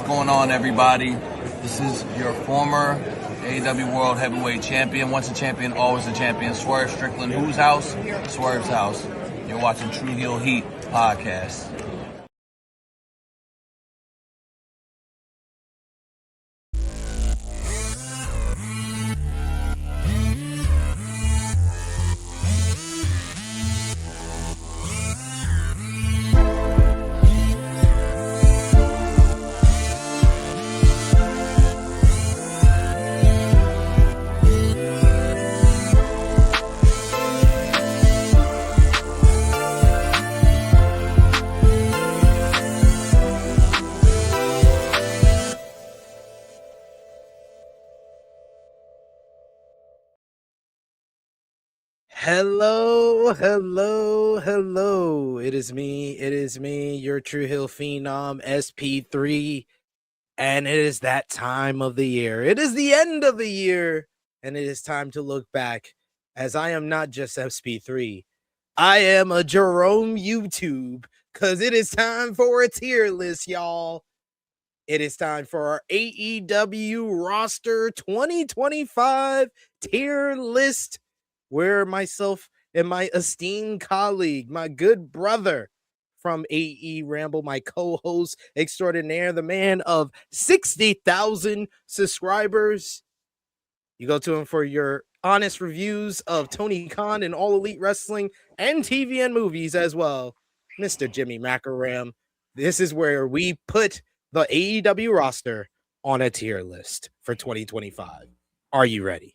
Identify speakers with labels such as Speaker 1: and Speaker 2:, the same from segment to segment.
Speaker 1: going on, everybody? This is your former AEW World Heavyweight Champion. Once a champion, always a champion. Swerve Strickland. Whose house? Swerve's house. You're watching True Heel Heat podcast.
Speaker 2: Hello. It is me, your True Hill Phenom, SP3, and it is that time of the year. It is the end of the year, and it is time to look back, as I am not just SP3. I am a Jerome YouTube, because it is time for a tier list, y'all. It is time for our AEW roster 2025 tier list, where myself and my esteemed colleague, my good brother from AE Ramble, my co-host extraordinaire, the man of 60,000 subscribers. You go to him for your honest reviews of Tony Khan and All Elite Wrestling and TV and movies as well, Mr. Jimmy Macram. This is where we put the AEW roster on a tier list for 2025. Are you ready?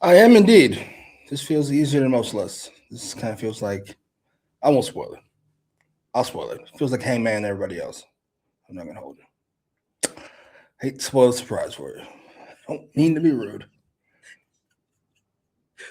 Speaker 3: I am indeed. This feels easier than most lists. This kind of feels like, I won't spoil it. I'll spoil it. It feels like Hangman and everybody else. I'm not going to hold it. Hate to spoil the surprise for you. I don't mean to be rude.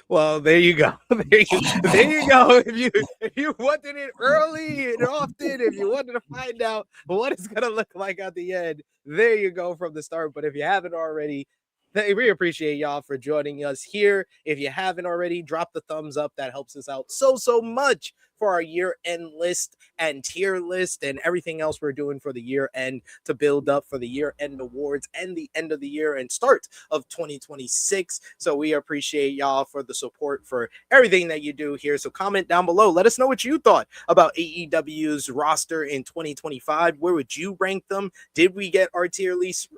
Speaker 2: Well, there you go. There you go. If you wanted it early and often, if you wanted to find out what it's going to look like at the end, there you go from the start. But if you haven't already, we appreciate y'all for joining us here. If you haven't already, drop the thumbs up. That helps us out so much for our year-end list and tier list and everything else we're doing for the year-end to build up for the year-end awards and the end of the year and start of 2026. So we appreciate y'all for the support for everything that you do here. So comment down below. Let us know what you thought about AEW's roster in 2025. Where would you rank them? Did we get our tier list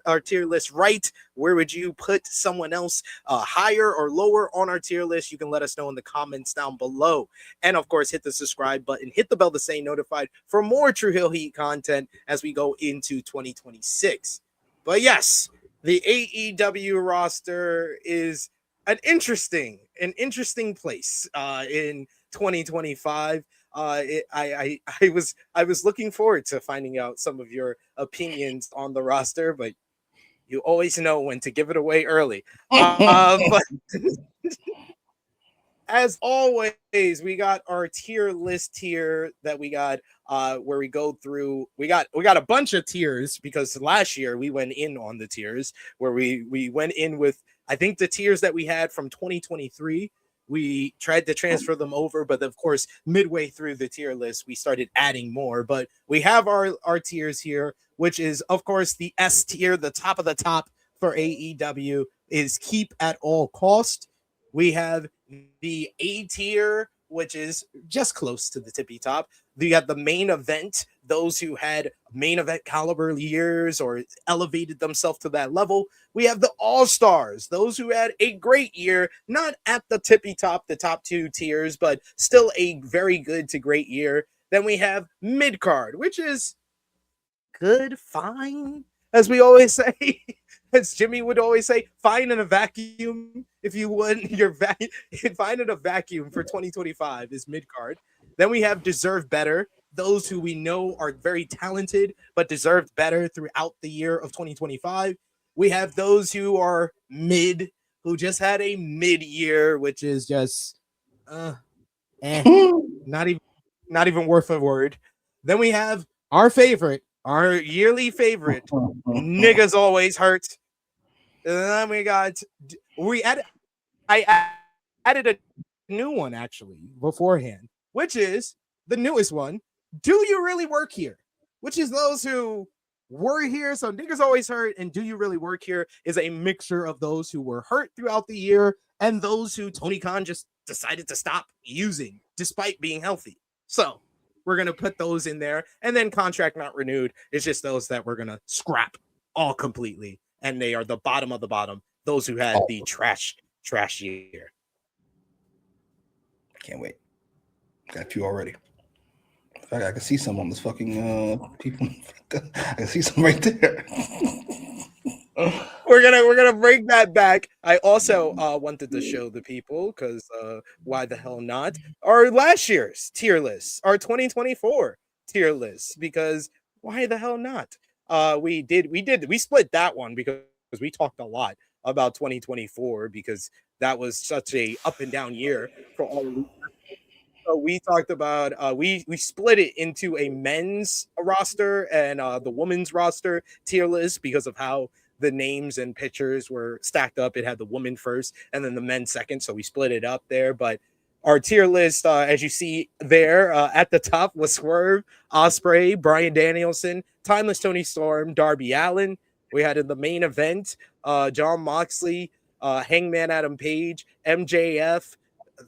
Speaker 2: right? Where would you put someone else higher or lower on our tier list? You can let us know in the comments down below. And of course, hit the subscribe button, hit the bell to stay notified for more True Hill Heat content as we go into 2026. But yes, the AEW roster is an interesting place in 2025. I was looking forward to finding out some of your opinions on the roster, but you always know when to give it away early. But as always, we got our tier list here that we got where we go through. We got a bunch of tiers because last year we went in on the tiers where we went in with, I think, the tiers that we had from 2023. We tried to transfer them over, but of course, midway through the tier list, we started adding more. But we have our tiers here, which is, of course, the S tier, the top of the top for AEW is keep at all cost. We have the A tier, which is just close to the tippy top. You got the main event, those who had main event caliber years or elevated themselves to that level. We have the all-stars, those who had a great year, not at the tippy top, the top two tiers, but still a very good to great year. Then we have mid-card, which is good, fine, as we always say. As Jimmy would always say, fine in a vacuum. If you want your fine in a vacuum for 2025 is mid-card. Then we have deserve better, those who we know are very talented but deserved better throughout the year of 2025. We have those who are mid, who just had a mid-year, which is just not even worth a word. Then we have our favorite, our yearly favorite, niggas always hurt. And then I added a new one actually beforehand, which is the newest one. Do you really work here? Which is those who were here. So Niggas Always Hurt and Do You Really Work Here is a mixture of those who were hurt throughout the year and those who Tony Khan just decided to stop using despite being healthy. So we're going to put those in there. And then Contract Not Renewed is just those that we're going to scrap all completely. And they are the bottom of the bottom, those who had the trash year.
Speaker 3: Can't wait. Got a few already. I can see some on this fucking people. I can see some right there.
Speaker 2: We're gonna bring that back. I also wanted to show the people because why the hell not? Our last year's tier list, our 2024 tier list, because why the hell not? We split that one because we talked a lot about 2024 because that was such a up and down year for all of these. So we talked about we split it into a men's roster and the women's roster tier list because of how the names and pictures were stacked up. It had the woman first and then the men second, so we split it up there. But our tier list, as you see there at the top, was Swerve, Ospreay, Bryan Danielson, Timeless Tony Storm, Darby Allin. We had in the main event Jon Moxley, Hangman Adam Page, MJF.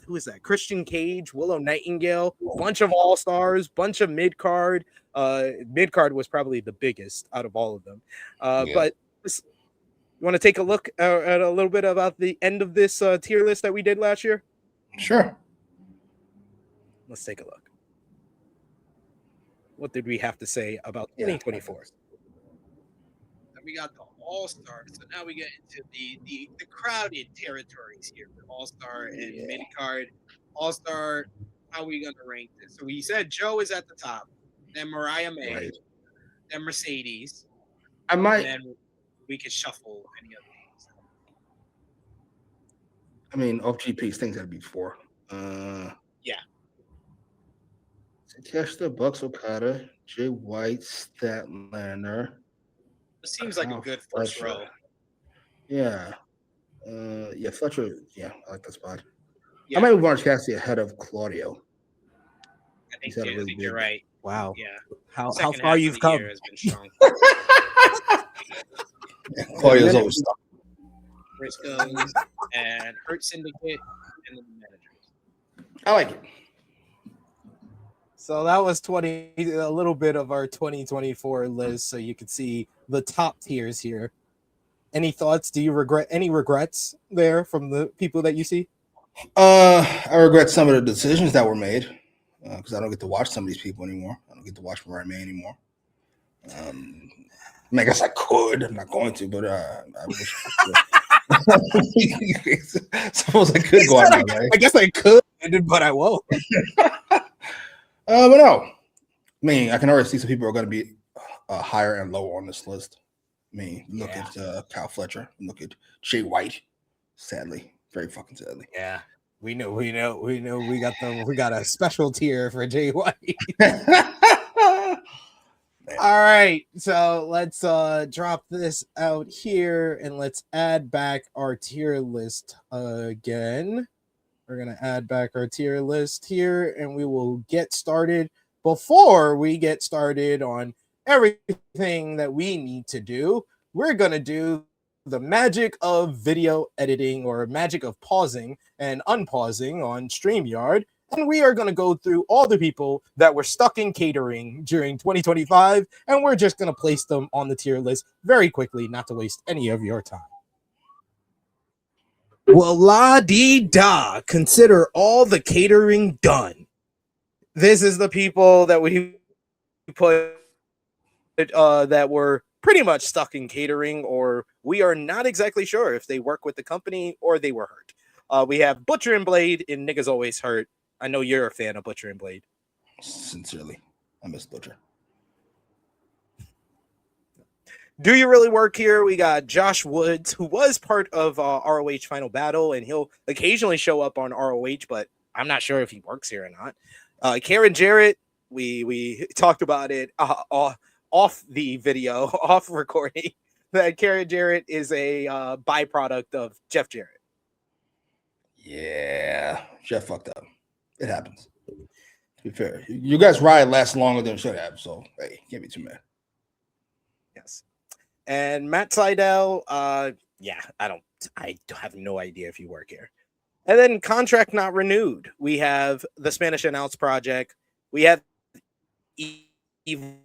Speaker 2: Who is that? Christian Cage, Willow Nightingale, bunch of all-stars, bunch of mid-card. Mid-card was probably the biggest out of all of them. But you want to take a look at a little bit about the end of this tier list that we did last year?
Speaker 3: Sure.
Speaker 2: Let's take a look. What did we have to say about 2024? We got the all-stars, so now we get into the crowded territories here with all-star and mid-card. All-star, how are we going to rank this? So we said Joe is at the top, then Mariah May, then Mercedes.
Speaker 3: And
Speaker 2: then we could shuffle any other names.
Speaker 3: I mean, off GPs, things gotta be 4. Takeshita, Bucks, Okada, Jay White, Statlander.
Speaker 2: It seems like a good first row.
Speaker 3: Yeah. Fletcher. Yeah, I like that spot. Yeah. I might move Orange Cassidy ahead of Claudio.
Speaker 2: I think you're right. Wow. Yeah.
Speaker 4: How far you've come.
Speaker 2: Has been strong.
Speaker 3: Claudio's always stuck.
Speaker 2: Briscoes and Hurt Syndicate and the managers.
Speaker 3: I like it.
Speaker 4: So that was a little bit of our 2024 list, so you could see the top tiers here. Any thoughts? Do you regret any regrets there from the people that you see?
Speaker 3: I regret some of the decisions that were made because I don't get to watch some of these people anymore. I don't get to watch Mariah May anymore. I guess I could. I'm not going to, but I wish I could. Suppose I could go out my way.
Speaker 4: I guess I could, but I won't.
Speaker 3: But no. I mean, I can already see some people are going to be higher and lower on this list. I mean, look at Kyle Fletcher. Look at Jay White. Sadly, very fucking sadly.
Speaker 4: Yeah, we know. We got a special tier for Jay White. All right, so let's drop this out here and let's add back our tier list again. We're going to add back our tier list here and we will get started. Before we get started on everything that we need to do, we're going to do the magic of video editing or magic of pausing and unpausing on StreamYard. And we are going to go through all the people that were stuck in catering during 2025, and we're just going to place them on the tier list very quickly, not to waste any of your time. Well, la-dee-da, consider all the catering done. This is the people that we put that were pretty much stuck in catering, or we are not exactly sure if they work with the company or they were hurt. We have Butcher and Blade in Niggas Always Hurt. I know you're a fan of Butcher and Blade.
Speaker 3: Sincerely, I miss Butcher.
Speaker 2: Do You Really Work Here? We got Josh Woods, who was part of ROH Final Battle, and he'll occasionally show up on ROH, but I'm not sure if he works here or not. Karen Jarrett, we talked about it off the video, off recording, that Karen Jarrett is a byproduct of Jeff Jarrett.
Speaker 3: Yeah, Jeff fucked up. It happens. To be fair, you guys' ride lasts longer than it should have, so hey, can't be too mad.
Speaker 2: Yes. And Matt Seidel, yeah, I have no idea if you work here. And then contract not renewed. We have the Spanish Announce Project. We have Evil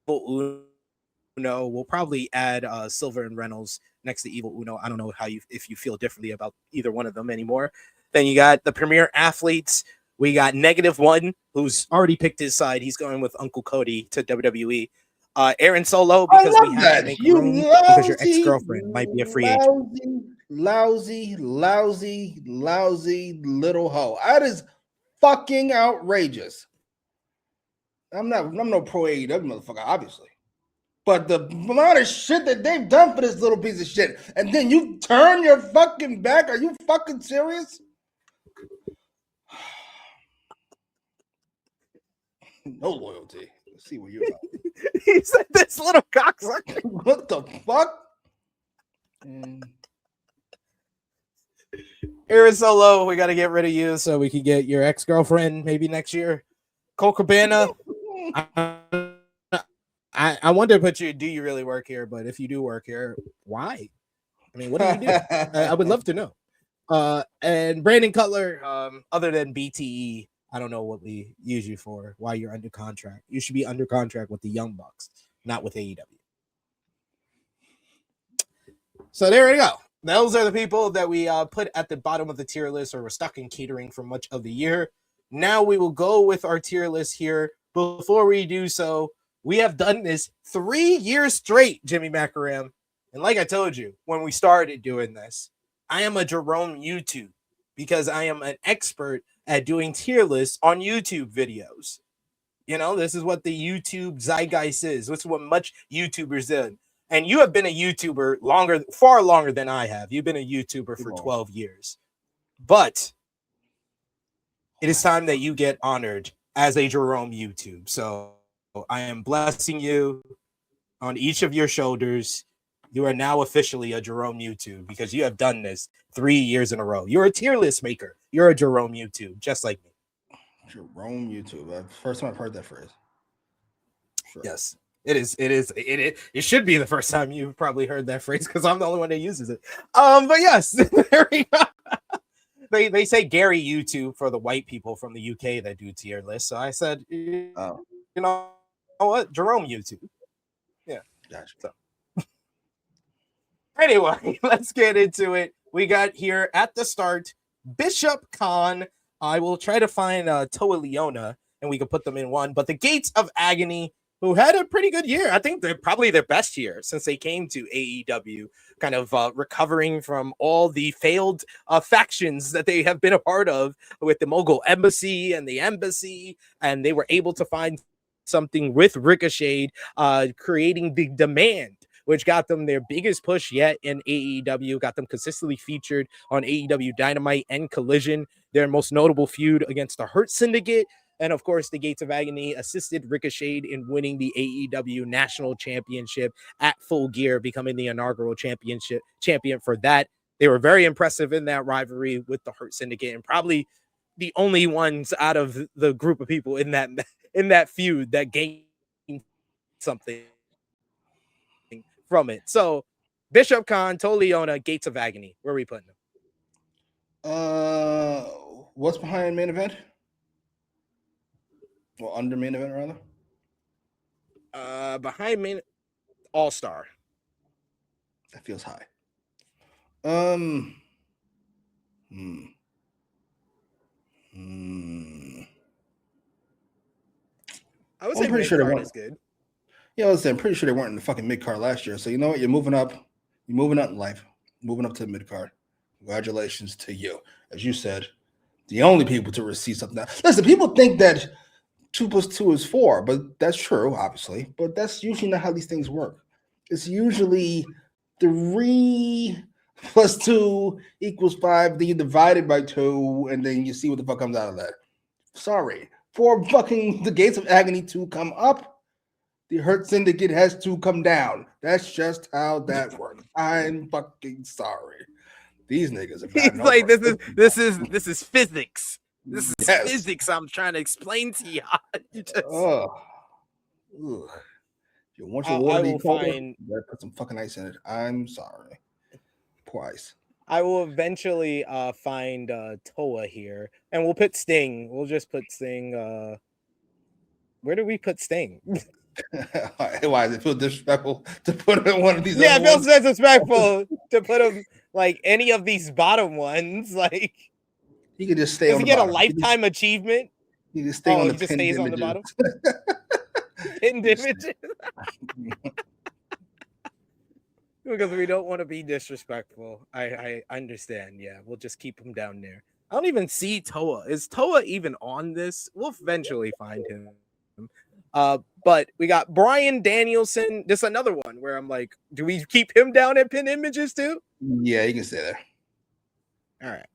Speaker 2: Uno. We'll probably add Silver and Reynolds next to Evil Uno. I don't know if you feel differently about either one of them anymore. Then you got the Premier Athletes. We got -1, who's already picked his side. He's going with Uncle Cody to WWE. Aaron Solo,
Speaker 3: I
Speaker 2: because we
Speaker 3: love
Speaker 2: have to
Speaker 3: that.
Speaker 2: make
Speaker 3: You
Speaker 2: room because your
Speaker 3: lousy,
Speaker 2: ex-girlfriend might be a free agent.
Speaker 3: lousy little hoe. That is fucking outrageous. I'm no pro AEW motherfucker, obviously. But the amount of shit that they've done for this little piece of shit, and then you turn your fucking back? Are you fucking serious? No loyalty. Let's see what you're about.
Speaker 2: He said this little cocksucker.
Speaker 3: What the fuck? And
Speaker 2: Aaron Solo, we got to get rid of you so we can get your ex-girlfriend maybe next year. Cole Cabana, I wonder, but do you really work here? But if you do work here, why? I mean, what do you do? I would love to know. And Brandon Cutler, other than BTE, I don't know what we use you for, why you're under contract. You should be under contract with the Young Bucks, not with AEW. So there we go. Those are the people that we put at the bottom of the tier list, or were stuck in catering for much of the year. Now we will go with our tier list here. Before we do so, we have done this 3 years straight, Jimmy Macram. And like I told you, when we started doing this, I am a Jerome YouTube because I am an expert at doing tier lists on YouTube videos. You know, this is what the YouTube zeitgeist is. This is what much YouTubers did. And you have been a YouTuber far longer than I have. You've been a YouTuber for 12 years. But it is time that you get honored as a Jerome YouTube. So I am blessing you on each of your shoulders. You are now officially a Jerome YouTube because you have done this 3 years in a row. You're a tier list maker. You're a Jerome YouTube, just like me.
Speaker 3: Jerome YouTube. First time I've heard that phrase.
Speaker 2: Sure. Yes, it is. It should be the first time you've probably heard that phrase because I'm the only one that uses it. But yes, there we go. They say Gary YouTube for the white people from the UK that do tier lists. So I said, you know what, Jerome YouTube. Yeah,
Speaker 3: gotcha.
Speaker 2: So. Anyway, let's get into it. We got here at the start Bishop Khan. I will try to find Toa Leona and we can put them in one. But the Gates of Agony, who had a pretty good year. I think they're probably their best year since they came to AEW, kind of recovering from all the failed factions that they have been a part of with the Mogul Embassy and the Embassy. And they were able to find something with Ricochet, creating the Demand, which got them their biggest push yet in AEW, got them consistently featured on AEW Dynamite and Collision, their most notable feud against the Hurt Syndicate. And of course, the Gates of Agony assisted Ricochet in winning the AEW National Championship at Full Gear, becoming the inaugural champion for that. They were very impressive in that rivalry with the Hurt Syndicate, and probably the only ones out of the group of people in that feud that gained something from it. So Bishop Khan, Toleona, Gates of Agony. Where are we putting them?
Speaker 3: What's behind main event? Well, under main event rather.
Speaker 2: Behind main All-Star.
Speaker 3: That feels high.
Speaker 2: I would say
Speaker 3: pretty sure they weren't.
Speaker 2: Is good.
Speaker 3: Yeah, I'm pretty sure they weren't in the fucking mid card last year. So you know what? You're moving up. You're moving up in life. Moving up to the mid card. Congratulations to you. As you said, the only people to receive something. Listen, people think that 2 + 2 is 4, but that's true, obviously. But that's usually not how these things work. It's usually 3 + 2 = 5. Then you divide it by 2, and then you see what the fuck comes out of that. Sorry. For fucking the Gates of Agony to come up, the Hurt Syndicate has to come down. That's just how that works. I'm fucking sorry. These niggas are
Speaker 2: He's like, this is physics. This is physics I'm trying to explain to y'all.
Speaker 3: You want
Speaker 2: I
Speaker 3: your water to be
Speaker 2: will
Speaker 3: colder?
Speaker 2: find.
Speaker 3: You better put some fucking ice in it. I'm sorry. Poor ice.
Speaker 2: I will eventually find Toa here, and we'll put Sting. We'll just put Sting. Where do we put Sting?
Speaker 3: Why does it feel disrespectful to put in one of these
Speaker 2: Yeah,
Speaker 3: other
Speaker 2: it feels
Speaker 3: ones?
Speaker 2: disrespectful to put him like any of these bottom ones. Like,
Speaker 3: He could just stay
Speaker 2: does
Speaker 3: on
Speaker 2: he
Speaker 3: the
Speaker 2: get a
Speaker 3: bottom.
Speaker 2: lifetime achievement?
Speaker 3: He just stay
Speaker 2: Oh,
Speaker 3: on
Speaker 2: he
Speaker 3: the
Speaker 2: just
Speaker 3: pinned
Speaker 2: stays on the
Speaker 3: images.
Speaker 2: bottom. Pinned images. Because we don't want to be disrespectful. I understand. Yeah, we'll just keep him down there. I don't even see Toa. Is Toa even on this? We'll eventually find him. But we got Brian Danielson. This is another one where I'm like, do we keep him down at pin images too?
Speaker 3: Yeah, you can stay there.
Speaker 2: All right.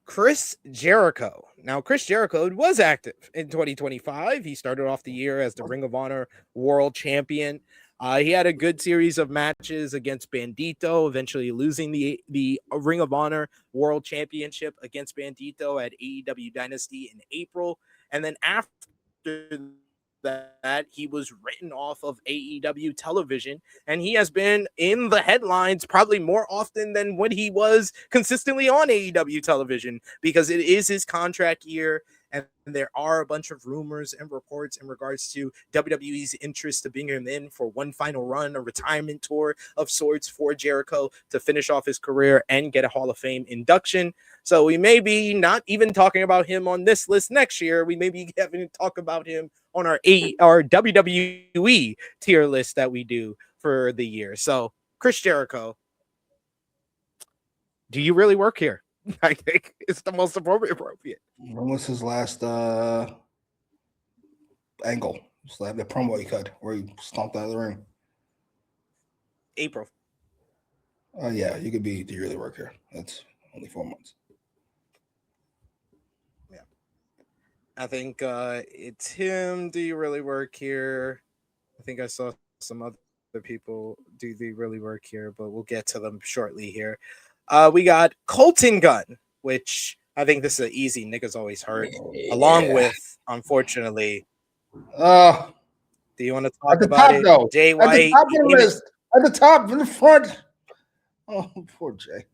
Speaker 2: Chris Jericho. Now, Chris Jericho was active in 2025. He started off the year as the Ring of Honor World Champion. He had a good series of matches against Bandito, eventually losing the Ring of Honor World Championship against Bandito at AEW Dynasty in April. And then after that, he was written off of AEW television, and he has been in the headlines probably more often than when he was consistently on AEW television, because it is his contract year. And there are a bunch of rumors and reports in regards to WWE's interest to bring him in for one final run, a retirement tour of sorts for Jericho to finish off his career and get a Hall of Fame induction. So we may be not even talking about him on this list next year. We may be having to talk about him on our WWE tier list that we do for the year. So Chris Jericho, do you really work here? I think it's the most appropriate.
Speaker 3: When was his last angle? Just like the promo he cut where he stomped out of the ring.
Speaker 2: April.
Speaker 3: Yeah, you could be the yearly worker. That's only 4 months.
Speaker 2: Yeah. I think it's him. Do you really work here? I think I saw some other people do the really work here, but we'll get to them shortly here. We got Colton Gunn, which I think this is an easy niggas always hurt, along with, unfortunately.
Speaker 3: Do
Speaker 2: you want to talk
Speaker 3: at the
Speaker 2: about
Speaker 3: top,
Speaker 2: it?
Speaker 3: though.
Speaker 2: Jay White.
Speaker 3: At the top of the list. At the top, in the front. Oh, poor Jay.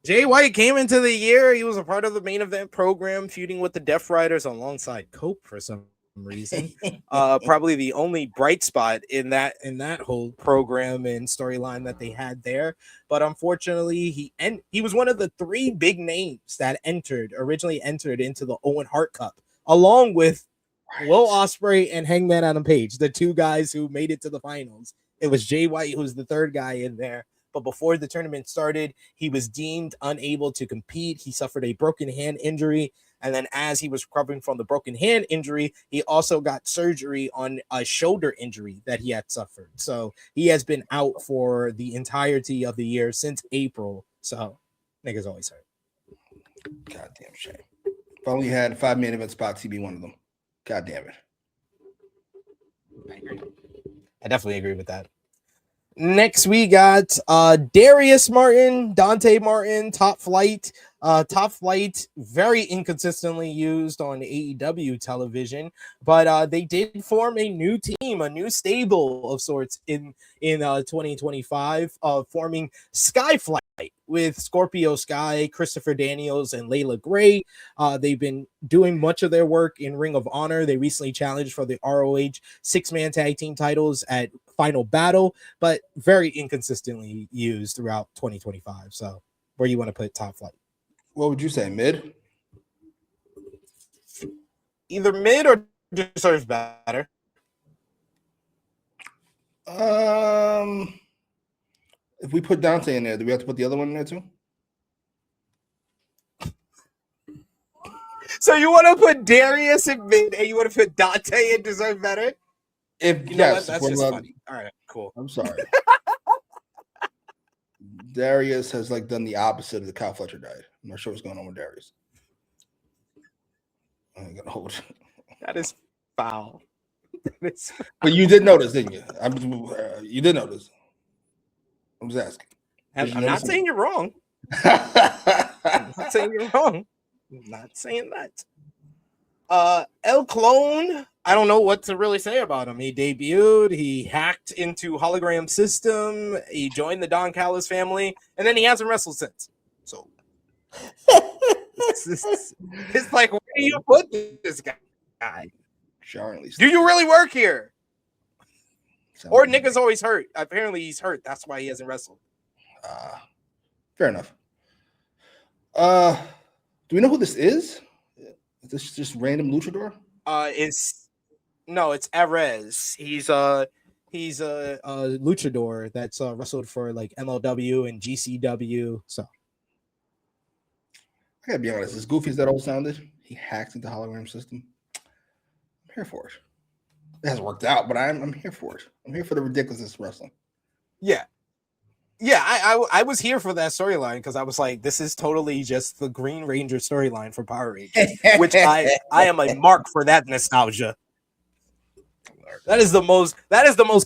Speaker 2: Jay White came into the year. He was a part of the main event program, feuding with the Death Riders alongside Cope for some reason. Probably the only bright spot in that whole program and storyline that they had there. But unfortunately, he was one of the three big names that originally entered into the Owen Hart Cup, along with Will Ospreay and Hangman Adam Page, the two guys who made it to the finals. It was Jay White who was the third guy in there. But before the tournament started, he was deemed unable to compete. He suffered a broken hand injury. And then as he was recovering from the broken hand injury, he also got surgery on a shoulder injury that he had suffered. So he has been out for the entirety of the year since April. So niggas always hurt.
Speaker 3: Goddamn shame. If only had 5 main event spots, he'd be one of them. God damn it.
Speaker 2: I agree. I definitely agree with that. Next, we got Darius Martin, Dante Martin, Top Flight. Top Flight, very inconsistently used on AEW television, but they did form a new team, a new stable of sorts in 2025, forming Skyflight with Scorpio Sky, Christopher Daniels, and Layla Gray. They've been doing much of their work in Ring of Honor. They recently challenged for the ROH 6-man tag team titles at Final Battle, but very inconsistently used throughout 2025. So where you want to put Top Flight?
Speaker 3: What would you say, mid?
Speaker 2: Either mid or deserves better.
Speaker 3: If we put Dante in there, do we have to put the other one in there too?
Speaker 2: So you want to put Darius in mid and you want to put Dante in deserve better?
Speaker 3: If
Speaker 2: You know
Speaker 3: yes,
Speaker 2: what? That's just funny. All right, cool.
Speaker 3: I'm sorry. Darius has done the opposite of the Kyle Fletcher diet. I'm not sure what's going on with Darius. I ain't gonna hold.
Speaker 2: That is foul.
Speaker 3: But you did notice, didn't you? You did notice. I'm just asking.
Speaker 2: I'm not saying you're wrong. I'm not saying you're wrong. I'm not saying that. El Clone, I don't know what to really say about him. He debuted, he hacked into hologram system, he joined the Don Callis family, and then he hasn't wrestled since. So it's like, where do you put this guy?
Speaker 3: Jarringly.
Speaker 2: Do you really work here?
Speaker 3: Sounds
Speaker 2: Or
Speaker 3: like-
Speaker 2: nigga's always hurt. Apparently he's hurt. That's why he hasn't wrestled.
Speaker 3: Fair enough. Do we know who this is? Is this just random luchador?
Speaker 2: It's Erez. He's a
Speaker 4: luchador that's wrestled for like MLW and GCW. So
Speaker 3: I gotta be honest, as goofy as that all sounded, he hacked into the hologram system. I'm here for it. It hasn't worked out, but I'm here for it. I'm here for the ridiculousness of wrestling.
Speaker 2: yeah. I was here for that storyline because I was like, this is totally just the Green Ranger storyline for Power Rangers, which I am a mark for that nostalgia. That is the most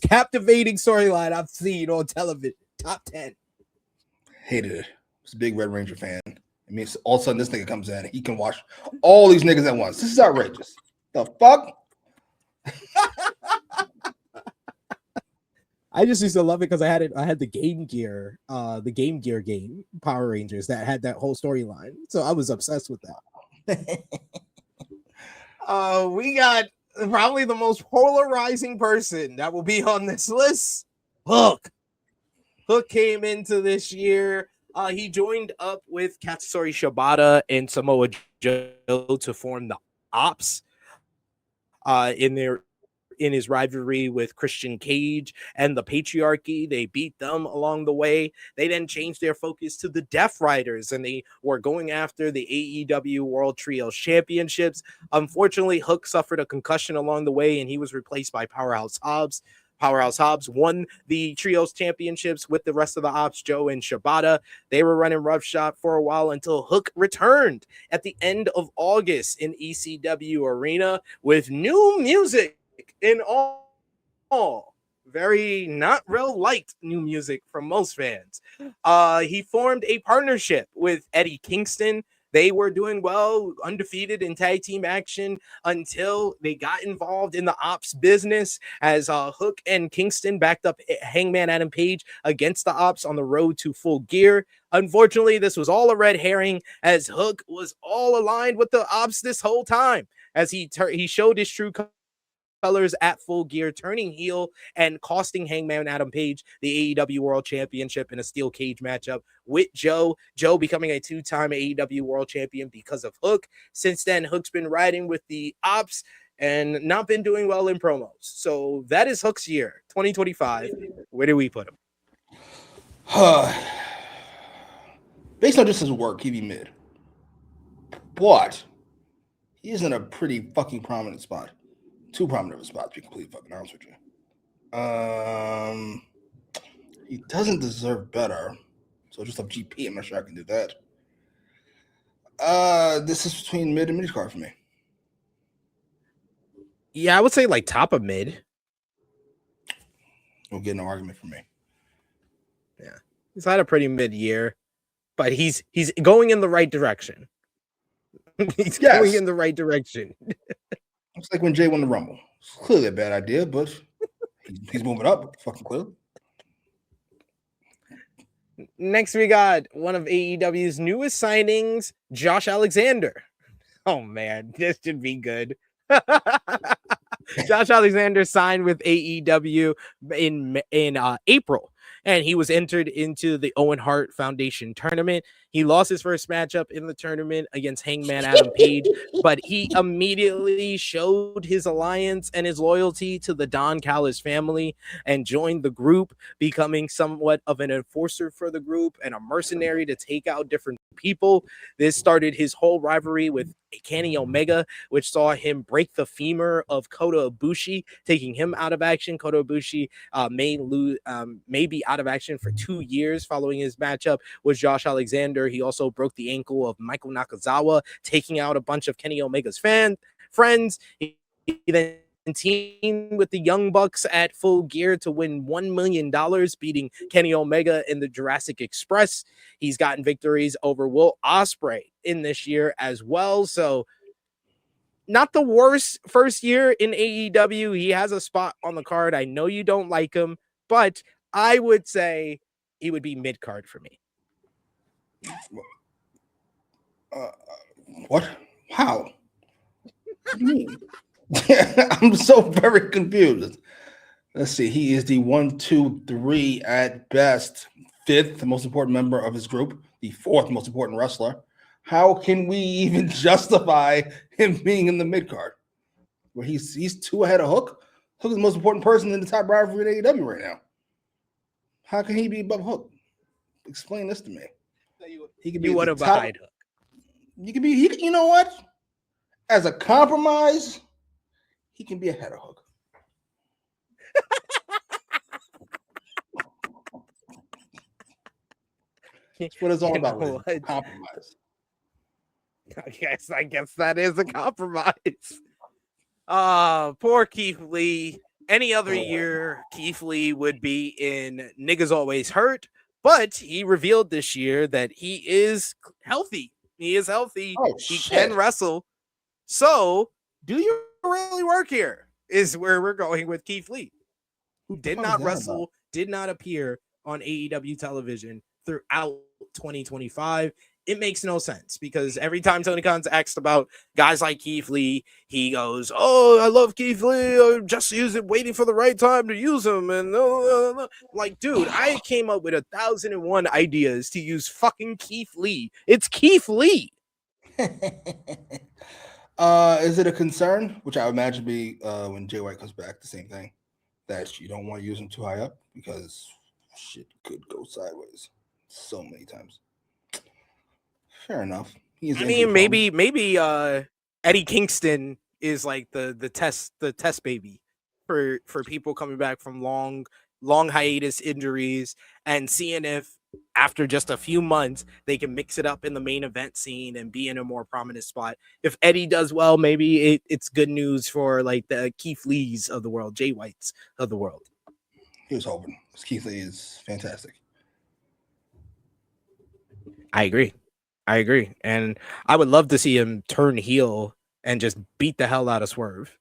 Speaker 2: captivating storyline I've seen on television. Top 10.
Speaker 3: Hated it. I was a big Red Ranger fan. It means all of a sudden this nigga comes in, he can watch all these niggas at once. This is outrageous. The fuck?
Speaker 4: I just used to love it because I had the Game Gear game Power Rangers that had that whole storyline. So I was obsessed with that.
Speaker 2: We got probably the most polarizing person that will be on this list. Hook came into this year. He joined up with Katsuyori Shibata and Samoa Joe to form the Ops. In his rivalry with Christian Cage and the Patriarchy, they beat them along the way. They then changed their focus to the Death Riders, and they were going after the AEW World Trios Championships. Unfortunately, Hook suffered a concussion along the way, and he was replaced by Powerhouse Hobbs. Powerhouse Hobbs won the Trios Championships with the rest of the Ops, Joe and Shibata. They were running roughshod for a while until Hook returned at the end of August in ECW Arena with new music in all. Very not real liked new music from most fans. He formed a partnership with Eddie Kingston. They were doing well, undefeated in tag team action until they got involved in the Ops business as Hook and Kingston backed up Hangman Adam Page against the Ops on the road to Full Gear. Unfortunately, this was all a red herring as Hook was all aligned with the Ops this whole time as he showed his true colors at Full Gear, turning heel and costing Hangman Adam Page the AEW World Championship in a steel cage matchup with Joe. Joe becoming a two-time AEW World Champion because of Hook. Since then, Hook's been riding with the Ops and not been doing well in promos. So that is Hook's year, 2025. Where do we put him?
Speaker 3: Based on just his work, he'd be mid. But he is in a pretty fucking prominent spot. Too prominent of a spot, to be completely fucking honest with you. He doesn't deserve better. So just up GP, I'm not sure I can do that. This is between mid and mid card for me.
Speaker 2: Yeah, I would say like top of mid.
Speaker 3: We'll get no argument from me.
Speaker 2: Yeah, he's had a pretty mid year, but he's going in the right direction. He's going in the right direction.
Speaker 3: It's like when Jay won the Rumble. It's clearly a bad idea, but he's moving up, fucking clearly.
Speaker 2: Next, we got one of AEW's newest signings, Josh Alexander. Oh man, this should be good. Josh Alexander signed with AEW in April, and he was entered into the Owen Hart Foundation tournament. He lost his first matchup in the tournament against Hangman Adam Page, but he immediately showed his alliance and his loyalty to the Don Callis family and joined the group, becoming somewhat of an enforcer for the group and a mercenary to take out different people. This started his whole rivalry with Kenny Omega, which saw him break the femur of Kota Ibushi, taking him out of action. Kota Ibushi may be out of action for 2 years following his matchup with Josh Alexander. He also broke the ankle of Michael Nakazawa, taking out a bunch of Kenny Omega's friends. He then teamed with the Young Bucks at Full Gear to win $1 million, beating Kenny Omega in the Jurassic Express. He's gotten victories over Will Ospreay in this year as well. So not the worst first year in AEW. He has a spot on the card. I know you don't like him, but I would say he would be mid card for me.
Speaker 3: What? How? What do you mean? I'm so very confused. Let's see. He is the 1, 2, 3 at best, 5th most important member of his group, the 4th most important wrestler. How can we even justify him being in the mid card? Where he's 2 ahead of Hook. Hook is the most important person in the top rivalry in AEW right now. How can he be above Hook? Explain this to me. He could be
Speaker 2: You
Speaker 3: at
Speaker 2: would
Speaker 3: the
Speaker 2: have
Speaker 3: top.
Speaker 2: behind Hook.
Speaker 3: You could be. You know what? As a compromise, he can be ahead of Hook. That's what it's all about. Compromise.
Speaker 2: I guess that is a compromise. Poor Keith Lee. Any other year, Keith Lee would be in Niggas Always Hurt, but he revealed this year that he is healthy. He is healthy. He can wrestle. So, do you really work here? Is where we're going with Keith Lee, who did not wrestle, did not appear on AEW television throughout 2025. It makes no sense because every time Tony Khan's asked about guys like Keith Lee, he goes, "Oh, I love Keith Lee. I'm just waiting for the right time to use him." And like, dude, I came up with 1,001 ideas to use fucking Keith Lee. It's Keith Lee.
Speaker 3: Is it a concern? Which I would imagine be when Jay White comes back, the same thing. That you don't want to use him too high up because shit could go sideways so many times. Fair enough.
Speaker 2: I mean, maybe Eddie Kingston is like the test baby for people coming back from long hiatus injuries and seeing if after just a few months they can mix it up in the main event scene and be in a more prominent spot. If Eddie does well, maybe it's good news for like the Keith Lees of the world, Jay Whites of the world.
Speaker 3: He was hoping. Keith Lee is fantastic.
Speaker 2: I agree. And I would love to see him turn heel and just beat the hell out of Swerve.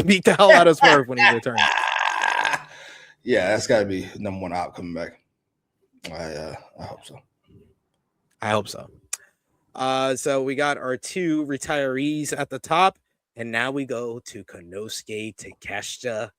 Speaker 2: Beat the hell out of Swerve when he returns.
Speaker 3: Yeah, that's got to be number one out coming back. I hope so.
Speaker 2: I hope so. So we got our 2 retirees at the top, and now we go to Konosuke Takeshita.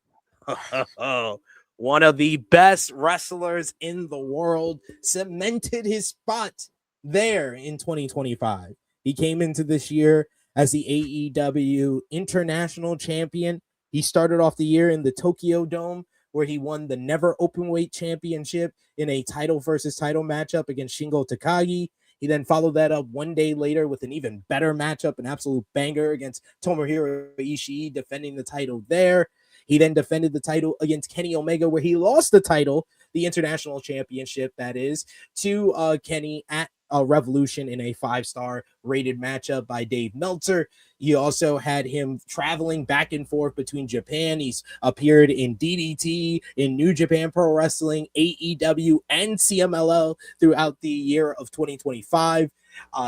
Speaker 2: One of the best wrestlers in the world, cemented his spot there in 2025. He came into this year as the AEW International Champion. He started off the year in the Tokyo Dome, where he won the Never Openweight Championship in a title versus title matchup against Shingo Takagi. He then followed that up one day later with an even better matchup, an absolute banger against Tomohiro Ishii, defending the title there. He then defended the title against Kenny Omega, where he lost the title, the International Championship, that is, to Kenny at Revolution in a 5-star rated matchup by Dave Meltzer. You also had him traveling back and forth between Japan. He's appeared in DDT, in New Japan Pro Wrestling, AEW, and CMLL throughout the year of 2025.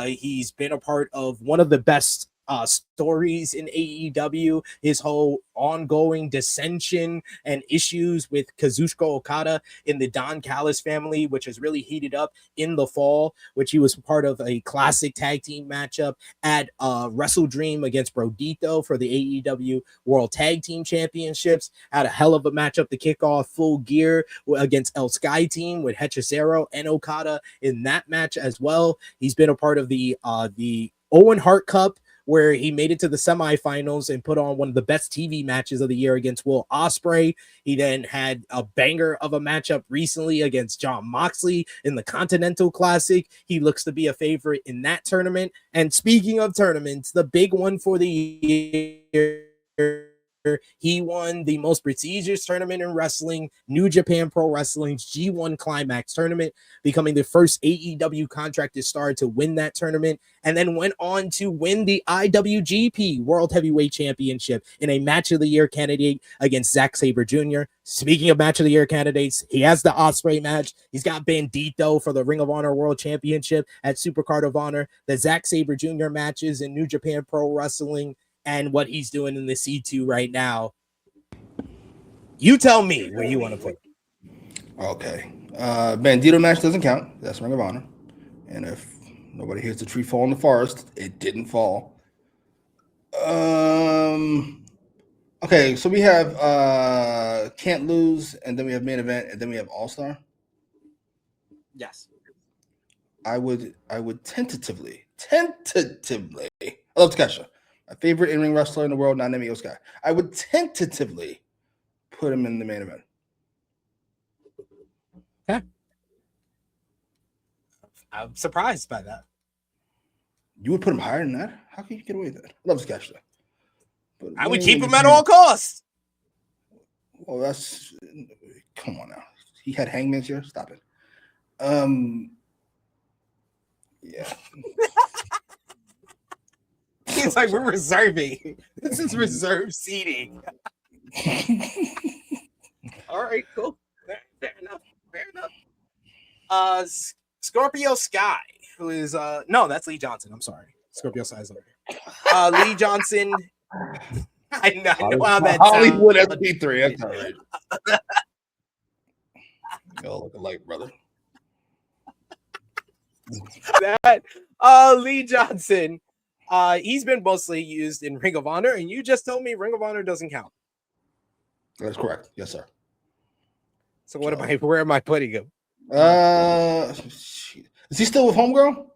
Speaker 2: He's been a part of one of the best stories in AEW, his whole ongoing dissension and issues with Kazuchika Okada in the Don Callis family, which has really heated up in the fall, which he was part of a classic tag team matchup at Wrestle Dream against Brodito for the AEW World Tag Team Championships. Had a hell of a matchup to kick off Full Gear against El Sky Team with Hechicero and Okada in that match as well. He's been a part of the Owen Hart Cup, where he made it to the semifinals and put on one of the best TV matches of the year against Will Ospreay. He then had a banger of a matchup recently against Jon Moxley in the Continental Classic. He looks to be a favorite in that tournament. And speaking of tournaments, the big one for the year, he won the most prestigious tournament in wrestling, New Japan Pro Wrestling's G1 Climax tournament, becoming the first AEW contracted star to win that tournament, and then went on to win the IWGP World Heavyweight Championship in a Match of the Year candidate against Zack Sabre Jr. Speaking of Match of the Year candidates, he has the Ospreay match. He's got Bandito for the Ring of Honor World Championship at Supercard of Honor, the Zack Sabre Jr. matches in New Japan Pro Wrestling,
Speaker 4: and what he's doing in the C2 right now. You tell me where you want to put him.
Speaker 3: Okay. Bandito match doesn't count. That's Ring of Honor. And if nobody hears the tree fall in the forest, it didn't fall. Okay, so we have Can't Lose, and then we have Main Event, and then we have All Star.
Speaker 4: Yes.
Speaker 3: I would tentatively. I love Takesha, my favorite in-ring wrestler in the world, not Naomi Sky. I would tentatively put him in the main event.
Speaker 4: Okay. I'm surprised by that.
Speaker 3: You would put him higher than that? How can you get away with that? I love Takesha.
Speaker 4: I would keep him at all costs.
Speaker 3: Well, that's come on now. He had Hangman here. Stop it. Yeah.
Speaker 4: It's like we're reserving. This is reserved seating. All right, cool. Fair enough. Scorpio Sky, who is no, that's Lee Johnson. I'm sorry. Scorpio Sky is over here. Lee Johnson. I know how that
Speaker 3: Hollywood
Speaker 4: sounds.
Speaker 3: SP3. That's all right. You look alike, brother.
Speaker 4: That Lee Johnson, he's been mostly used in Ring of Honor, and you just told me Ring of Honor doesn't count.
Speaker 3: That's correct. Yes, sir.
Speaker 4: So where am I putting him?
Speaker 3: Is he still with Homegirl?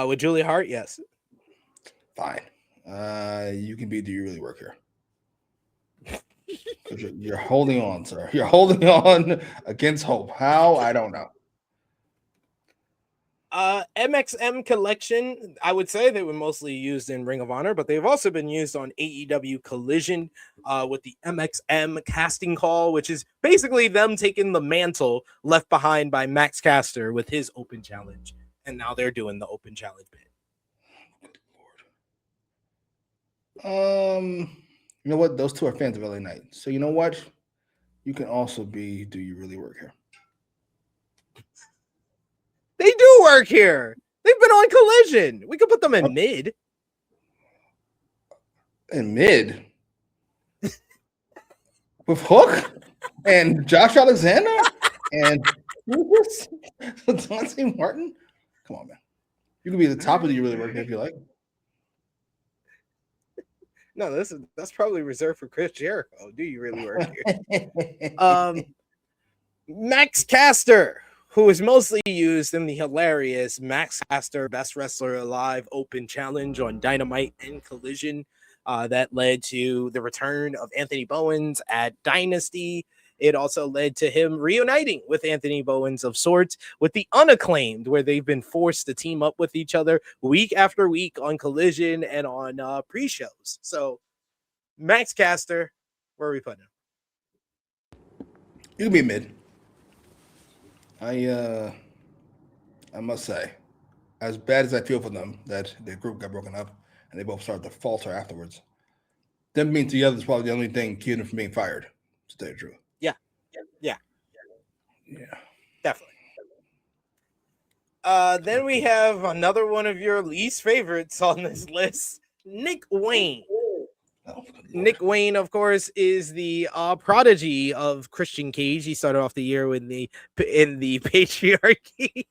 Speaker 4: With Julia Hart, yes.
Speaker 3: Fine. You can be. Do you really work here? You're holding on, sir. You're holding on against hope. How? I don't know.
Speaker 4: MXM Collection, I would say they were mostly used in Ring of Honor, but they've also been used on AEW Collision with the MXM casting call, which is basically them taking the mantle left behind by Max Caster with his open challenge. And now they're doing the open challenge bit.
Speaker 3: Good Lord. You know what? Those two are fans of LA Knight. So you know what? You can also be, do you really work here?
Speaker 4: They do work here. They've been on Collision. We could put them in mid.
Speaker 3: In mid? With Hook? And Josh Alexander? And Dante Martin? Come on, man. You can be the top of the you really work here if you like.
Speaker 4: No, that's probably reserved for Chris Jericho. Do you really work here? Max Caster, who is mostly used in the hilarious Max Caster Best Wrestler Alive Open Challenge on Dynamite and Collision. That led to the return of Anthony Bowens at Dynasty. It also led to him reuniting with Anthony Bowens of sorts with the Unacclaimed, where they've been forced to team up with each other week after week on Collision and on pre-shows. So, Max Caster, where are we putting him?
Speaker 3: You can be mid. I must say, as bad as I feel for them that their group got broken up and they both started to falter afterwards, them being together is probably the only thing keeping them from being fired, to tell you the truth. Yeah.
Speaker 4: Definitely. Then we have another one of your least favorites on this list, Nick Wayne. Nick Wayne, of course, is the prodigy of Christian Cage. He started off the year in the patriarchy.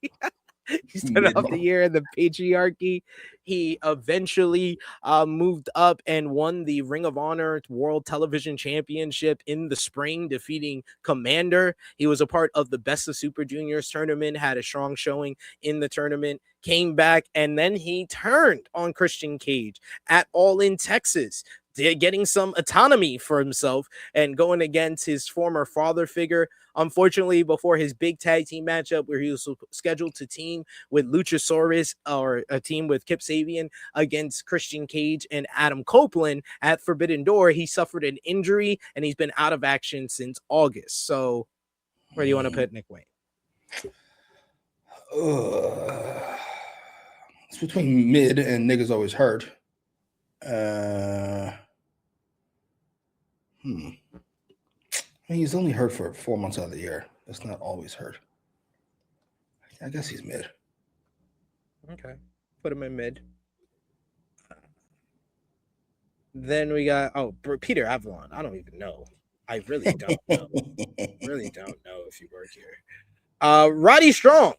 Speaker 4: He started off the year in the patriarchy. He eventually moved up and won the Ring of Honor World Television Championship in the spring, defeating Commander. He was a part of the Best of Super Juniors tournament, had a strong showing in the tournament, came back, and then he turned on Christian Cage at All In Texas, getting some autonomy for himself and going against his former father figure. Unfortunately, before his big tag team matchup where he was scheduled to team with Luchasaurus or a team with Kip Sabian against Christian Cage and Adam Copeland at Forbidden Door, he suffered an injury and he's been out of action since August. So where do you want to put Nick Wayne?
Speaker 3: It's between mid and niggas always hurt. I mean, he's only hurt for 4 months out of the year. That's not always hurt. I guess he's mid.
Speaker 4: Okay. Put him in mid.
Speaker 2: Then we got Peter Avalon. I don't even know. I really don't know. Really don't know if you work here. Roddy Strong,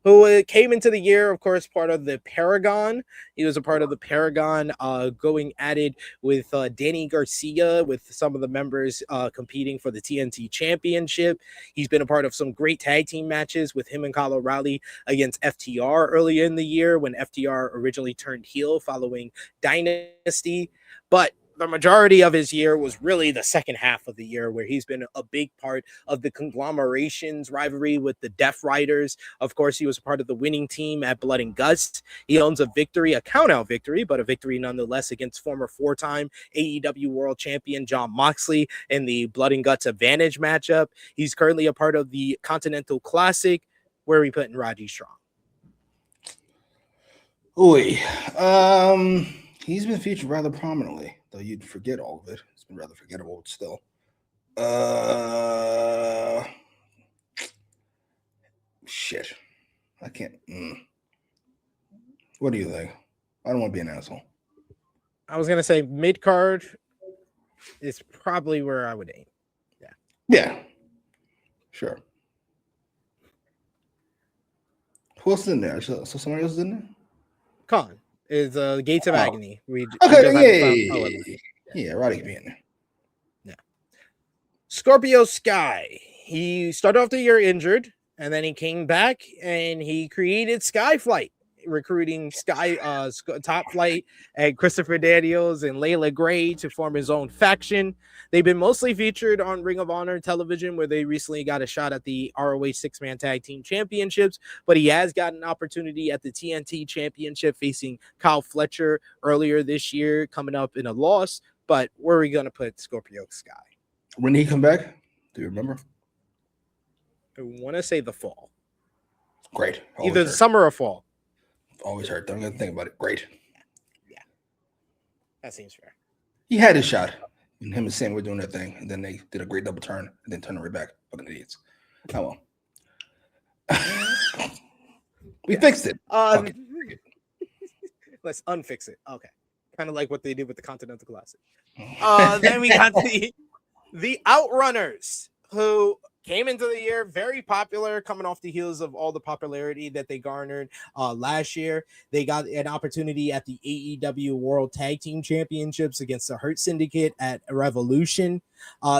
Speaker 2: who came into the year, of course, part of the Paragon. He was a part of the Paragon, going at it with Danny Garcia, with some of the members competing for the TNT Championship. He's been a part of some great tag team matches with him and Kyle O'Reilly against FTR earlier in the year when FTR originally turned heel following Dynasty. But the majority of his year was really the second half of the year, where he's been a big part of the conglomerations rivalry with the Death Riders. Of course, he was a part of the winning team at Blood and Guts. He owns a victory, a count-out victory, but a victory nonetheless against former four-time AEW World Champion Jon Moxley in the Blood and Guts Advantage matchup. He's currently a part of the Continental Classic. Where are we putting Roddy Strong?
Speaker 3: Oy. He's been featured rather prominently, though you'd forget all of it. It's been rather forgettable still. Shit. I can't. What do you think? I don't want to be an asshole.
Speaker 2: I was going to say mid-card is probably where I would aim.
Speaker 3: Yeah. Sure. Who else is in there? So somebody else is in there?
Speaker 2: Khan is Gates of Agony.
Speaker 3: Yeah, Roddy can be in there.
Speaker 2: Yeah. Scorpio Sky. He started off the year injured, and then he came back and he created Skyflight, recruiting Top Flight and Christopher Daniels and Layla Gray to form his own faction. They've been mostly featured on Ring of Honor television, where they recently got a shot at the ROH six-man tag team championships, but he has got an opportunity at the TNT championship facing Kyle Fletcher earlier this year, coming up in a loss. But where are we going to put Scorpio Sky?
Speaker 3: When did he come back? Do you remember?
Speaker 2: I want to say the fall.
Speaker 3: Great.
Speaker 2: Either the summer or fall.
Speaker 3: Always hurt. Don't even think about it. Great.
Speaker 2: Yeah. That seems fair.
Speaker 3: He had his shot. And him and Sam were doing their thing. And then they did a great double turn and then turned it right back. Fucking idiots. Oh well. We fixed it.
Speaker 2: Let's unfix it. Okay. Kind of like what they did with the Continental Classic. Then we got the Outrunners, who came into the year very popular, coming off the heels of all the popularity that they garnered last year. They got an opportunity at the AEW World Tag Team Championships against the Hurt Syndicate at Revolution.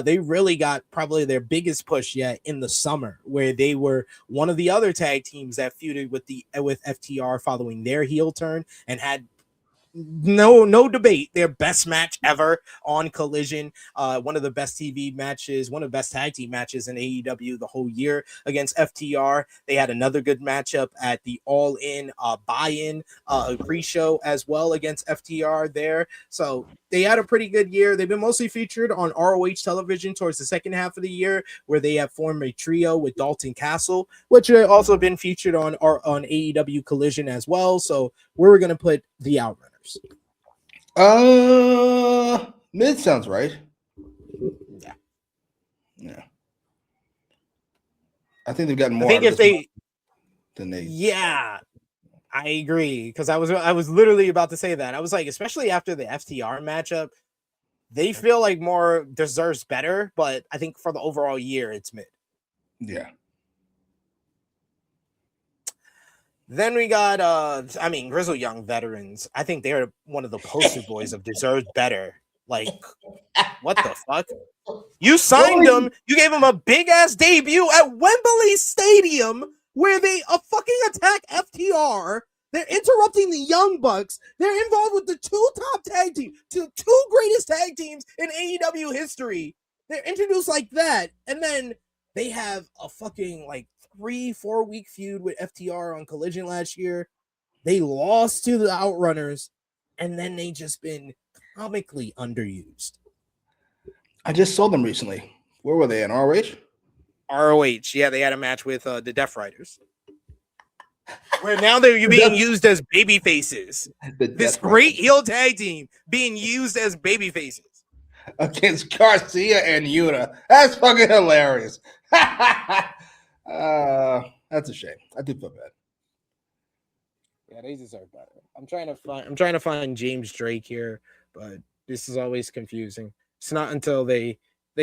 Speaker 2: They really got probably their biggest push yet in the summer, where they were one of the other tag teams that feuded with FTR following their heel turn and had no debate their best match ever on Collision, one of the best TV matches, one of the best tag team matches in AEW the whole year against FTR. They had another good matchup at the All In buy-in pre-show as well against FTR there. So they had a pretty good year. They've been mostly featured on ROH television towards the second half of the year, where they have formed a trio with Dalton Castle, which have also been featured on AEW Collision as well. So we're going to put the Outrunners.
Speaker 3: Mid sounds right. Yeah. I think they've gotten more.
Speaker 2: I think if they,
Speaker 3: than they.
Speaker 2: Yeah, I agree, because I was literally about to say that. I was like, especially after the FTR matchup, they feel like more deserves better. But I think for the overall year, it's mid.
Speaker 3: Yeah.
Speaker 2: Then we got, Grizzle Young Veterans. I think they're one of the poster boys of deserved better. Like, what the fuck? You signed them. You gave them a big ass debut at Wembley Stadium, where they fucking attack FTR. They're interrupting the Young Bucks. They're involved with the two top tag teams, two greatest tag teams in AEW history. They're introduced like that, and then they have a fucking 3-4 week feud with FTR on Collision last year. They lost to the Outrunners, and then they just been comically underused.
Speaker 3: I just saw them recently. Where were they, in ROH?
Speaker 2: ROH, yeah, they had a match with the Death Riders, where now they're being used as baby faces. This great heel tag team being used as baby faces
Speaker 3: against Garcia and Yuta. That's fucking hilarious. That's a shame. I do feel bad.
Speaker 2: Yeah, they deserve better. I'm trying to find James Drake here, but
Speaker 4: This is always confusing. It's not until they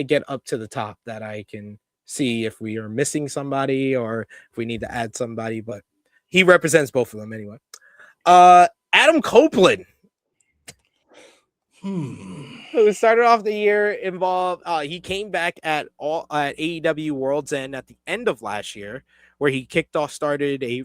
Speaker 4: get up to the top that I can see if we are missing somebody or if we need to add somebody, but he represents both of them anyway. Adam Copeland, who started off the year involved. He came back at AEW World's End at the end of last year, where he started a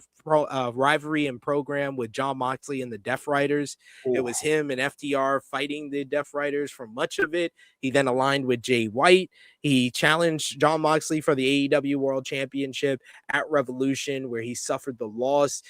Speaker 4: rivalry and program with Jon Moxley and the Death Riders. Ooh. It was him and FTR fighting the Death Riders for much of it. He then aligned with Jay White. He challenged Jon Moxley for the AEW World Championship at Revolution, where he suffered the loss,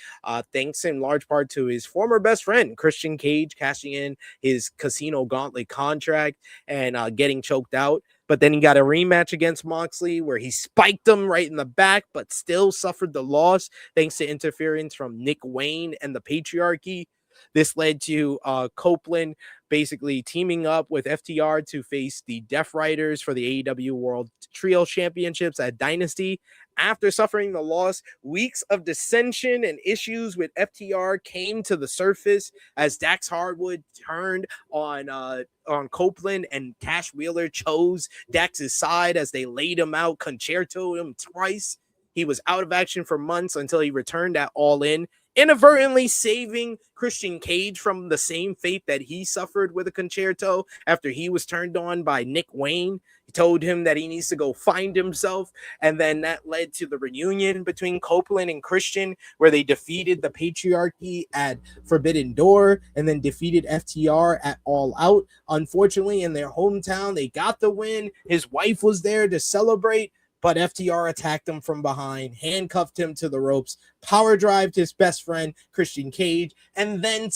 Speaker 4: thanks in large part to his former best friend, Christian Cage, cashing in his Casino Gauntlet contract and getting choked out. But then he got a rematch against Moxley where he spiked him right in the back, but still suffered the loss thanks to interference from Nick Wayne and the Patriarchy. This led to Copeland basically teaming up with FTR to face the Death Riders for the AEW World Trio Championships at Dynasty. After suffering the loss, weeks of dissension and issues with FTR came to the surface as Dax Hardwood turned on Copeland, and Cash Wheeler chose Dax's side as they laid him out, concertoed him twice. He was out of action for months until he returned at All In, inadvertently saving Christian Cage from the same fate that he suffered with a concerto after he was turned on by Nick Wayne. He told him that he needs to go find himself, and then that led to the reunion between Copeland and Christian, where they defeated the Patriarchy at Forbidden Door and then defeated FTR at All Out. Unfortunately, in their hometown, they got the win. His wife was there to celebrate, but FTR attacked him from behind, handcuffed him to the ropes, power drived his best friend, Christian Cage, and then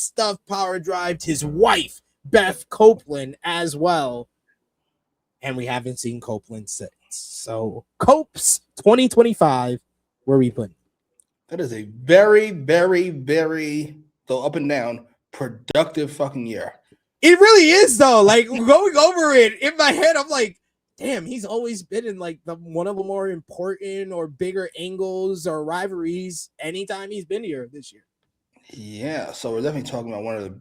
Speaker 4: power drived his wife, Beth Copeland, as well. And we haven't seen Copeland since. So, Copes 2025, where we put?
Speaker 3: That is a very, very, very, though up and down, productive fucking year.
Speaker 4: It really is, though. Like, going over it, in my head, I'm like, damn, he's always been in like one of the more important or bigger angles or rivalries anytime he's been here this year.
Speaker 3: Yeah, so we're definitely talking about one of the.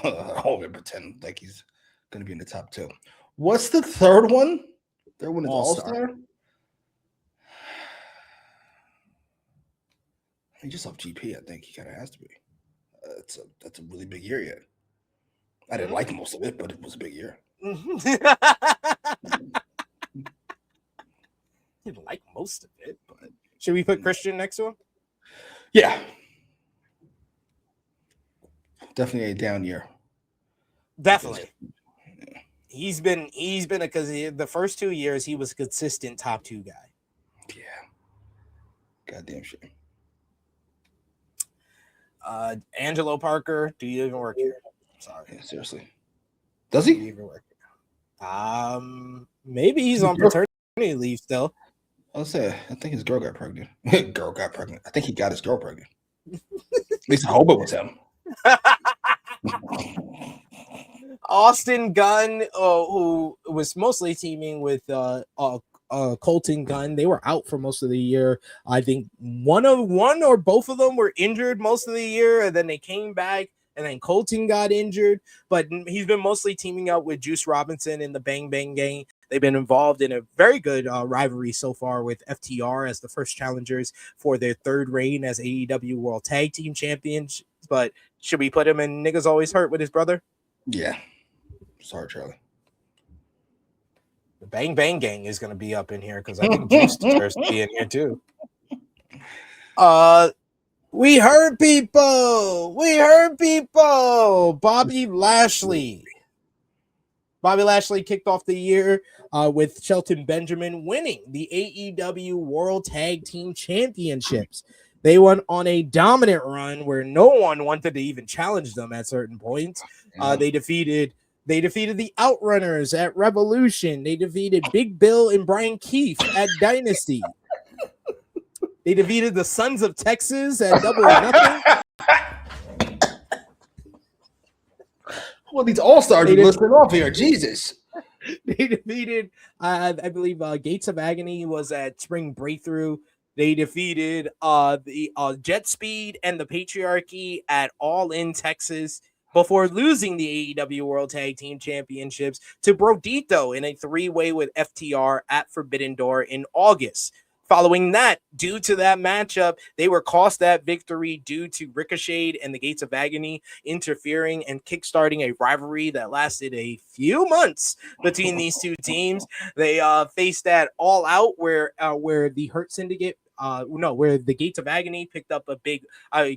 Speaker 3: I'm going to pretend like he's going to be in the top two. What's the third one? Third one is All-Star. I mean, just off GP, I think he kind of has to be. That's a really big year yet. I didn't like most of it, but it was a big year.
Speaker 4: Didn't like most of it, but should we put Christian next to him?
Speaker 3: Yeah, definitely a down year.
Speaker 4: Definitely, yeah. He's been because the first 2 years he was a consistent top 2 guy.
Speaker 3: Yeah, goddamn shame.
Speaker 4: Angelo Parker, do you even work here? Sorry,
Speaker 3: yeah, seriously. Does he
Speaker 4: even work here? Maybe he's on paternity leave still.
Speaker 3: I'll say, I think his girl got pregnant. Girl got pregnant. I think he got his girl pregnant. At least I hope it was him.
Speaker 4: Austin Gunn, who was mostly teaming with Colton Gunn. They were out for most of the year. I think one or both of them were injured most of the year, and then they came back. And then Colton got injured, but he's been mostly teaming up with Juice Robinson in the Bang Bang Gang. They've been involved in a very good rivalry so far with FTR as the first challengers for their third reign as AEW World Tag Team Champions. But should we put him in Niggas Always Hurt with his brother?
Speaker 3: Yeah. Sorry, Charlie.
Speaker 4: The Bang Bang Gang is going to be up in here because I think Juice deserves to be in here too. We heard people. Bobby Lashley kicked off the year with Shelton Benjamin winning the AEW World Tag Team Championships. They went on a dominant run where no one wanted to even challenge them at certain points. They defeated the Outrunners at Revolution. They defeated Big Bill and Brian Keefe at Dynasty. They defeated the Sons of Texas at Double or Nothing.
Speaker 3: Well, these all-stars are listed off here. Jesus.
Speaker 4: They defeated, I believe, Gates of Agony was at Spring Breakthrough. They defeated the Jet Speed and the Patriarchy at All In Texas.
Speaker 2: before losing the AEW World Tag Team Championships to Brodito in a three-way with FTR at Forbidden Door in August. Following that, due to that matchup, they were cost that victory due to Ricochet and the Gates of Agony interfering and kickstarting a rivalry that lasted a few months between these two teams. They faced that All Out where the Hurt Syndicate where the Gates of Agony picked up a big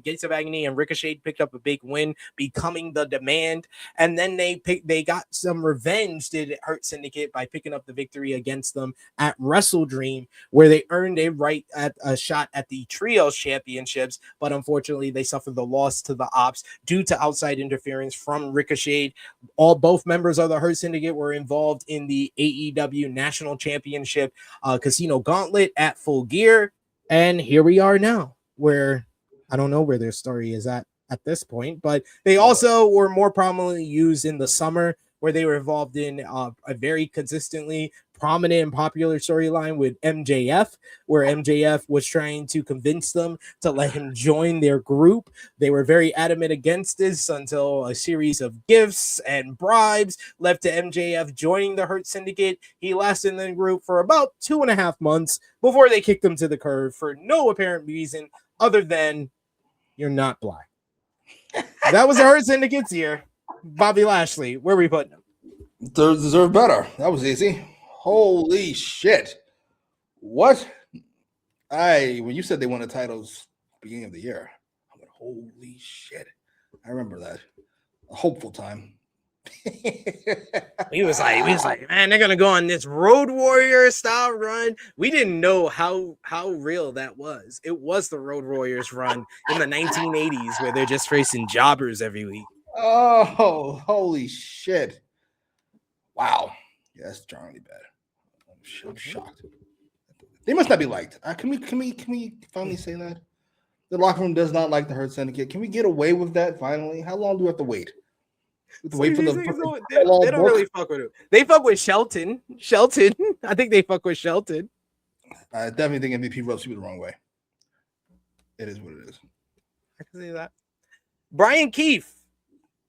Speaker 2: Gates of Agony and Ricochet picked up a big win, becoming the Demand. And then they got some revenge, did Hurt Syndicate, by picking up the victory against them at Wrestle Dream, where they earned a shot at the Trios Championships, but unfortunately they suffered the loss to the Ops due to outside interference from Ricochet. Both members of the Hurt Syndicate were involved in the AEW National Championship Casino Gauntlet at Full Gear. And here we are now, where I don't know where their story is at this point, but they also were more prominently used in the summer, where they were involved in a very consistently prominent and popular storyline with MJF, where MJF was trying to convince them to let him join their group. They were very adamant against this until a series of gifts and bribes led to MJF joining the Hurt Syndicate. He lasted in the group for about 2.5 months before they kicked him to the curb for no apparent reason other than you're not black. That was the Hurt Syndicate's year. Bobby Lashley, where are we putting him?
Speaker 3: Deserve better. That was easy. Holy shit. What? When you said they won the titles beginning of the year, I went, holy shit. I remember that. A hopeful time.
Speaker 2: We was like, man, they're gonna go on this Road Warrior style run. We didn't know how real that was. It was the Road Warriors run in the 1980s where they're just facing jobbers every week.
Speaker 3: Oh, holy shit. Wow. Yeah, that's jarringly bad. I'm shocked. They must not be liked. Can we finally say that? The locker room does not like the Hurt Syndicate. Can we get away with that finally? How long do we have to wait? We have to wait for
Speaker 2: they don't really fuck with him. They fuck with Shelton. I think they fuck with Shelton.
Speaker 3: I definitely think MVP rubs people the wrong way. It is what it is.
Speaker 2: I can see that. Brian Keefe,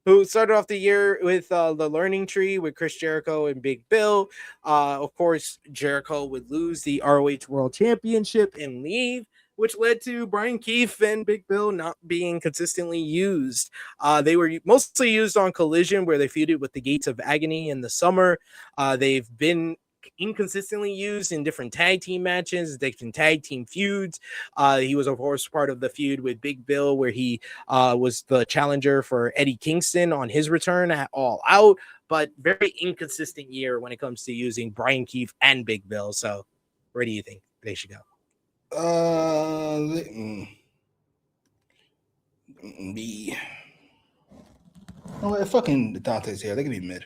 Speaker 2: who started off the year with the Learning Tree with Chris Jericho and Big Bill. Of course, Jericho would lose the ROH World Championship and leave, which led to Brian Keefe and Big Bill not being consistently used. They were mostly used on Collision, where they feuded with the Gates of Agony in the summer. They've been inconsistently used in different tag team matches, different tag team feuds. He was, of course, part of the feud with Big Bill, where he was the challenger for Eddie Kingston on his return at All Out, but very inconsistent year when it comes to using Brian Keefe and Big Bill. So where do you think they should go?
Speaker 3: Me. Oh, fucking Dante's here. They can be mid.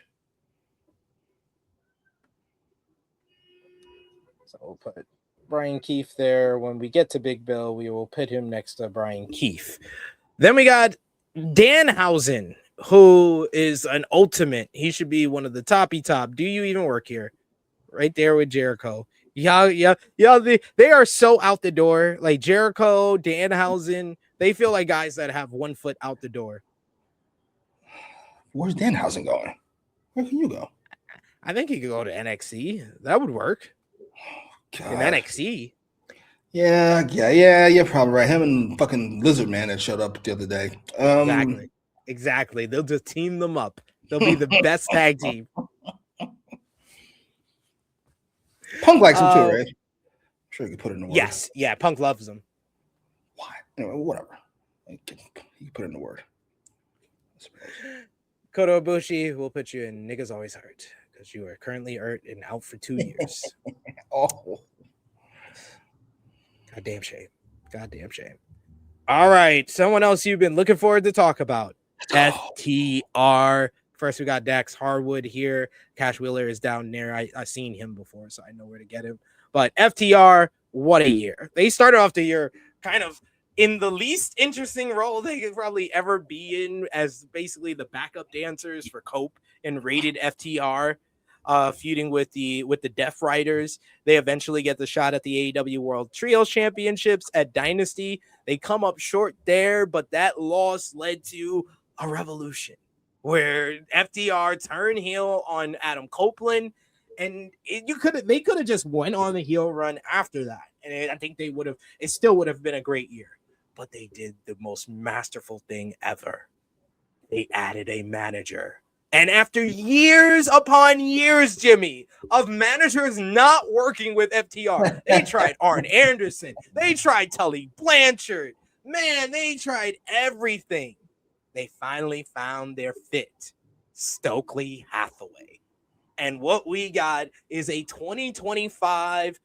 Speaker 2: So we'll put Brian Keefe there. When we get to Big Bill, we will put him next to Brian Keefe. Then we got Danhausen, who is an ultimate. He should be one of the toppy top. Do you even work here? Right there with Jericho. Yeah. They are so out the door. Like Jericho, Danhausen, they feel like guys that have 1 foot out the door.
Speaker 3: Where's Danhausen going? Where can you go?
Speaker 2: I think he could go to NXT. That would work.
Speaker 3: God.
Speaker 2: In NXT.
Speaker 3: Yeah, you're probably right. Him and fucking Lizard Man that showed up the other day.
Speaker 2: Exactly. They'll just team them up. They'll be the best tag team.
Speaker 3: Punk likes him too, right? I'm sure you can put it in the word.
Speaker 2: Yes, yeah, Punk loves him.
Speaker 3: Why? Anyway, whatever. You can put it in the word.
Speaker 2: Kota Ibushi will put you in Niggas Always Hurt, because you are currently hurt and out for 2 years.
Speaker 3: Oh.
Speaker 2: Goddamn shame. All right. Someone else you've been looking forward to talk about. FTR. First, we got Dax Harwood here. Cash Wheeler is down there. I've seen him before, so I know where to get him. But FTR, what a year. They started off the year kind of in the least interesting role they could probably ever be in, as basically the backup dancers for Cope and rated FTR, feuding with the Death Riders. They eventually get the shot at the AEW World Trios Championships at Dynasty. They come up short there, but that loss led to a revolution. where FTR turned heel on Adam Copeland, and they could have just went on the heel run after that, and I think it still would have been a great year. But they did the most masterful thing ever. They added a manager. And after years upon years, Jimmy, of managers not working with FTR, they tried Arn Anderson. They tried Tully Blanchard. Man, they tried everything. They finally found their fit. Stokely Hathaway. And what we got is a 2025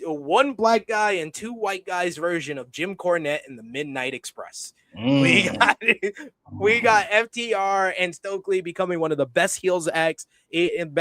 Speaker 2: one black guy and two white guys version of Jim Cornette in the Midnight Express. We got FTR and Stokely becoming one of the best heels acts in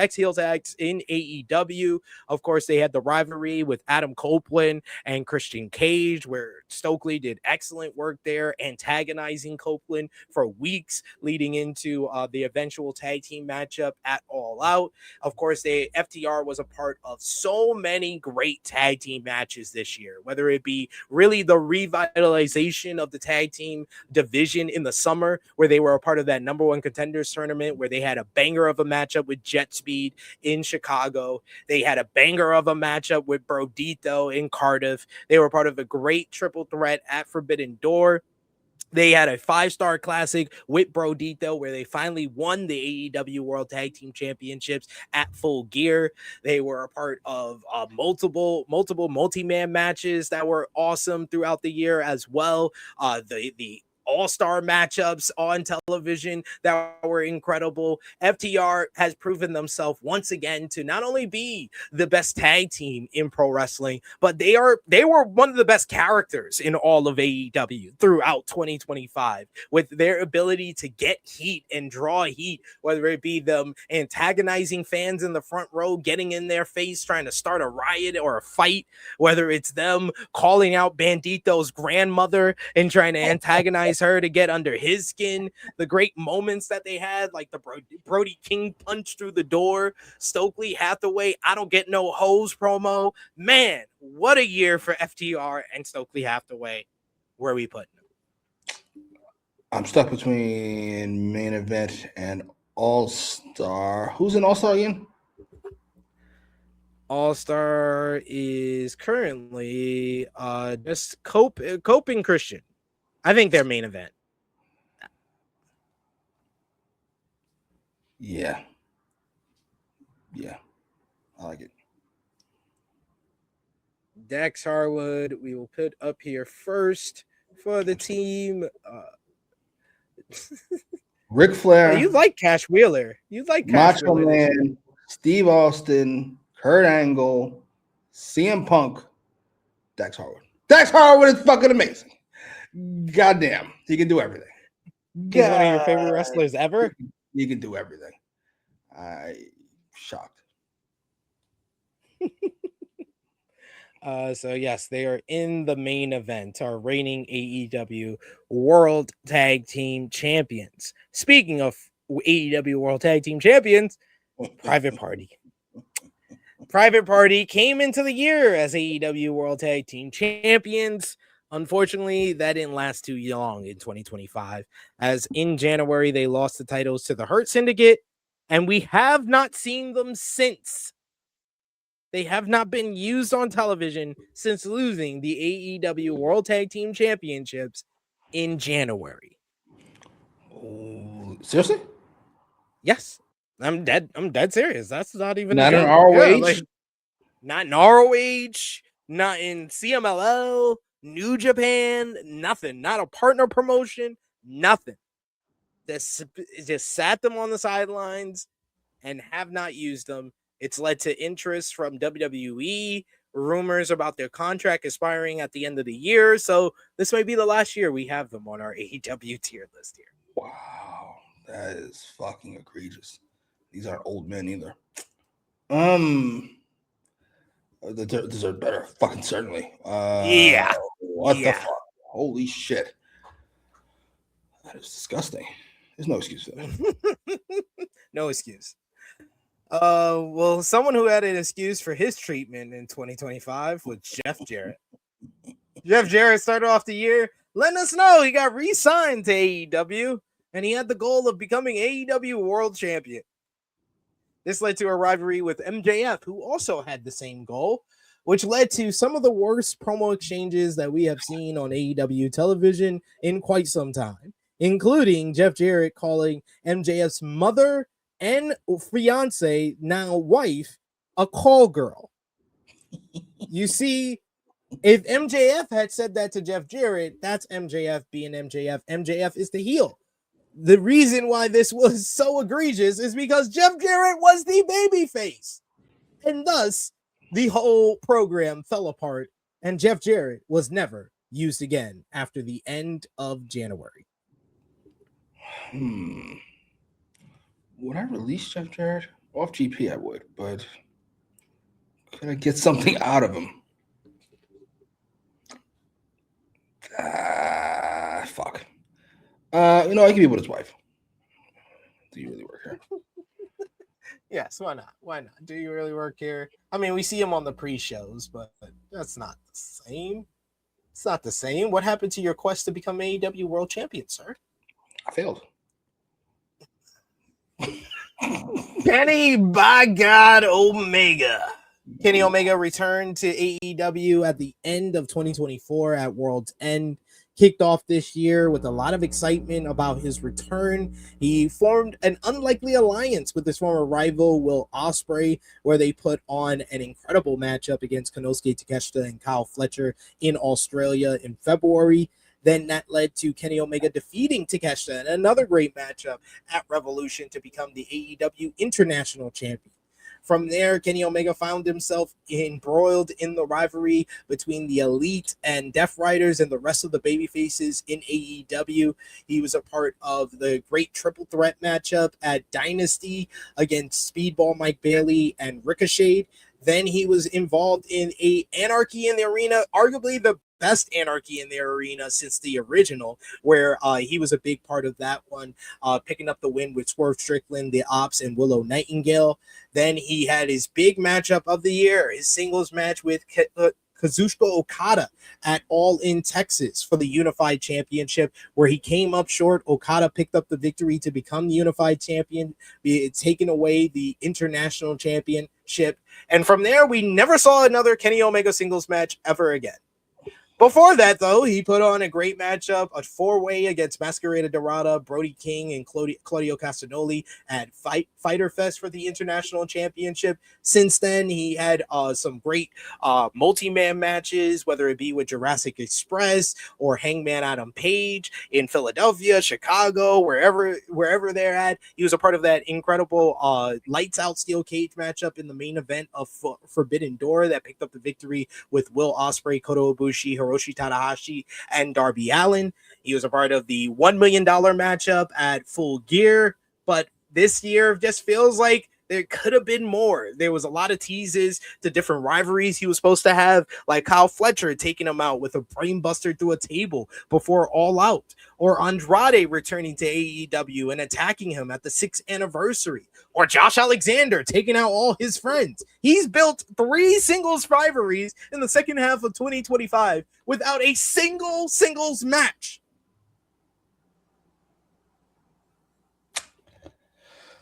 Speaker 2: AEW. Of course, they had the rivalry with Adam Copeland and Christian Cage, where Stokely did excellent work there, antagonizing Copeland for weeks leading into the eventual tag team matchup at All Out. Of course, FTR was a part of so many great tag team matches this year, whether it be really the revitalization of the tag team division in the summer, where they were a part of that number one contenders tournament, where they had a banger of a matchup with Jet Speed in Chicago. They had a banger of a matchup with Brodito in Cardiff. They were part of a great triple threat at Forbidden Door. They had a 5-star classic with Brodito where they finally won the AEW World Tag Team Championships at Full Gear. They were a part of multiple multi-man matches that were awesome throughout the year as well. The all-star matchups on television that were incredible. FTR has proven themselves once again to not only be the best tag team in pro wrestling, but they were one of the best characters in all of AEW throughout 2025 with their ability to get heat and draw heat, whether it be them antagonizing fans in the front row, getting in their face, trying to start a riot or a fight, whether it's them calling out Bandito's grandmother and trying to antagonize her to get under his skin, the great moments that they had, like the Brody King punch through the door, Stokely Hathaway, I don't get no hoes promo. Man, what a year for FTR and Stokely Hathaway. Where are we putting them?
Speaker 3: I'm stuck between main event and All-Star. Who's in All-Star again?
Speaker 2: All-Star is currently just Coping Christian. I think they're main event.
Speaker 3: Yeah. I like it.
Speaker 2: Dax Harwood, we will put up here first for the team.
Speaker 3: Ric Flair.
Speaker 2: You like Cash Wheeler. You like Cash
Speaker 3: Macho
Speaker 2: Wheeler.
Speaker 3: Man, Steve Austin, Kurt Angle, CM Punk, Dax Harwood. Dax Harwood is fucking amazing. Goddamn. He can do everything.
Speaker 2: He's one of your favorite wrestlers ever?
Speaker 3: He can do everything. I'm shocked.
Speaker 2: So yes, they are in the main event, our reigning AEW World Tag Team Champions. Speaking of AEW World Tag Team Champions, Private Party. Private Party came into the year as AEW World Tag Team Champions. Unfortunately, that didn't last too long in 2025, as in January, they lost the titles to the Hurt Syndicate, and we have not seen them since. They have not been used on television since losing the AEW World Tag Team Championships in January.
Speaker 3: Oh, seriously?
Speaker 2: Yes. I'm dead serious. That's not even
Speaker 3: not in ROH.
Speaker 2: Not in ROH, not in CMLL, New Japan, nothing. Not a partner promotion, nothing. Just sat them on the sidelines and have not used them. It's led to interest from WWE, rumors about their contract expiring at the end of the year. So this might be the last year we have them on our AEW tier list here.
Speaker 3: Wow, that is fucking egregious. These aren't old men either. They deserve better, fucking certainly.
Speaker 2: Yeah.
Speaker 3: What the fuck? Holy shit. That is disgusting. There's no excuse for that.
Speaker 2: No excuse. Well, someone who had an excuse for his treatment in 2025 was Jeff Jarrett. Jeff Jarrett started off the year letting us know he got re-signed to AEW. and he had the goal of becoming AEW World Champion. This led to a rivalry with MJF, who also had the same goal, which led to some of the worst promo exchanges that we have seen on AEW television in quite some time, including Jeff Jarrett calling MJF's mother and fiance, now wife, a call girl. You see, if MJF had said that to Jeff Jarrett, that's MJF being MJF. MJF is the heel. The reason why this was so egregious is because Jeff Jarrett was the babyface. And thus, the whole program fell apart, and Jeff Jarrett was never used again after the end of January.
Speaker 3: Would I release Jeff Jarrett? Off GP, I would, but could I get something out of him? Fuck. I can be with his wife. Do you really work here?
Speaker 2: Yes, why not? Why not? Do you really work here? I mean, we see him on the pre-shows, but that's not the same. It's not the same. What happened to your quest to become AEW World Champion, sir?
Speaker 3: I failed.
Speaker 2: Kenny, by God, Omega. Kenny Omega returned to AEW at the end of 2024 at World's End. Kicked off this year with a lot of excitement about his return. He formed an unlikely alliance with his former rival, Will Ospreay, where they put on an incredible matchup against Konosuke Takeshita and Kyle Fletcher in Australia in February. Then that led to Kenny Omega defeating Takeshita in another great matchup at Revolution to become the AEW International Champion. From there, Kenny Omega found himself embroiled in the rivalry between the Elite and Death Riders and the rest of the babyfaces in AEW. He was a part of the great triple threat matchup at Dynasty against Speedball Mike Bailey and Ricochet. Then he was involved in a Anarchy in the Arena, arguably the best Anarchy in the Arena since the original, where he was a big part of that one, picking up the win with Swerve Strickland, the Ops, and Willow Nightingale. Then he had his big matchup of the year, his singles match with Kazuchika Okada at All In Texas for the Unified Championship, where he came up short. Okada picked up the victory to become the Unified Champion, taking away the International Championship. And from there, we never saw another Kenny Omega singles match ever again. Before that, though, he put on a great matchup, a four-way against Masquerade Dorada, Brody King, and Claudio Castagnoli at Fighter Fest for the International Championship. Since then, he had some great multi-man matches, whether it be with Jurassic Express or Hangman Adam Page in Philadelphia, Chicago, wherever they're at. He was a part of that incredible lights-out steel cage matchup in the main event of Forbidden Door that picked up the victory with Will Ospreay, Kota Ibushi, Hiroshi Tanahashi, and Darby Allin. He was a part of the $1 million matchup at Full Gear, but this year just feels like there could have been more. There was a lot of teases to different rivalries he was supposed to have, like Kyle Fletcher taking him out with a brainbuster through a table before All Out, or Andrade returning to AEW and attacking him at the 6th anniversary, or Josh Alexander taking out all his friends. He's built 3 singles rivalries in the second half of 2025 without a single singles match.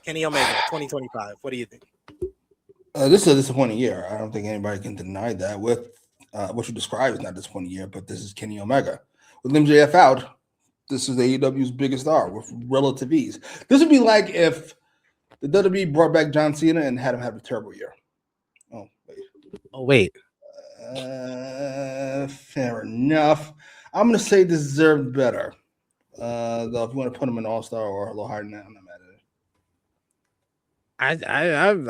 Speaker 2: Kenny Omega, 2025. What do you think?
Speaker 3: This is a disappointing year. I don't think anybody can deny that. With what you describe is not a disappointing year, but this is Kenny Omega. With MJF out, this is AEW's biggest star with relative ease. This would be like if the WWE brought back John Cena and had him have a terrible year.
Speaker 2: Oh, wait.
Speaker 3: Fair enough. I'm going to say deserved better. Though if you want to put him in All-Star or a little higher than that, I'm not mad at it.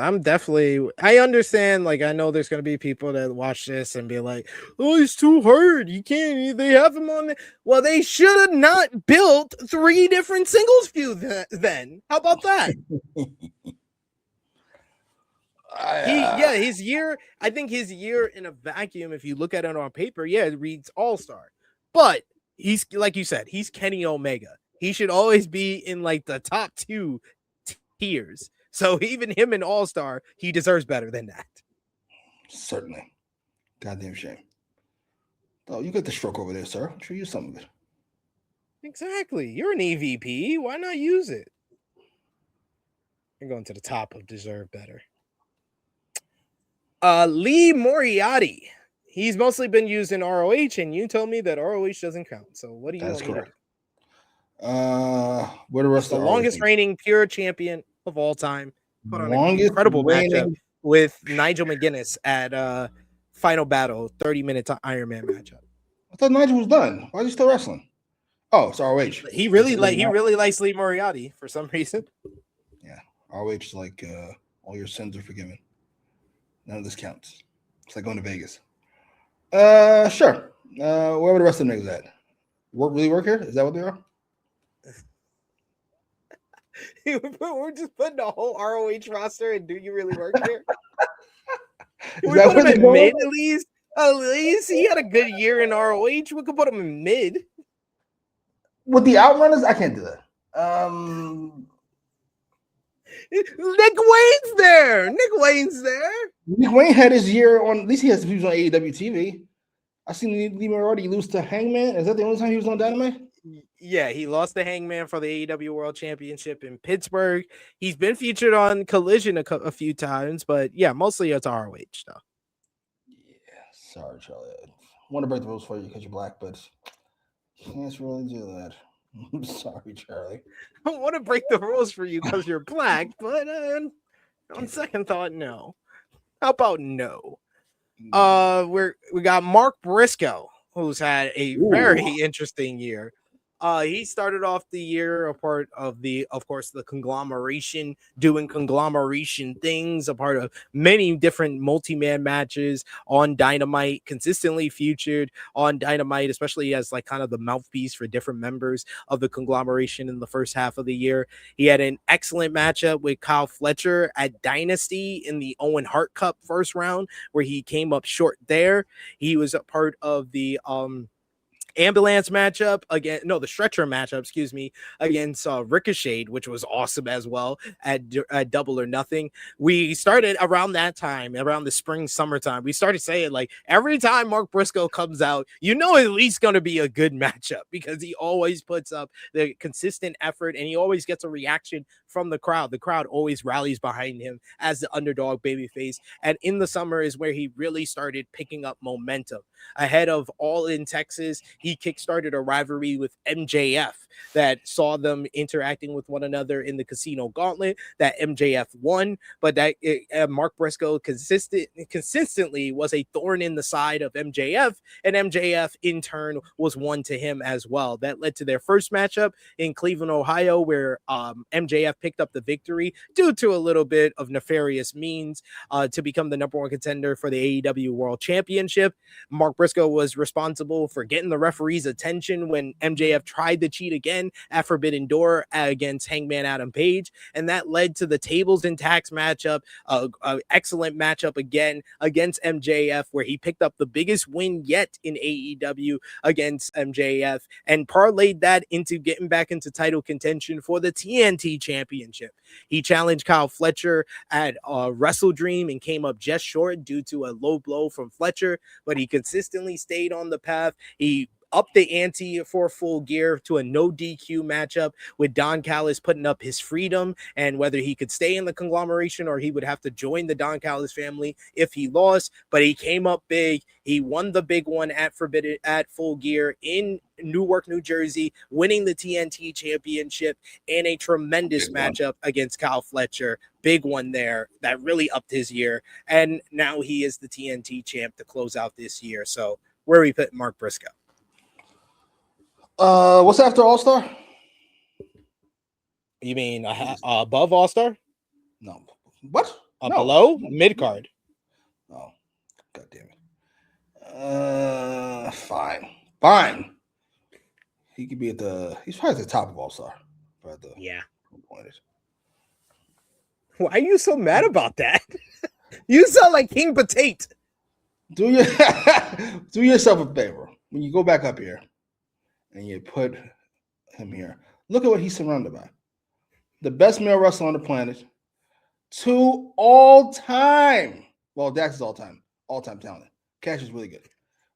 Speaker 2: I'm definitely, I understand, like, I know there's going to be people that watch this and be like, oh, he's too hurt. You can't, they have him on. Well, they should have not built 3 different singles feuds then. How about that? His year, I think his year in a vacuum, if you look at it on paper, it reads All-Star. But he's, like you said, he's Kenny Omega. He should always be in like the top 2 tiers. So even him in All-Star, he deserves better than that.
Speaker 3: Certainly. Goddamn shame. Oh, you got the stroke over there, sir. I'm sure you some of it.
Speaker 2: Exactly. You're an EVP. Why not use it? You're going to the top of deserve better. Lee Moriarty. He's mostly been used in ROH, and you told me that ROH doesn't count. So what do you
Speaker 3: That's
Speaker 2: want me to
Speaker 3: correct.
Speaker 2: do?
Speaker 3: Where the rest
Speaker 2: The
Speaker 3: of the
Speaker 2: longest
Speaker 3: ROH
Speaker 2: reigning pure champion of all time. Put on an
Speaker 3: longest
Speaker 2: incredible matchup
Speaker 3: reigning.
Speaker 2: with Nigel McGuinness at Final Battle, 30-minute Iron Man matchup.
Speaker 3: I thought Nigel was done. Why is he still wrestling? Oh, it's ROH.
Speaker 2: He really likes Lee Moriarty for some reason.
Speaker 3: Yeah, ROH is like all your sins are forgiven. None of this counts. It's like going to Vegas. Sure. Where would the rest of the niggas at? Really work here? Is that what they are?
Speaker 2: We're just putting the whole ROH roster and do you really work here?
Speaker 3: Is
Speaker 2: We
Speaker 3: that
Speaker 2: put him
Speaker 3: what
Speaker 2: in
Speaker 3: they're
Speaker 2: mid
Speaker 3: doing?
Speaker 2: at least. At least he had a good year in ROH. We could put him in mid.
Speaker 3: With the Outrunners, I can't do that.
Speaker 2: Nick Wayne's there.
Speaker 3: Nick Wayne had his year on. At least he was on AEW TV. I seen Lee Moriarty lose to Hangman. Is that the only time he was on Dynamite?
Speaker 2: Yeah, he lost to Hangman for the AEW World Championship in Pittsburgh. He's been featured on Collision a few times, but yeah, mostly it's ROH stuff.
Speaker 3: Yeah, sorry, Charlie. I want to break the rules for you because you're black, but can't really do that. I'm sorry, Charlie.
Speaker 2: I want to break the rules for you because you're black, but on second thought, no. How about no? We got Mark Briscoe, who's had a very interesting year. He started off the year a part of course, the conglomeration, doing conglomeration things, a part of many different multi-man matches on Dynamite, consistently featured on Dynamite, especially as like kind of the mouthpiece for different members of the conglomeration in the first half of the year. He had an excellent matchup with Kyle Fletcher at Dynasty in the Owen Hart Cup first round, where he came up short there. He was a part of the ambulance matchup the stretcher matchup, against Ricochet, which was awesome as well at Double or Nothing. We started around that time, around the summertime. We started saying like every time Mark Briscoe comes out, at least going to be a good matchup because he always puts up the consistent effort and he always gets a reaction from the crowd. The crowd always rallies behind him as the underdog babyface. And in the summer is where he really started picking up momentum. Ahead of All in Texas, he kickstarted a rivalry with MJF that saw them interacting with one another in the Casino Gauntlet that MJF won, but that Mark Briscoe consistently was a thorn in the side of MJF, and MJF in turn was one to him as well. That led to their first matchup in Cleveland, Ohio, where MJF picked up the victory due to a little bit of nefarious means to become the number one contender for the AEW World Championship. Mark Briscoe was responsible for getting the referee's attention when MJF tried to cheat again at Forbidden Door against Hangman Adam Page, and that led to the Tables and Tax matchup, an excellent matchup again against MJF, where he picked up the biggest win yet in AEW against MJF and parlayed that into getting back into title contention for the TNT Championship. He challenged Kyle Fletcher at Wrestle Dream and came up just short due to a low blow from Fletcher, but he consistently stayed on the path. He upped the ante for Full Gear to a no DQ matchup with Don Callis putting up his freedom and whether he could stay in the conglomeration or he would have to join the Don Callis family if he lost. But he came up big. He won the big one at Full Gear in Newark, New Jersey, winning the TNT Championship in a tremendous matchup against Kyle Fletcher. Big one there that really upped his year. And now he is the TNT champ to close out this year. So where are we putting Mark Briscoe?
Speaker 3: What's after All-Star?
Speaker 2: You mean above All-Star?
Speaker 3: No. What? No.
Speaker 2: Below? Mid-card.
Speaker 3: Oh, God damn it. Fine. He could be he's probably at the top of All-Star.
Speaker 2: Yeah.
Speaker 3: Point is.
Speaker 2: Why are you so mad about that? You sound like King Potato.
Speaker 3: Do yourself a favor. When you go back up here and you put him here, look at what he's surrounded by. The best male wrestler on the planet. 2 all-time. Well, Dax is all-time talent. Cash is really good.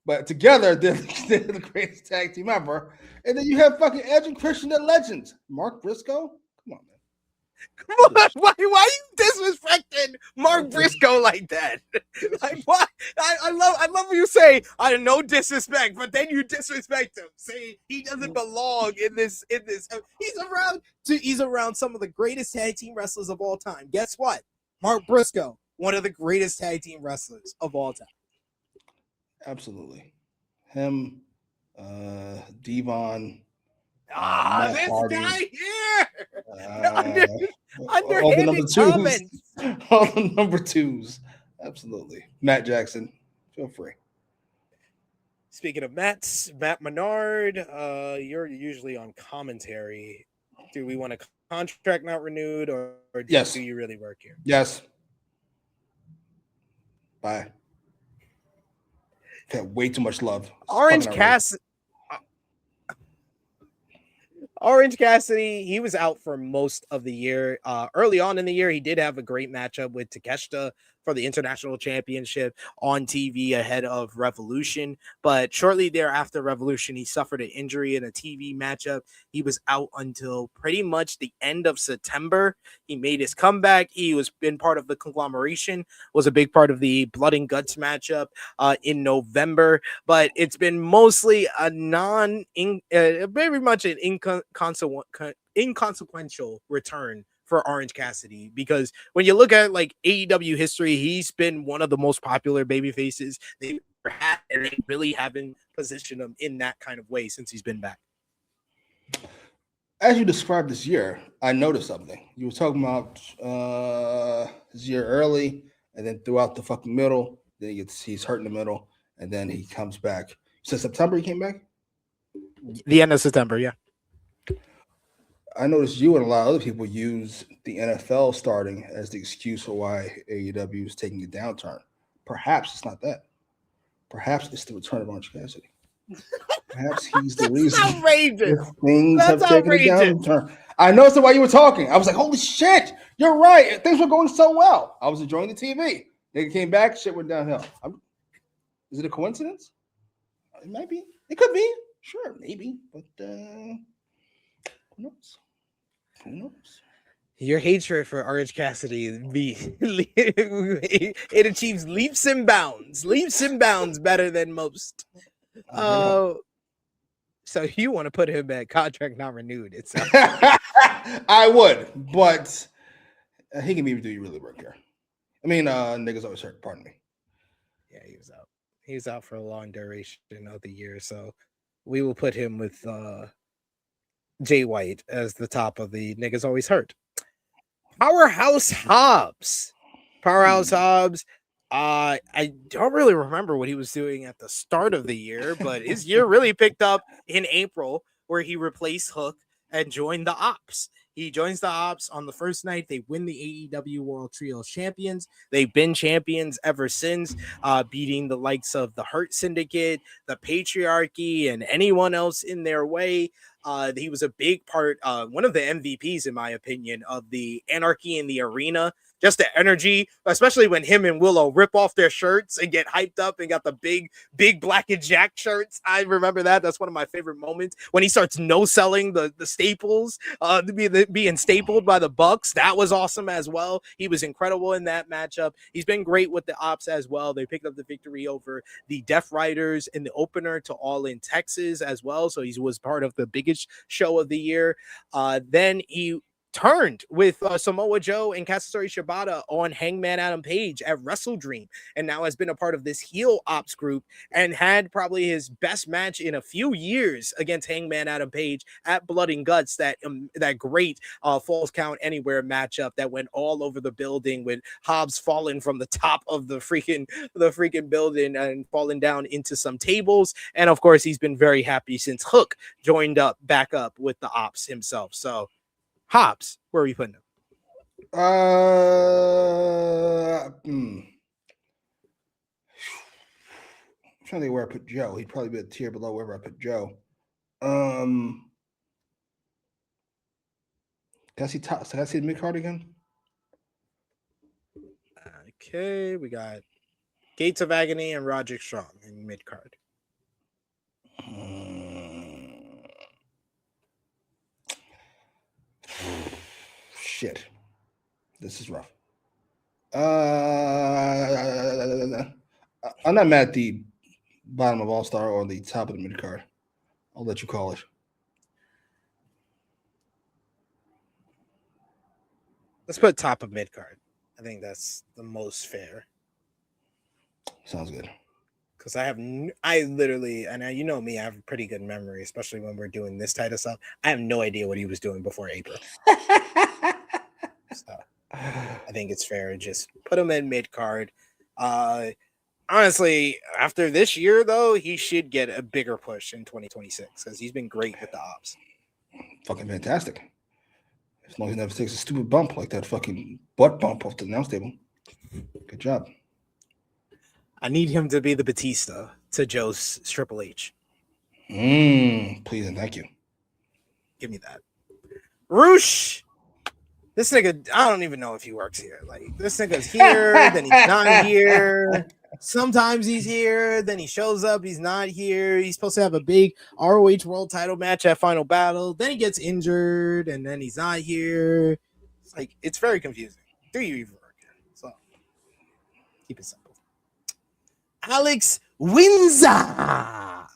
Speaker 3: But together, they're the greatest tag team ever. And then you have fucking Edge and Christian, the legends. Mark Briscoe? Come on, man.
Speaker 2: Why you disrespecting Mark Briscoe like that? Like what? I love when you say I no disrespect, but then you disrespect him. Say he doesn't belong in this. He's around some of the greatest tag team wrestlers of all time. Guess what? Mark Briscoe, one of the greatest tag team wrestlers of all time.
Speaker 3: Absolutely. Him, Devon.
Speaker 2: This
Speaker 3: Hardy.
Speaker 2: guy here.
Speaker 3: All the
Speaker 2: Underhanded
Speaker 3: number
Speaker 2: comments.
Speaker 3: twos. All the number twos. Absolutely. Matt Jackson, feel free.
Speaker 2: Speaking of Matt Menard, you're usually on commentary. Do we want a contract not renewed, or
Speaker 3: Yes.
Speaker 2: do you really work here?
Speaker 3: Yes. Bye. Got way too much love.
Speaker 2: Orange Cassidy, he was out for most of the year. Early on in the year, he did have a great matchup with Takeshita for the International Championship on TV ahead of Revolution. But shortly thereafter Revolution, he suffered an injury in a TV matchup. He was out until pretty much the end of September. He made his comeback. He was been part of the conglomeration, was a big part of the Blood and Guts matchup in November. But it's been mostly a very much an inconsequential return for Orange Cassidy, because when you look at like AEW history, he's been one of the most popular baby faces they've ever had, and they really haven't positioned him in that kind of way since he's been back.
Speaker 3: As you described this year, I noticed something. You were talking about this year early, and then throughout the fucking middle, then he's hurt in the middle, and then he comes back. So September he came back?
Speaker 2: The end of September, yeah.
Speaker 3: I noticed you and a lot of other people use the NFL starting as the excuse for why AEW is taking a downturn. Perhaps it's not that. Perhaps it's the return of Orange Cassidy. Perhaps he's the reason
Speaker 2: outrageous.
Speaker 3: Things have taken a downturn. I noticed it while you were talking. I was like, holy shit, you're right. Things were going so well. I was enjoying the TV. They came back, shit went downhill. Is it a coincidence? It might be. It could be. Sure, maybe. But who knows? Who knows?
Speaker 2: Your hatred for Orange Cassidy it achieves leaps and bounds better than most. So you want to put him at contract not renewed? It's
Speaker 3: I would, but he can maybe do you really work here. I mean, niggas always hurt. Pardon me.
Speaker 2: Yeah, he was out. He was out for a long duration of the year, so we will put him with Jay White as the top of the niggas always hurt. Powerhouse Hobbs. I don't really remember what he was doing at the start of the year, but his year really picked up in April, where he replaced Hook and joined the Ops. He joins the Ops on the first night. They win the AEW World Trios Champions. They've been champions ever since, beating the likes of the Hurt Syndicate, the Patriarchy, and anyone else in their way. He was a big part, one of the MVPs, in my opinion, of the Anarchy in the Arena. Just the energy, especially when him and Willow rip off their shirts and get hyped up and got the big Black and Jack shirts. I remember that. That's one of my favorite moments when he starts no-selling the staples, being stapled by the Bucks. That was awesome as well. He was incredible in that matchup. He's been great with the Ops as well. They picked up the victory over the Death Riders in the opener to All in Texas as well. So he was part of the biggest show of the year. Then he turned with Samoa Joe and Kazuchika Shibata on Hangman Adam Page at Wrestle Dream, and now has been a part of this heel Ops group and had probably his best match in a few years against Hangman Adam Page at Blood and Guts. That great Falls Count Anywhere matchup that went all over the building, with Hobbs falling from the top of the freaking building and falling down into some tables. And of course, he's been very happy since Hook joined back up with the Ops himself. So Hobbs, where are we putting him?
Speaker 3: I'm trying to think where I put Joe. He'd probably be a tier below wherever I put Joe. Can I see the mid card again?
Speaker 2: Okay, we got Gates of Agony and Roderick Strong in mid card.
Speaker 3: Shit. This is rough. I'm not mad at the bottom of All Star or the top of the mid card. I'll let you call it.
Speaker 2: Let's put top of mid card. I think that's the most fair.
Speaker 3: Sounds good.
Speaker 2: Because I literally, and you know me, I have a pretty good memory, especially when we're doing this type of stuff. I have no idea what he was doing before April. So I think it's fair to just put him in mid card. Honestly, after this year, though, he should get a bigger push in 2026 because he's been great with the ops.
Speaker 3: Fucking fantastic. As long as he never takes a stupid bump like that fucking butt bump off the announce table. Good job.
Speaker 2: I need him to be the Batista to Joe's Triple H.
Speaker 3: Please and thank you.
Speaker 2: Give me that. Roosh. This nigga, I don't even know if he works here. Like, this nigga's here, then he's not here. Sometimes he's here, then he shows up, he's not here. He's supposed to have a big ROH world title match at Final Battle. Then he gets injured, and then he's not here. It's like, it's very confusing. Do you even work here? So, keep it simple. Alex Windsor.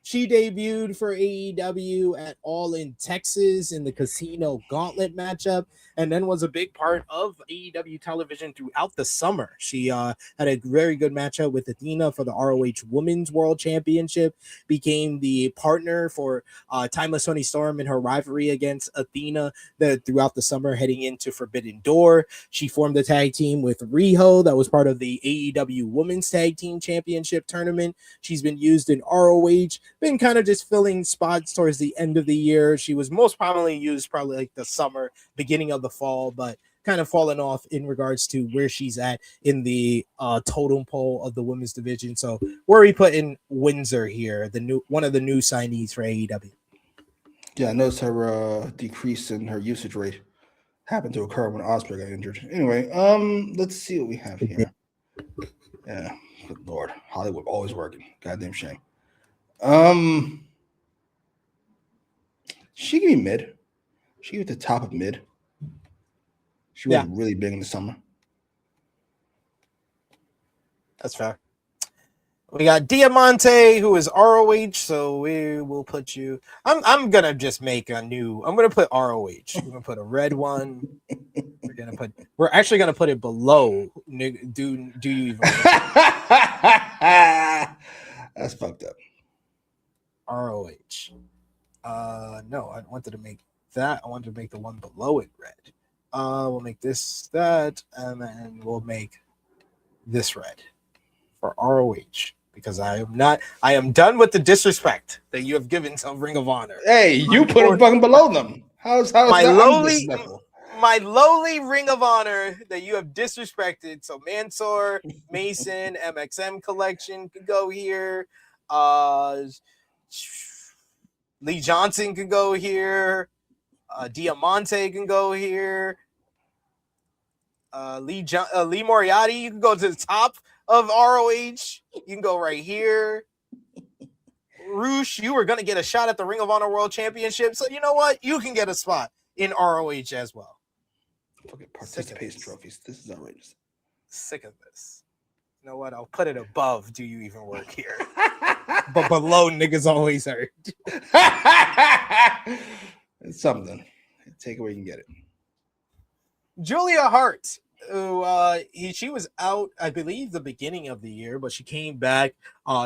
Speaker 2: She debuted for AEW at All in Texas in the Casino Gauntlet matchup, and then was a big part of AEW television throughout the summer. She had a very good matchup with Athena for the ROH Women's World Championship, became the partner for Timeless Toni Storm in her rivalry against Athena throughout the summer heading into Forbidden Door. She formed a tag team with Riho that was part of the AEW Women's Tag Team Championship tournament. She's been used in ROH, been kind of just filling spots towards the end of the year. She was most prominently used probably like the summer, beginning of the fall, but kind of fallen off in regards to where she's at in the totem pole of the women's division. So where are we putting Windsor here, one of the new signees for AEW?
Speaker 3: Yeah, I noticed her decrease in her usage rate happened to occur when Osprey got injured. Anyway, let's see what we have here. Yeah, good Lord, Hollywood always working. Goddamn shame. She can be mid. She at the top of mid. She was really big in the summer.
Speaker 2: That's fair. We got Diamante, who is ROH, so we will put you. I'm gonna just make a new. I'm gonna put ROH. We're gonna put a red one. We're actually gonna put it below. Do you even?
Speaker 3: That's fucked up.
Speaker 2: ROH. No, I wanted to make that. I wanted to make the one below it red. We'll make this that, and then we'll make this red for ROH because I am done with the disrespect that you have given to Ring of Honor.
Speaker 3: Hey, you put them fucking below them. How's
Speaker 2: my
Speaker 3: that
Speaker 2: lowly my lowly Ring of Honor that you have disrespected? So Mansoor, Mason, MXM collection could go here. Lee Johnson can go here. Diamante can go here. Lee Moriarty, you can go to the top of ROH. You can go right here. Roosh, you were going to get a shot at the Ring of Honor World Championship. So you know what? You can get a spot in ROH as well.
Speaker 3: Okay, participation trophies. This is outrageous.
Speaker 2: Sick of this. You know what? I'll put it above. Do you even work here? But below, niggas always hurt.
Speaker 3: It's something. Take it where you can get it.
Speaker 2: Julia Hart, who she was out, I believe, the beginning of the year, but she came back.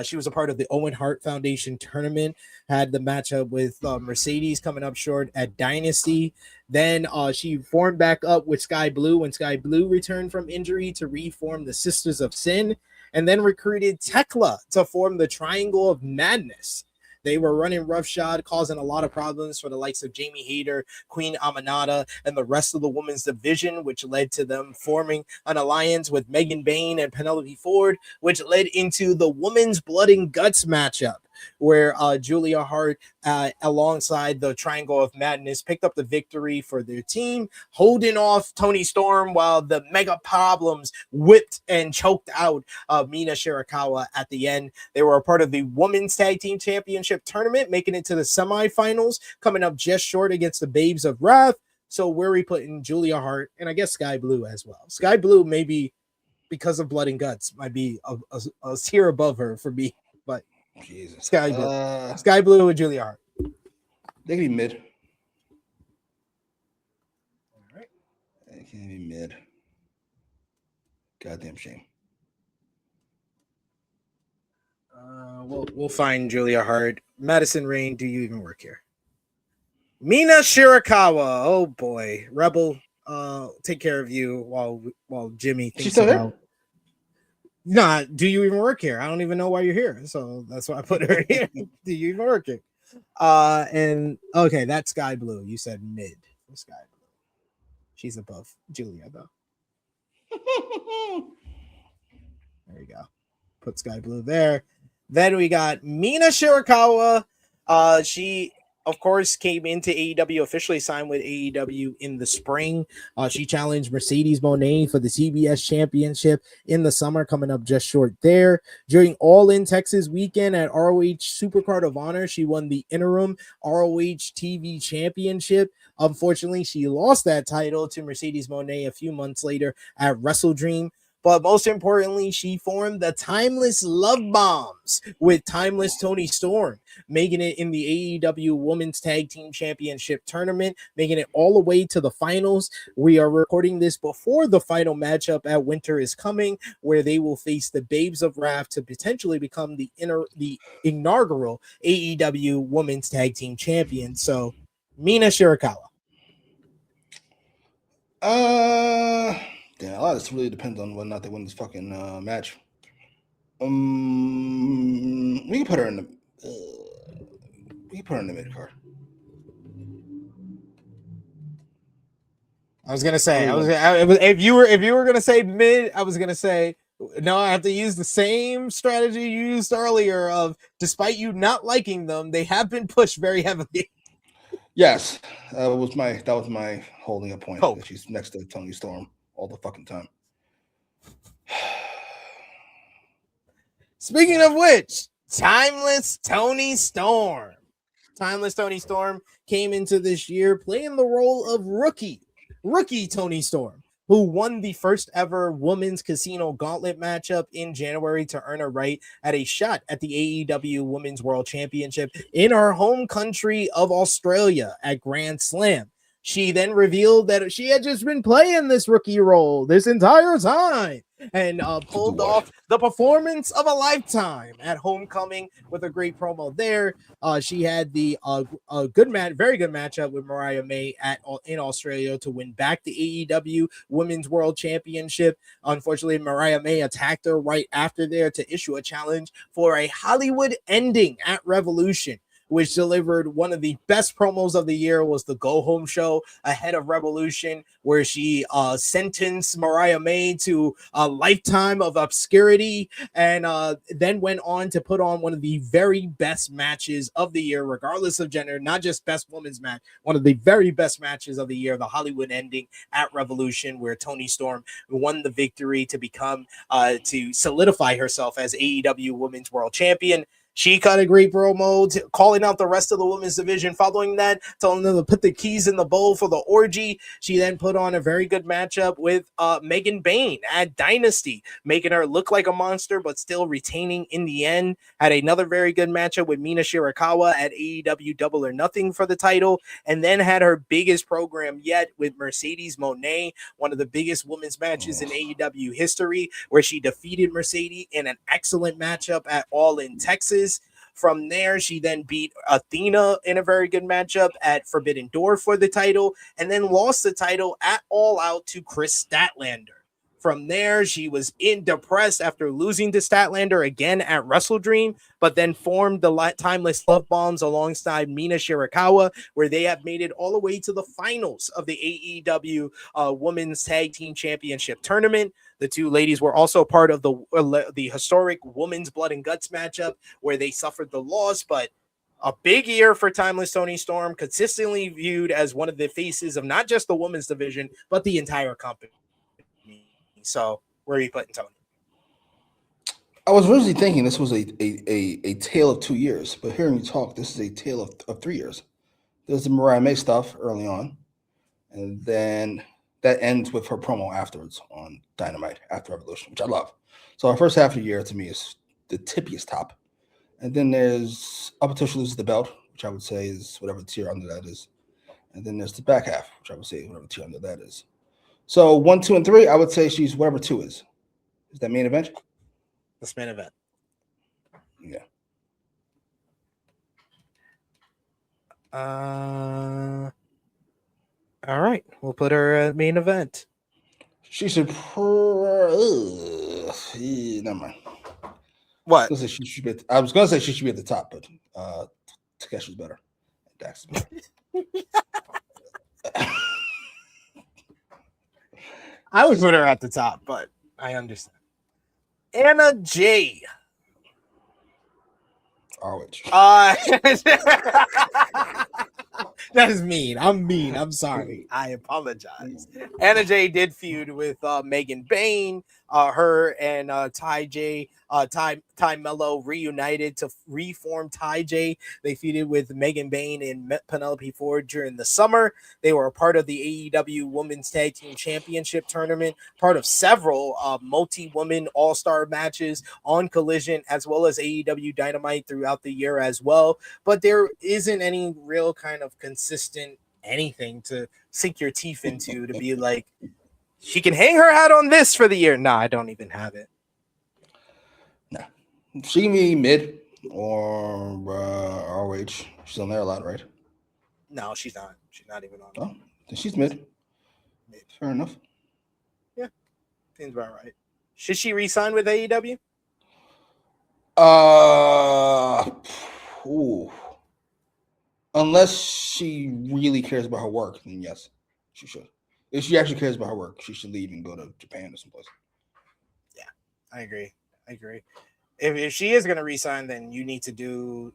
Speaker 2: She was a part of the Owen Hart Foundation tournament, had the matchup with Mercedes coming up short at Dynasty. Then she formed back up with Sky Blue when Sky Blue returned from injury to reform the Sisters of Sin, and then recruited Tekla to form the Triangle of Madness. They were running roughshod, causing a lot of problems for the likes of Jamie Hayter, Queen Aminata, and the rest of the women's division, which led to them forming an alliance with Megan Bayne and Penelope Ford, which led into the Women's Blood and Guts matchup, where Julia Hart, alongside the Triangle of Madness, picked up the victory for their team, holding off Toni Storm while the Mega Problems whipped and choked out Mina Shirakawa at the end. They were a part of the Women's Tag Team Championship tournament, making it to the semifinals, coming up just short against the Babes of Wrath.
Speaker 4: So where are we putting Julia Hart and I guess Sky Blue as well? Sky Blue maybe because of Blood and Guts might be a tier above her for me, but
Speaker 3: Jesus.
Speaker 4: Sky Blue and Julia Hart.
Speaker 3: They can be mid.
Speaker 4: All right.
Speaker 3: They can be mid. Goddamn shame.
Speaker 4: We'll find Julia Hart. Madison Rain, do you even work here? Mina Shirakawa. Oh boy, Rebel. Take care of you while Jimmy thinks
Speaker 3: She's still
Speaker 4: about.
Speaker 3: here?
Speaker 4: Nah, do you even work here? I don't even know why you're here, so that's why I put her here. Do you even work here? And okay, that's Sky Blue. You said mid for Sky Blue. She's above Julia though. There you go. Put Sky Blue there. Then we got Mina Shirakawa. She, of course, came into AEW, officially signed with AEW in the spring. She challenged Mercedes Moné for the TBS Championship in the summer, coming up just short there. During All In Texas weekend at ROH Supercard of Honor, she won the interim ROH TV Championship. Unfortunately, she lost that title to Mercedes Moné a few months later at Wrestle Dream. But most importantly, she formed the Timeless Love Bombs with Timeless Toni Storm, making it in the AEW Women's Tag Team Championship tournament, making it all the way to the finals. We are recording this before the final matchup at Winter is Coming, where they will face the Babes of Wrath to potentially become the inaugural AEW Women's Tag Team Champion. So, Mina Shirakawa.
Speaker 3: Yeah, a lot of this really depends on whether or not they win this fucking match. We can put her in the mid card.
Speaker 4: I was gonna say, if you were gonna say mid, I was gonna say no. I have to use the same strategy you used earlier. Of despite you not liking them, they have been pushed very heavily.
Speaker 3: Yes, that was my holding a point.
Speaker 4: Oh.
Speaker 3: That she's next to Toni Storm all the fucking time.
Speaker 4: Speaking of which, Timeless Toni Storm. Timeless Toni Storm came into this year playing the role of rookie Toni Storm, who won the first ever women's casino gauntlet matchup in January to earn a right at a shot at the AEW Women's World Championship in her home country of Australia at Grand Slam. She then revealed that she had just been playing this rookie role this entire time and pulled off the performance of a lifetime at Homecoming with a great promo there. She had the very good matchup with Mariah May in Australia to win back the AEW Women's World Championship. Unfortunately, Mariah May attacked her right after there to issue a challenge for a Hollywood ending at Revolution, which delivered one of the best promos of the year. Was the Go Home show ahead of Revolution, where she sentenced Mariah May to a lifetime of obscurity, and then went on to put on one of the very best matches of the year, regardless of gender, not just best women's match, one of the very best matches of the year, the Hollywood ending at Revolution, where Toni Storm won the victory to become to solidify herself as AEW Women's World Champion. She cut a great promo calling out the rest of the women's division. Following that, telling them to put the keys in the bowl for the orgy. She then put on a very good matchup with Megan Bayne at Dynasty, making her look like a monster, but still retaining in the end. Had another very good matchup with Mina Shirakawa at AEW Double or Nothing for the title, and then had her biggest program yet with Mercedes Moné, one of the biggest women's matches in AEW history, where she defeated Mercedes in an excellent matchup at All In Texas. From there, she then beat Athena in a very good matchup at Forbidden Door for the title, and then lost the title at All Out to Chris Statlander. From there, she was depressed after losing to Statlander again at Wrestle Dream, but then formed the Timeless Love Bombs alongside Mina Shirakawa, where they have made it all the way to the finals of the AEW Women's Tag Team Championship tournament. The two ladies were also part of the historic Women's Blood and Guts matchup, where they suffered the loss, but a big year for Timeless Toni Storm, consistently viewed as one of the faces of not just the women's division, but the entire company. So where are you putting Toni?
Speaker 3: I was originally thinking this was a tale of 2 years, but hearing you talk, this is a tale of 3 years. There's the Mariah May stuff early on, And then that ends with her promo afterwards on Dynamite after Revolution, which I love. So our first half of the year to me is the tippiest top. And then there's up until she loses the belt, which I would say is whatever tier under that is. And then there's the back half, which I would say is whatever tier under that is. So 1, 2, and 3, I would say she's whatever 2 is. Is that main event?
Speaker 2: This main event.
Speaker 3: Yeah.
Speaker 2: All right, we'll put her at main event.
Speaker 3: She should. Never mind.
Speaker 2: What?
Speaker 3: I was gonna say she should be at the top, but Takeshi's better. Dax is better.
Speaker 2: I would put her at the top, but I understand. Anna Jay.
Speaker 3: ROH.
Speaker 2: That is mean. I'm mean. I'm sorry. I apologize. Anna Jay did feud with Megan Bain. Her and Ty Mello reunited to reform Ty J. They feuded with Megan Bain and Penelope Ford during the summer. They were a part of the AEW Women's Tag Team Championship tournament, part of several multi-woman all-star matches on Collision, as well as AEW Dynamite throughout the year as well. But there isn't any real kind of consistent anything to sink your teeth into to be like, she can hang her hat on this for the year. Nah, I don't even have it.
Speaker 3: Nah. She can be mid or ROH. She's on there a lot, right?
Speaker 2: No, she's not. She's not even on.
Speaker 3: Oh, then she's mid. Fair enough.
Speaker 2: Yeah, seems about right. Should she re-sign with AEW?
Speaker 3: Unless she really cares about her work, then yes, she should. If she actually cares about her work, she should leave and go to Japan or someplace.
Speaker 2: Yeah, I agree. If she is gonna resign, then you need to do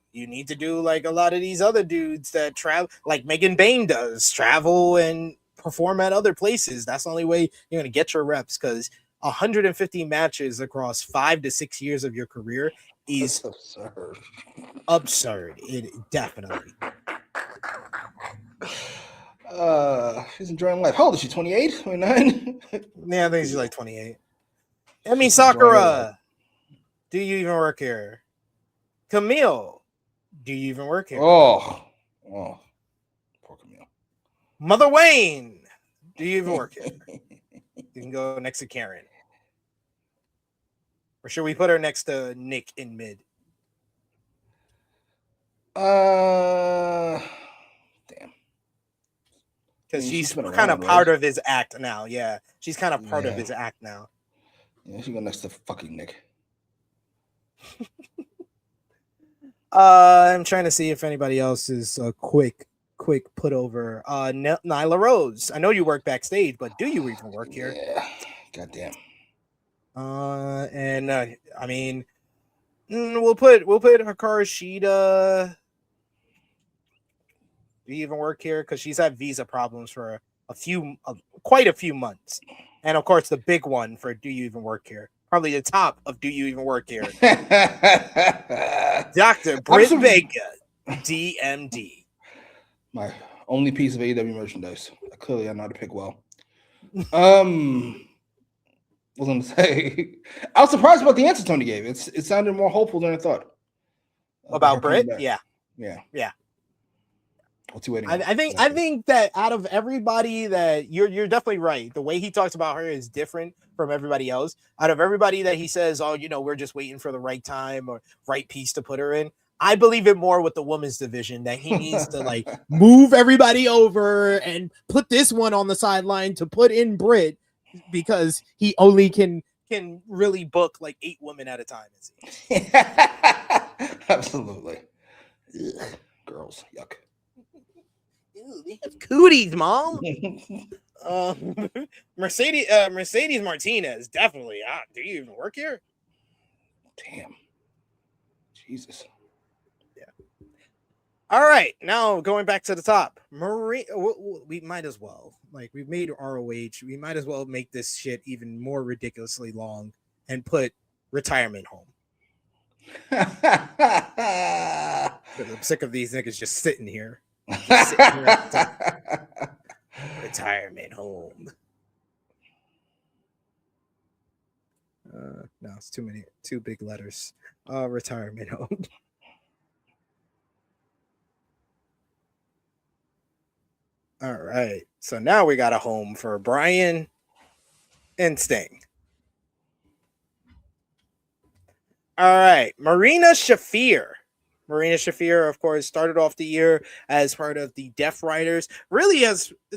Speaker 2: like a lot of these other dudes that travel, like Megan Bain does, travel and perform at other places. That's the only way you're gonna get your reps, because 150 matches across 5 to 6 years of your career is absurd. It definitely.
Speaker 3: She's enjoying life. How old is she? 28, 29?
Speaker 2: Yeah, I think she's like 28. Emi Sakura, do you even work here? Camille, do you even work here?
Speaker 3: Oh, poor Camille.
Speaker 2: Mother Wayne, do you even work here? You can go next to Karen. Or should we put her next to Nick in mid?
Speaker 3: Damn.
Speaker 2: Because she's kind of part of his act now. Yeah, she's kind of part of his act now.
Speaker 3: Yeah, she go next to fucking Nick.
Speaker 2: I'm trying to see if anybody else is a quick put over. Nyla Rose. I know you work backstage, but do you even work here?
Speaker 3: Yeah, goddamn.
Speaker 2: I mean, we'll put Hikaru Shida. Do you even work here? Because she's had visa problems for quite a few months, and of course the big one for do you even work here? Probably the top of do you even work here? Dr. Britt Baker, DMD.
Speaker 3: My only piece of AEW merchandise. Clearly, I know how to pick well. What was I going to say? I was surprised about the answer Tony gave. It sounded more hopeful than I thought.
Speaker 2: About Britt? Yeah.
Speaker 3: What's he waiting?
Speaker 2: I think that out of everybody that you're definitely right. The way he talks about her is different from everybody else. Out of everybody that he says, oh, we're just waiting for the right time or right piece to put her in. I believe it more with the women's division, that he needs to like move everybody over and put this one on the sideline to put in Britt, because he only can really book like 8 women at a time.
Speaker 3: Absolutely. Ugh, girls, yuck.
Speaker 2: Ew, they have cooties, mom. Mercedes Martinez, definitely. Do you even work here?
Speaker 3: Damn. Jesus.
Speaker 2: Yeah. All right, now going back to the top. We might as well. Like, we've made ROH. We might as well make this shit even more ridiculously long and put retirement home. I'm sick of these niggas just sitting here. Retirement retirement home. No, it's too big letters. Retirement home. All right. So now we got a home for Brian and Sting. All right. Marina Shafir. Marina Shafir, of course, started off the year as part of the Death Riders, really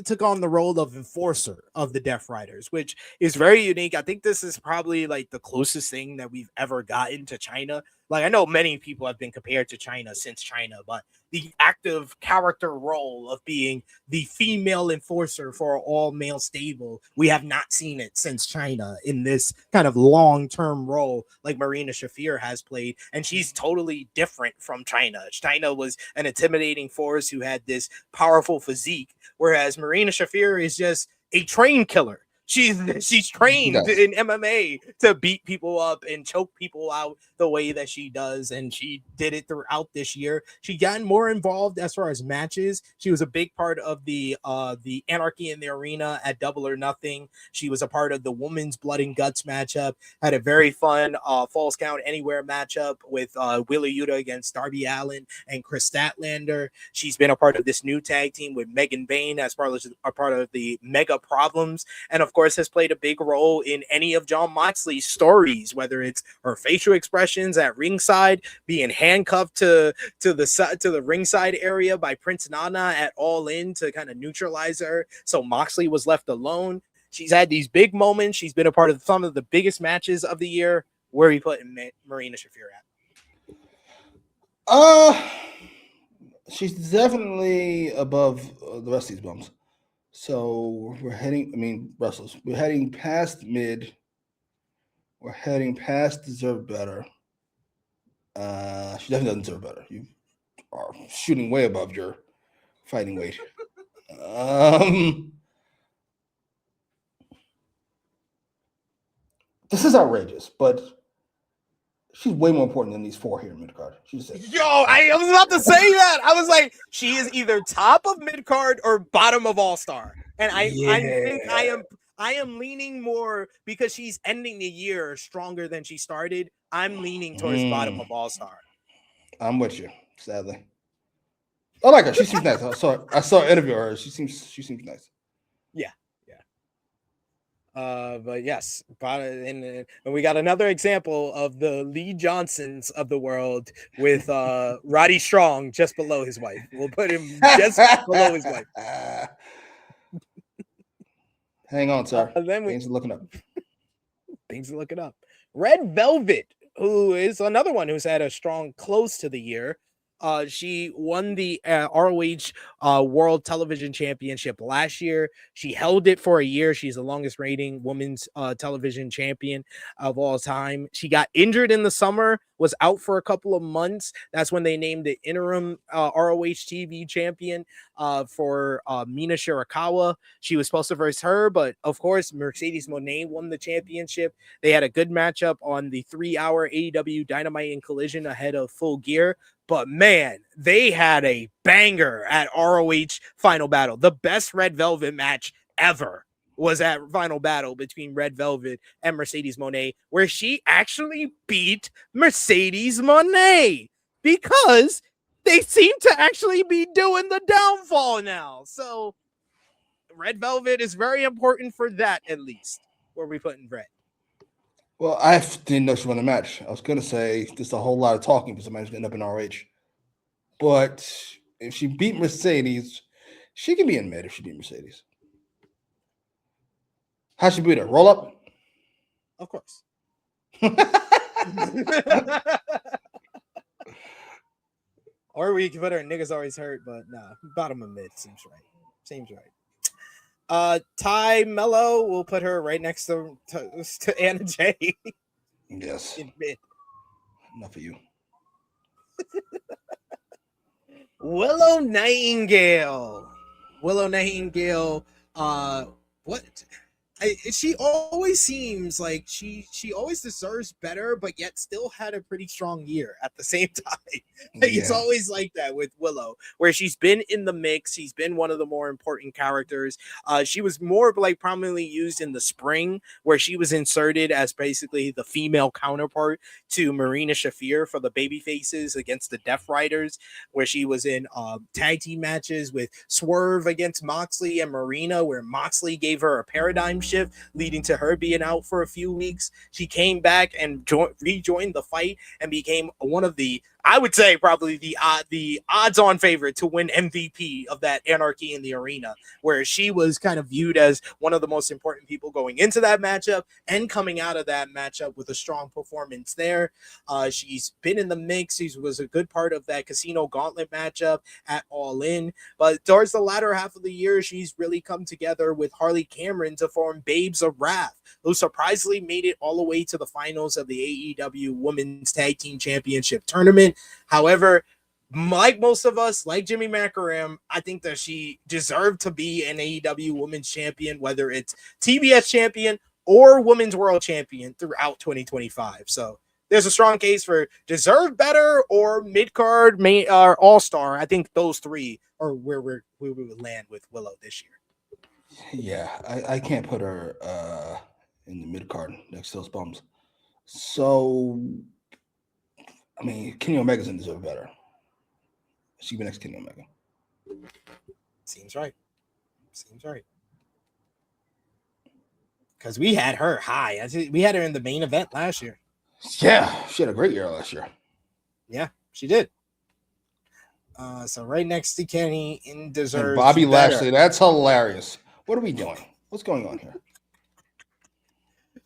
Speaker 2: took on the role of enforcer of the Death Riders, which is very unique. I think this is probably like the closest thing that we've ever gotten to China. Like, I know many people have been compared to China since China, but the active character role of being the female enforcer for all male stable, we have not seen it since China in this kind of long-term role like Marina Shafir has played. And she's totally different from China. China was an intimidating force who had this powerful physique, whereas Marina Shafir is just a train killer. She's trained in MMA to beat people up and choke people out the way that she does, and she did it throughout this year. She got more involved as far as matches. She was a big part of the Anarchy in the Arena at Double or Nothing. She was a part of the Women's Blood and Guts matchup. Had a very fun Falls Count Anywhere matchup with Wheeler Yuta against Darby Allin and Chris Statlander. She's been a part of this new tag team with Megan Bayne as part of the Mega Problems, and of course has played a big role in any of Jon Moxley's stories, whether it's her facial expressions at ringside, being handcuffed to the ringside area by Prince Nana at All In to kind of neutralize her, so Moxley was left alone. She's had these big moments. She's been a part of some of the biggest matches of the year. Where are you putting Marina Shafir
Speaker 3: at? She's definitely above the rest of these bums. So we're wrestlers. We're heading past mid. We're heading past deserve better. She definitely doesn't deserve better. You are shooting way above your fighting weight. This is outrageous, but she's way more important than these four here in mid-card.
Speaker 2: I was about to say that. I was like, she is either top of mid-card or bottom of All-Star. And I think I am leaning more because she's ending the year stronger than she started. I'm leaning towards bottom of All-Star.
Speaker 3: I'm with you, sadly. I like her. She seems nice. I saw an interview of her. She seems nice.
Speaker 2: Yeah. But yes, and we got another example of the Lee Johnsons of the world with Roddy Strong just below his wife. We'll put him just below his wife.
Speaker 3: Hang on, sir. Things are looking up.
Speaker 2: Things are looking up. Red Velvet, who is another one who's had a strong close to the year. She won the ROH World Television Championship last year. She held it for a year. She's the longest reigning women's television champion of all time. She got injured in the summer, was out for a couple of months. That's when they named the interim ROH TV champion for Mina Shirakawa. She was supposed to verse her, but of course, Mercedes Moné won the championship. They had a good matchup on the 3-hour AEW Dynamite and Collision ahead of Full Gear. But man, they had a banger at ROH Final Battle. The best Red Velvet match ever was at Final Battle between Red Velvet and Mercedes Moné, where she actually beat Mercedes Moné because they seem to actually be doing the downfall now. So Red Velvet is very important for that, at least, where we put in Red.
Speaker 3: Well, I didn't know she won the match. I was going to say there's a whole lot of talking for somebody who's going to end up in RH. But if she beat Mercedes, she can be in mid if she beat Mercedes. How'd she beat her? Roll up?
Speaker 2: Of course. Or we can put her niggas always hurt, but nah, bottom of mid seems right. Ty Mello, we'll put her right next to Anna Jay.
Speaker 3: Yes.
Speaker 2: In mid.
Speaker 3: Enough of you.
Speaker 2: Willow Nightingale. What? She always seems like she always deserves better, but yet still had a pretty strong year at the same time. It's
Speaker 3: Yeah.
Speaker 2: always like that with Willow, where she's been in the mix. She's been one of the more important characters. She was more like prominently used in the spring, where she was inserted as basically the female counterpart to Marina Shafir for the baby faces against the Death Riders, where she was in tag team matches with Swerve against Moxley and Marina, where Moxley gave her a paradigm shift, leading to her being out for a few weeks. She came back and rejoined the fight and became one of the, I would say, probably the odds-on favorite to win MVP of that Anarchy in the Arena, where she was kind of viewed as one of the most important people going into that matchup and coming out of that matchup with a strong performance there. She's been in the mix. She was a good part of that Casino Gauntlet matchup at All In. But towards the latter half of the year, she's really come together with Harley Cameron to form Babes of Wrath, who surprisingly made it all the way to the finals of the AEW Women's Tag Team Championship tournament. However, like most of us, like Jimmy Macram, I think that she deserved to be an AEW Women's Champion, whether it's TBS Champion or Women's World Champion throughout 2025. So there's a strong case for deserve better or mid card, main or all star. I think those three are where we would land with Willow this year.
Speaker 3: Yeah, I can't put her in the mid card next to those bums. So, I mean, Kenny Omega's gonna deserve better. She be next to Kenny Omega.
Speaker 2: Seems right. Seems right. Because we had her high. We had her in the main event last year.
Speaker 3: Yeah, she had a great year last year.
Speaker 2: Yeah, she did. So right next to Kenny in deserves
Speaker 3: And Bobby
Speaker 2: better.
Speaker 3: Lashley, that's hilarious. What are we doing? What's going on here?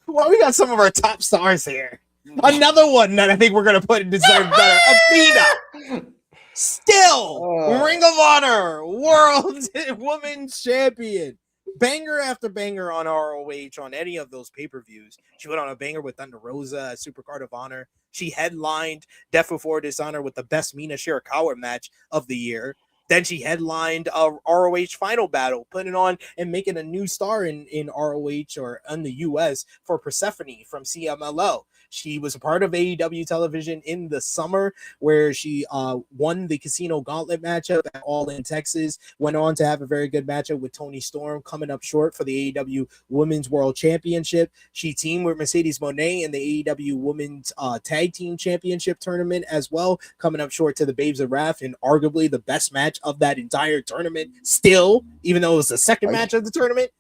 Speaker 2: Well, we got some of our top stars here. Another one that I think we're gonna put in deserve better. Athena. Still Ring of Honor World Women's Champion. Banger after banger on ROH on any of those pay-per-views. She went on a banger with Thunder Rosa at Supercard of Honor. She headlined Death Before Dishonor with the best Mina Shirakawa match of the year. Then she headlined ROH Final Battle, putting on and making a new star in ROH or in the US for Persephone from CMLL. She was a part of AEW television in the summer where she won the Casino Gauntlet matchup at All In Texas, went on to have a very good matchup with Toni Storm, coming up short for the AEW Women's World Championship. She teamed with Mercedes Moné in the AEW Women's Tag Team Championship tournament as well, coming up short to the Babes of Wrath and arguably the best match of that entire tournament still, even though it was the second match of the tournament.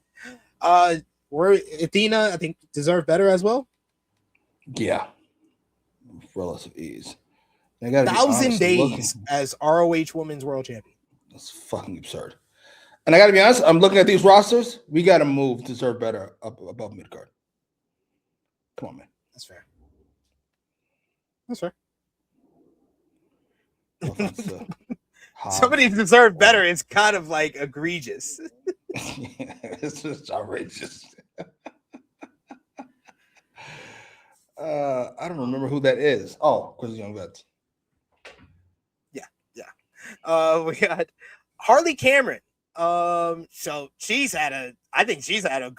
Speaker 2: Where Athena, I think, deserved better as well.
Speaker 3: Yeah, relative ease. They got
Speaker 2: 1,000 days as ROH Women's World Champion.
Speaker 3: That's fucking absurd. And I got to be honest, I'm looking at these rosters. We got to move deserve better up above mid card. Come on, man.
Speaker 2: That's fair. That's fair. Somebody deserved better. It's kind of like egregious.
Speaker 3: Yeah, it's just outrageous. I don't remember who that is. Oh, because Young Vets.
Speaker 2: Yeah. We got Harley Cameron. So I think she's had a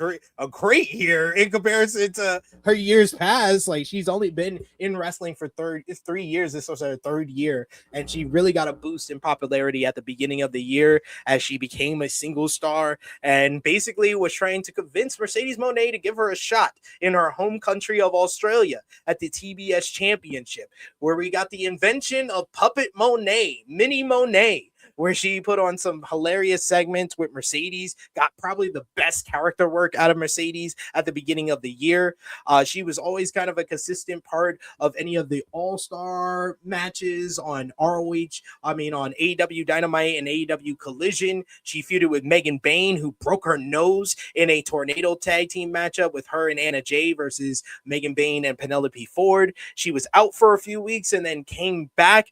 Speaker 2: great year in comparison to her years past. Like, she's only been in wrestling for 3 years. This was her third year, and she really got a boost in popularity at the beginning of the year as she became a single star and basically was trying to convince Mercedes Moné to give her a shot in her home country of Australia at the TBS Championship, where we got the invention of Puppet Moné, Mini Moné, where she put on some hilarious segments with Mercedes, got probably the best character work out of Mercedes at the beginning of the year. She was always kind of a consistent part of any of the all-star matches on ROH, on AEW Dynamite and AEW Collision. She feuded with Megan Bayne, who broke her nose in a tornado tag team matchup with her and Anna Jay versus Megan Bayne and Penelope Ford. She was out for a few weeks and then came back.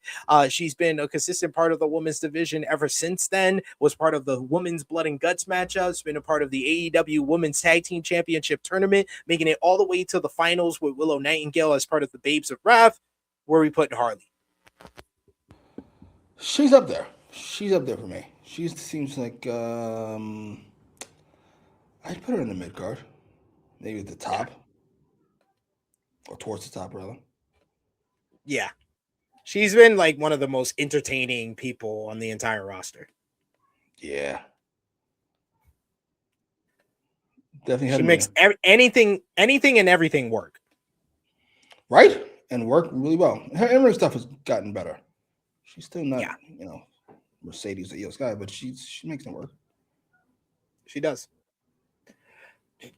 Speaker 2: She's been a consistent part of the women's division ever since then, was part of the women's blood and guts matchups, been a part of the AEW Women's Tag Team Championship tournament, making it all the way to the finals with Willow Nightingale as part of the Babes of Wrath. Where are we putting Harley?
Speaker 3: She's up there. She's up there for me. She seems like I'd put her in the mid card. Maybe at the top. Or towards the top, rather.
Speaker 2: Yeah. She's been like one of the most entertaining people on the entire roster.
Speaker 3: Yeah. Definitely had
Speaker 2: She
Speaker 3: him
Speaker 2: makes
Speaker 3: there.
Speaker 2: anything and everything work.
Speaker 3: Right? And work really well. Her in-ring stuff has gotten better. She's still not, Mercedes or Io Sky, but she makes them work.
Speaker 2: She does.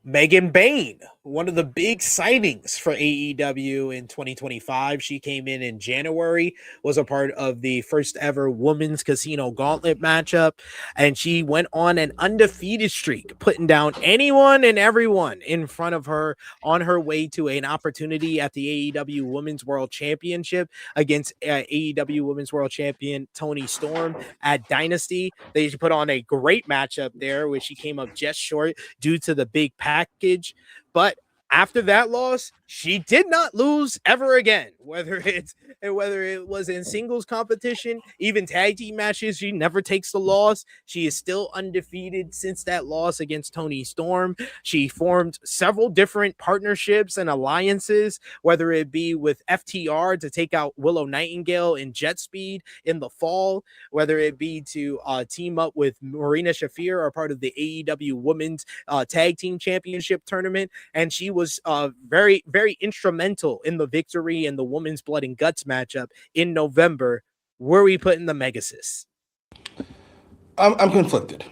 Speaker 2: Megan Bayne, one of the big signings for AEW in 2025. She came in January, was a part of the first ever women's casino gauntlet matchup, and she went on an undefeated streak, putting down anyone and everyone in front of her on her way to an opportunity at the AEW Women's World Championship against AEW Women's World Champion Toni Storm at Dynasty. They put on a great matchup there, where she came up just short due to the big package. But after that loss, she did not lose ever again. Whether it was in singles competition, even tag team matches, she never takes the loss. She is still undefeated since that loss against Toni Storm. She formed several different partnerships and alliances, whether it be with FTR to take out Willow Nightingale in Jet Speed in the fall, whether it be to team up with Marina Shafir, or part of the AEW Women's Tag Team Championship tournament. And she was very, very instrumental in the victory in the Women's Blood and Guts matchup in November. Where are we putting the Megasis?
Speaker 3: I'm conflicted.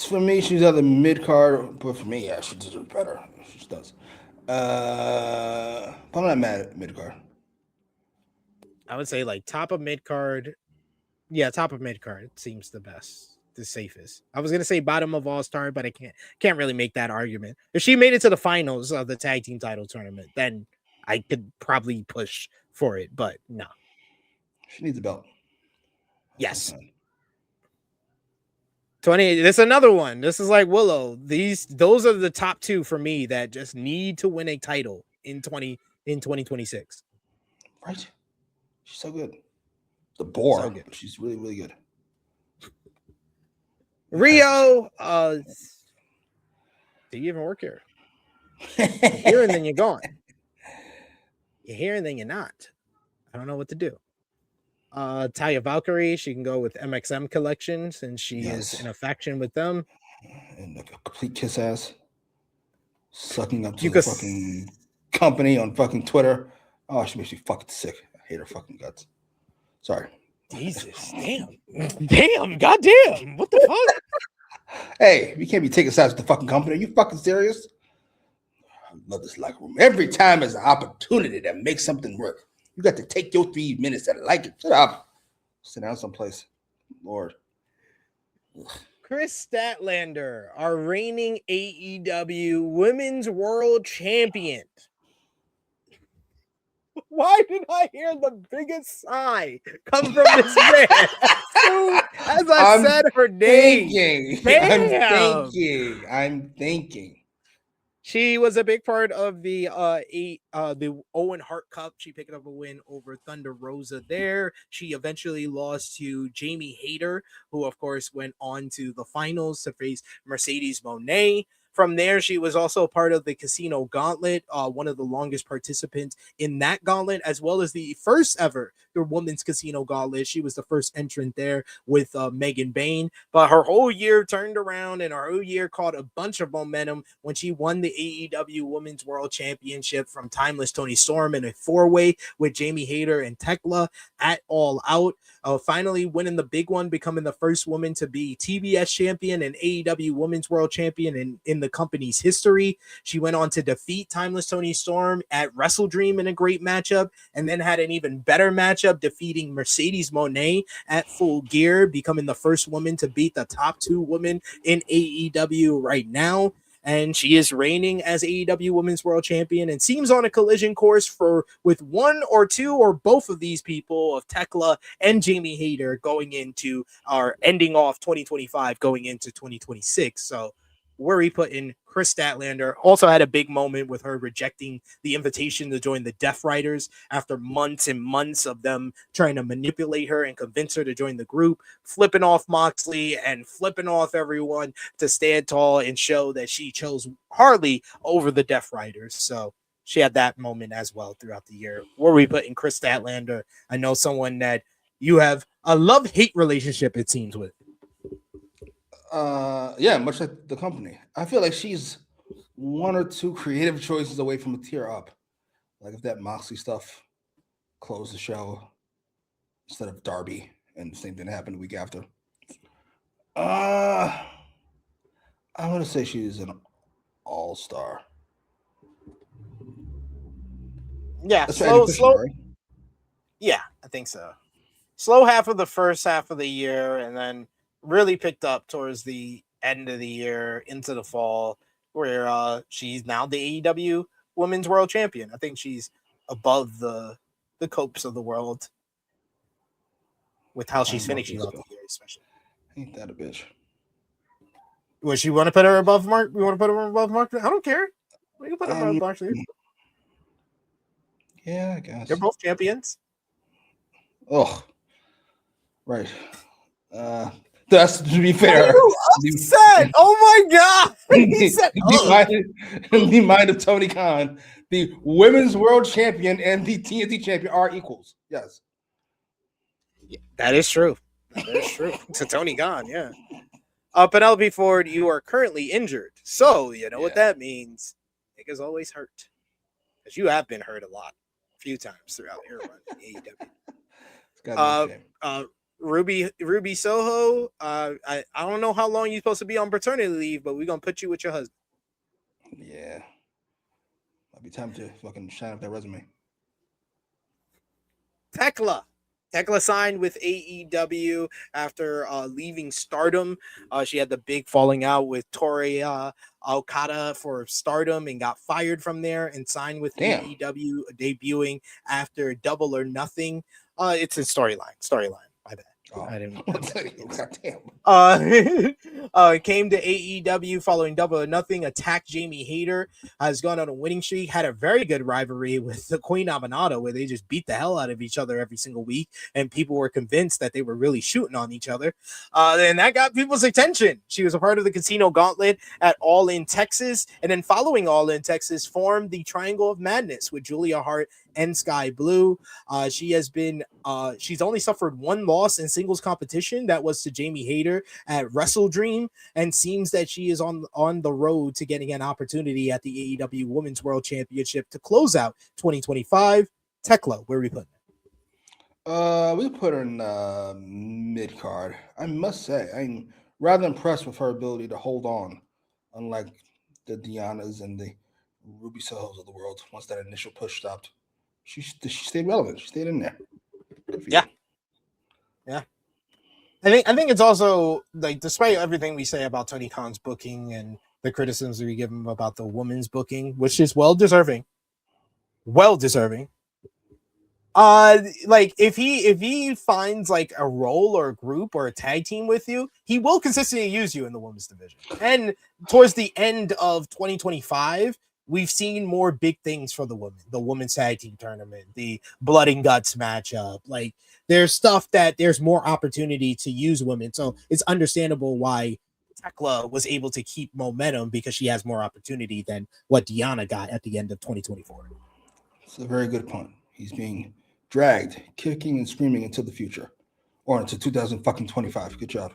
Speaker 3: For me, she's either mid card, but for me, yeah, she deserves better. She just does. But I'm not mad at mid card.
Speaker 2: I would say like top of mid card. Yeah, top of mid card seems the best, the safest. I was gonna say bottom of All Star, but I can't really make that argument. If she made it to the finals of the tag team title tournament, then I could probably push for it. But no,
Speaker 3: she needs a belt.
Speaker 2: Yes. 20. This is another one. This is like Willow. Those are the top two for me that just need to win a title in 2026.
Speaker 3: Right. She's so good. The boar.
Speaker 2: So good.
Speaker 3: She's really, really good.
Speaker 2: Rio, do you even work here? You're here and then you're gone. You're here and then you're not. I don't know what to do. Taya Valkyrie, she can go with MXM Collections, and she is in a faction with them.
Speaker 3: And like a complete kiss ass. Sucking up to the fucking company on fucking Twitter. Oh, she makes me fucking sick. I hate her fucking guts. Sorry.
Speaker 2: Jesus, damn, goddamn, what the fuck?
Speaker 3: Hey, you can't be taking sides with the fucking company. Are you fucking serious? I love this locker room. Every time there's an opportunity to make something work, you got to take your 3 minutes and like it. Shut up. Sit down someplace. Lord. Ugh.
Speaker 2: Chris Statlander, our reigning AEW Women's World Champion. Why did I hear the biggest sigh come from this man as I said her name?
Speaker 3: I'm thinking.
Speaker 2: She was a big part of the Owen Hart Cup. She picked up a win over Thunder Rosa there. She eventually lost to Jamie Hayter, who of course went on to the finals to face Mercedes Moné. From there, she was also part of the Casino Gauntlet, one of the longest participants in that gauntlet, as well as the first ever the Women's Casino Gauntlet. She was the first entrant there with Megan Bayne. But her whole year turned around, and her whole year caught a bunch of momentum when she won the AEW Women's World Championship from Timeless Toni Storm in a 4-way with Jamie Hayter and Tekla at All Out. Finally winning the big one, becoming the first woman to be TBS champion and AEW Women's World Champion in the company's history. She went on to defeat Timeless Toni Storm at Wrestle Dream in a great matchup, and then had an even better matchup defeating Mercedes Moné at Full Gear, becoming the first woman to beat the top 2 women in AEW right now. And she is reigning as AEW Women's World Champion and seems on a collision course with one or two or both of these people, of Tekla and Jamie Hayter, going into our ending off 2025, going into 2026. So where we put in Chris Statlander. Also had a big moment with her rejecting the invitation to join the Death Riders after months and months of them trying to manipulate her and convince her to join the group, flipping off Moxley and flipping off everyone to stand tall and show that she chose Harley over the Death Riders. So she had that moment as well throughout the year. Where we put in Chris Statlander, I know someone that you have a love-hate relationship, it seems, with.
Speaker 3: Yeah, much like the company. I feel like she's one or two creative choices away from a tier up. Like if that Moxley stuff closed the show instead of Darby, and the same thing happened the week after. I'm gonna say she's an all-star.
Speaker 2: Yeah,
Speaker 3: That's
Speaker 2: slow.
Speaker 3: right?
Speaker 2: Yeah, I think so. Slow half of the first half of the year, and then really picked up towards the end of the year into the fall, where she's now the AEW Women's World Champion. I think she's above the Copes of the world with how she's finishing off the year, especially.
Speaker 3: Ain't that a bitch?
Speaker 2: Would you want to put her above Mark? You want to put her above Mark? I don't care. We can put her above Mark.
Speaker 3: Yeah, I guess.
Speaker 2: They're both champions.
Speaker 3: Oh, right. That's to be fair.
Speaker 2: Upset. Oh my god. He said,
Speaker 3: in the mind of Tony Khan, the women's world champion and the TNT champion are equals. Yes.
Speaker 2: Yeah, that is true. That is true. To Tony Khan, yeah. Penelope Ford, you are currently injured. So you know what that means. Niggas always hurt. Because you have been hurt a few times throughout your run in AEW. Ruby Soho, I don't know how long you're supposed to be on paternity leave, but we're gonna put you with your husband.
Speaker 3: Yeah. Might be time to fucking shine up that resume.
Speaker 2: Tekla signed with AEW after leaving Stardom. She had the big falling out with Tori Okada for Stardom and got fired from there and signed with AEW, debuting after Double or Nothing. It's a storyline. My bad. I didn't. Came to AEW following Double or Nothing. Attacked Jamie Hayter. Has gone on a winning streak. Had a very good rivalry with the Queen Abinado, where they just beat the hell out of each other every single week, and people were convinced that they were really shooting on each other. And that got people's attention. She was a part of the Casino Gauntlet at All In Texas, and then following All In Texas, formed the Triangle of Madness with Julia Hart and Sky Blue. She's only suffered one loss in singles competition. That was to Jamie Hayter at Wrestle Dream, and seems that she is on the road to getting an opportunity at the AEW Women's World Championship to close out 2025. Tekla, where are we putting
Speaker 3: her? We put her in mid card. I must say, I'm rather impressed with her ability to hold on, unlike the Dianas and the Ruby Sohos of the world. Once that initial push stopped, she stayed relevant. She stayed in there.
Speaker 2: Yeah. I think it's also like, despite everything we say about Tony Khan's booking and the criticisms we give him about the women's booking, which is well deserving. Like if he finds like a role or a group or a tag team with you, he will consistently use you in the women's division. And towards the end of 2025, we've seen more big things for the women's tag team tournament, the Blood and Guts matchup. Like there's stuff that there's more opportunity to use women. So it's understandable why Tekla was able to keep momentum, because she has more opportunity than what Diana got at the end of 2024.
Speaker 3: It's a very good point. He's being dragged, kicking and screaming into the future, or into 2025. Good job.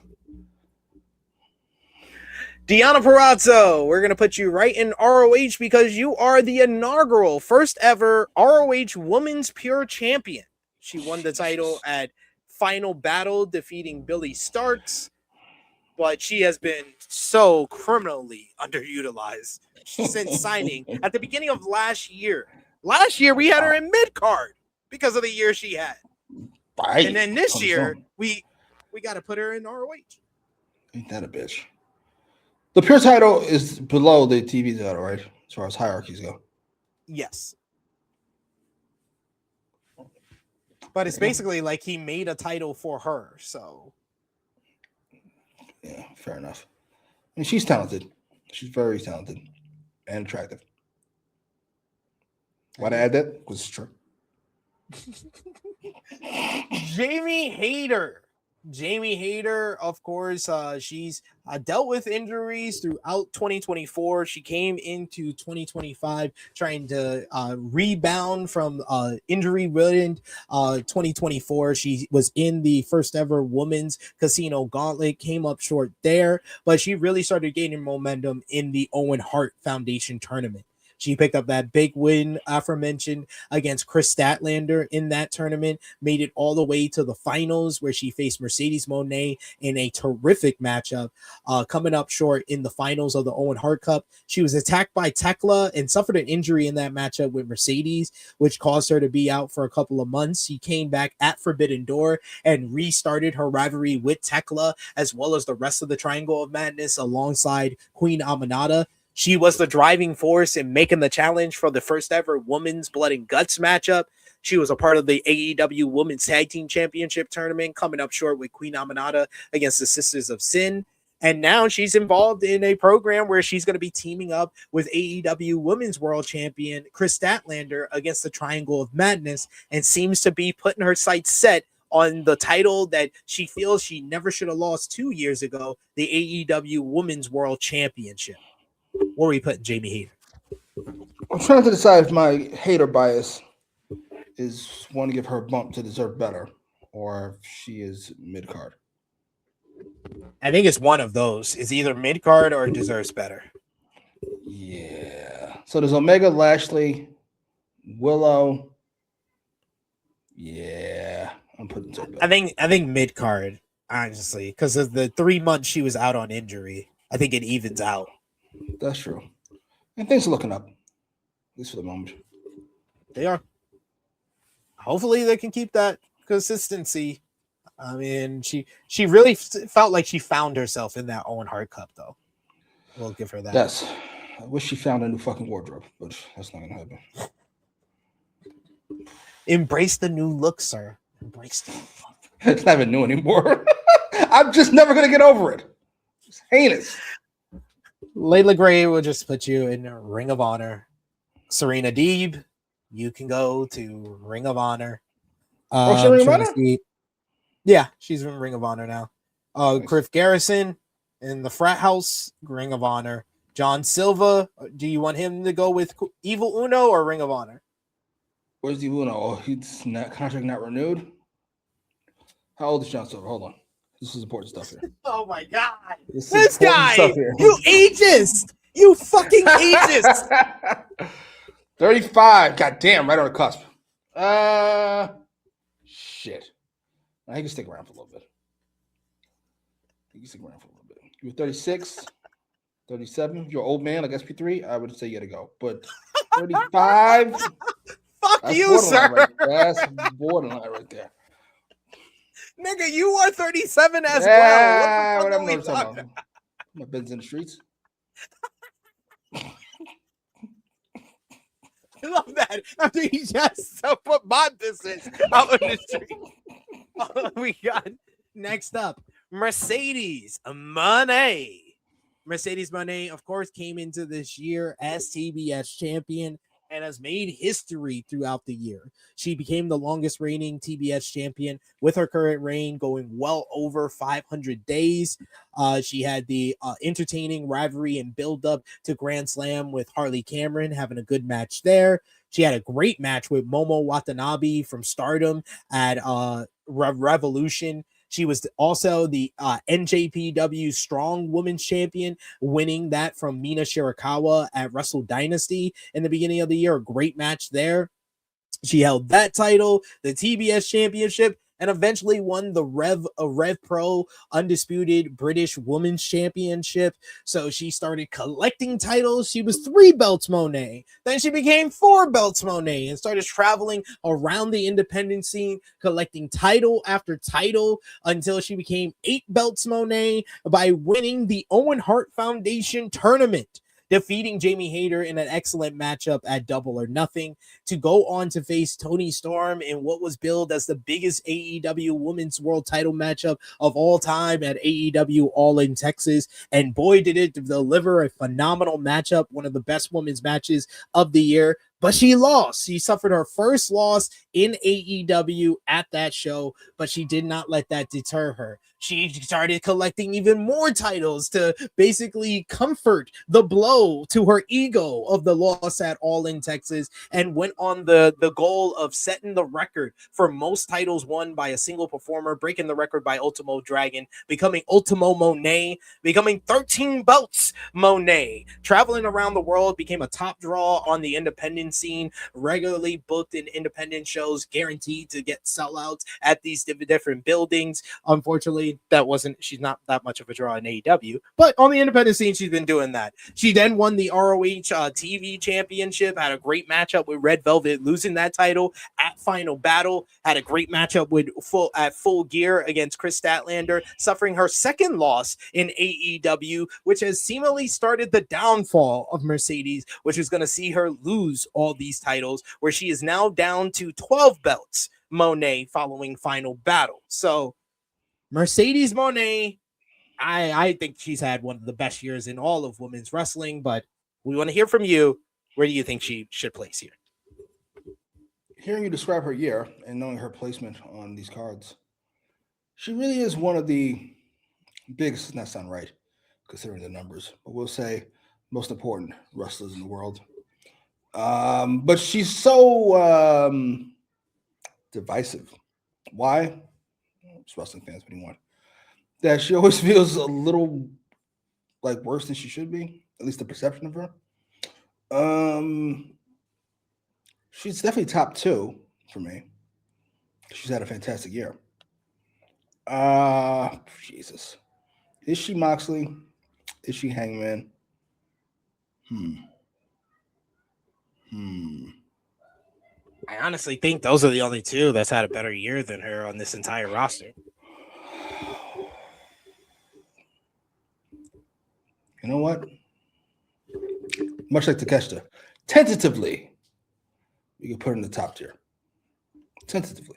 Speaker 2: Deonna Purrazzo, we're going to put you right in ROH because you are the inaugural first ever ROH Women's Pure Champion. She won the title at Final Battle, defeating Billy Starks, but she has been so criminally underutilized since signing at the beginning of last year. Last year, we had her in mid-card because of the year she had.
Speaker 3: Right.
Speaker 2: And then this year, we got to put her in ROH.
Speaker 3: Ain't that a bitch? The pure title is below the TV title, right? As far as hierarchies go.
Speaker 2: Yes. But it's basically like he made a title for her, so.
Speaker 3: Yeah, fair enough. I mean, she's talented. She's very talented and attractive. Why'd I add that? Because it's true.
Speaker 2: Jamie Hayter. Jamie Hayter, of course, she's dealt with injuries throughout 2024. She came into 2025 trying to rebound from injury-ridden 2024. She was in the first ever women's casino gauntlet, came up short there, but she really started gaining momentum in the Owen Hart Foundation tournament. She picked up that big win, aforementioned, against Chris Statlander in that tournament, made it all the way to the finals where she faced Mercedes Moné in a terrific matchup, coming up short in the finals of the Owen Hart Cup. She was attacked by Tekla and suffered an injury in that matchup with Mercedes, which caused her to be out for a couple of months. She came back at Forbidden Door and restarted her rivalry with Tekla, as well as the rest of the Triangle of Madness alongside Queen Aminata. She was the driving force in making the challenge for the first ever Women's Blood and Guts matchup. She was a part of the AEW Women's Tag Team Championship tournament, coming up short with Queen Aminata against the Sisters of Sin. And now she's involved in a program where she's going to be teaming up with AEW Women's World Champion Chris Statlander against the Triangle of Madness, and seems to be putting her sights set on the title that she feels she never should have lost 2 years ago, the AEW Women's World Championship. Where are we putting Jamie Hayter?
Speaker 3: I'm trying to decide if my hater bias is want to give her a bump to deserve better, or if she is mid card.
Speaker 2: I think it's one of those. It's either mid card or deserves better.
Speaker 3: Yeah. So there's Omega, Lashley, Willow. Yeah, I'm putting her better.
Speaker 2: I think mid card, honestly, because of the 3 months she was out on injury. I think it evens out.
Speaker 3: That's true. And things are looking up, at least for the moment.
Speaker 2: They are. Hopefully they can keep that consistency. I mean, she really felt like she found herself in that Owen Hart Cup, though. We'll give her that.
Speaker 3: Yes. I wish she found a new fucking wardrobe, but that's not going to happen.
Speaker 2: Embrace the new look, sir. Embrace the new look.
Speaker 3: It's not even new anymore. I'm just never going to get over it. It's heinous.
Speaker 2: Layla Gray will just put you in Ring of Honor. Serena Deeb, you can go to Ring of Honor.
Speaker 3: She's Ring of Honor?
Speaker 2: Yeah, she's in Ring of Honor now.
Speaker 3: Nice.
Speaker 2: Griff Garrison in the Frat House, Ring of Honor. John Silva, do you want him to go with Evil Uno or Ring of Honor?
Speaker 3: Where's Evil Uno? Oh, he's not contract not renewed. How old is John Silver? Hold on. This is important stuff here.
Speaker 2: Oh my god.
Speaker 3: This
Speaker 2: guy, you ageist. You fucking ageist.
Speaker 3: 35. God damn, right on the cusp. Shit. He can stick around for a little bit. You're 36, 37. You're an old man like SP3. I would say you gotta go. But 35.
Speaker 2: Fuck you, sir.
Speaker 3: That's borderline right there.
Speaker 2: Nigga, you are 37 as
Speaker 3: well.
Speaker 2: What
Speaker 3: I'm
Speaker 2: the
Speaker 3: not
Speaker 2: fuck
Speaker 3: talking about. My bed's in the streets.
Speaker 2: I love that. After you just put my business out in the street. We got next up Mercedes Moné. Mercedes Moné, of course, came into this year as TBS champion and has made history throughout the year. She became the longest reigning TBS champion with her current reign going well over 500 days. She had the entertaining rivalry and build up to Grand Slam with Harley Cameron, having a good match there. She had a great match with Momo Watanabe from Stardom at Revolution. She was also the NJPW Strong Women's Champion, winning that from Mina Shirakawa at Wrestle Dynasty in the beginning of the year. A great match there. She held that title, the TBS Championship, and eventually won the Rev Pro Undisputed British Women's Championship. So she started collecting titles. She was 3 belts Moné. Then she became 4 belts Moné and started traveling around the independent scene, collecting title after title until she became 8 belts Moné by winning the Owen Hart Foundation tournament.
Speaker 4: defeating Jamie Hayter in an excellent matchup at Double or Nothing, to go on to face Toni Storm in what was billed as the biggest AEW Women's World Title matchup of all time at AEW All in Texas. And boy, did it deliver a phenomenal matchup, one of the best women's matches of the year. But she lost. She suffered her first loss in AEW at that show, but she did not let that deter her. She started collecting even more titles to basically comfort the blow to her ego of the loss at All in Texas, and went on the goal of setting the record for most titles won by a single performer, breaking the record by Ultimo Dragon, becoming Ultimo Moné, becoming 13 belts Moné, traveling around the world, became a top draw on the independent scene, regularly booked in independent shows, guaranteed to get sellouts at these different buildings. Unfortunately, she's not that much of a draw in AEW, but on the independent scene, she's been doing that. She then won the ROH TV championship, had a great matchup with Red Velvet, losing that title at Final Battle, had a great matchup with Full Gear against Chris Statlander, suffering her second loss in AEW, which has seemingly started the downfall of Mercedes, which is going to see her lose all these titles, where she is now down to 12 belts, Moné, following Final Battle. So Mercedes Moné, I think she's had one of the best years in all of women's wrestling, but we want to hear from you. Where do you think she should place here?
Speaker 3: Hearing you describe her year and knowing her placement on these cards, she really is one of the biggest, not sound right, considering the numbers, but we'll say most important wrestlers in the world. But she's so divisive. Why? It's wrestling fans, what do you want? That she always feels a little like worse than she should be, at least the perception of her. She's definitely top 2 for me. She's had a fantastic year. Jesus. Is she Moxley? Is she Hangman?
Speaker 4: I honestly think those are the only two that's had a better year than her on this entire roster.
Speaker 3: You know what? Much like Takeshita, tentatively, we can put her in the top tier. Tentatively.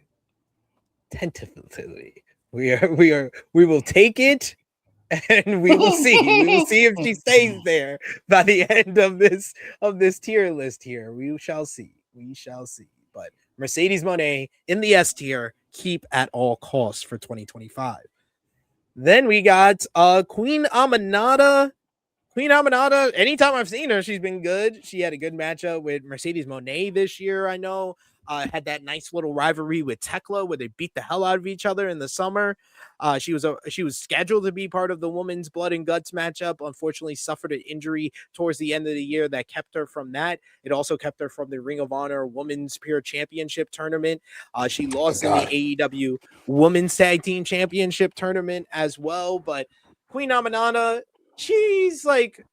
Speaker 4: We will take it, and we will see. We will see if she stays there by the end of this tier list here. We shall see. But Mercedes Moné in the S tier, keep at all costs for 2025. Then we got Queen Aminata. Anytime I've seen her, she's been good. She had a good matchup with Mercedes Moné this year, I know. Had that nice little rivalry with Tekla where they beat the hell out of each other in the summer. She was scheduled to be part of the Women's Blood and Guts matchup. Unfortunately, suffered an injury towards the end of the year that kept her from that. It also kept her from the Ring of Honor Women's Pure Championship tournament. She lost in the AEW Women's Tag Team Championship tournament as well. But Queen Aminata, she's like,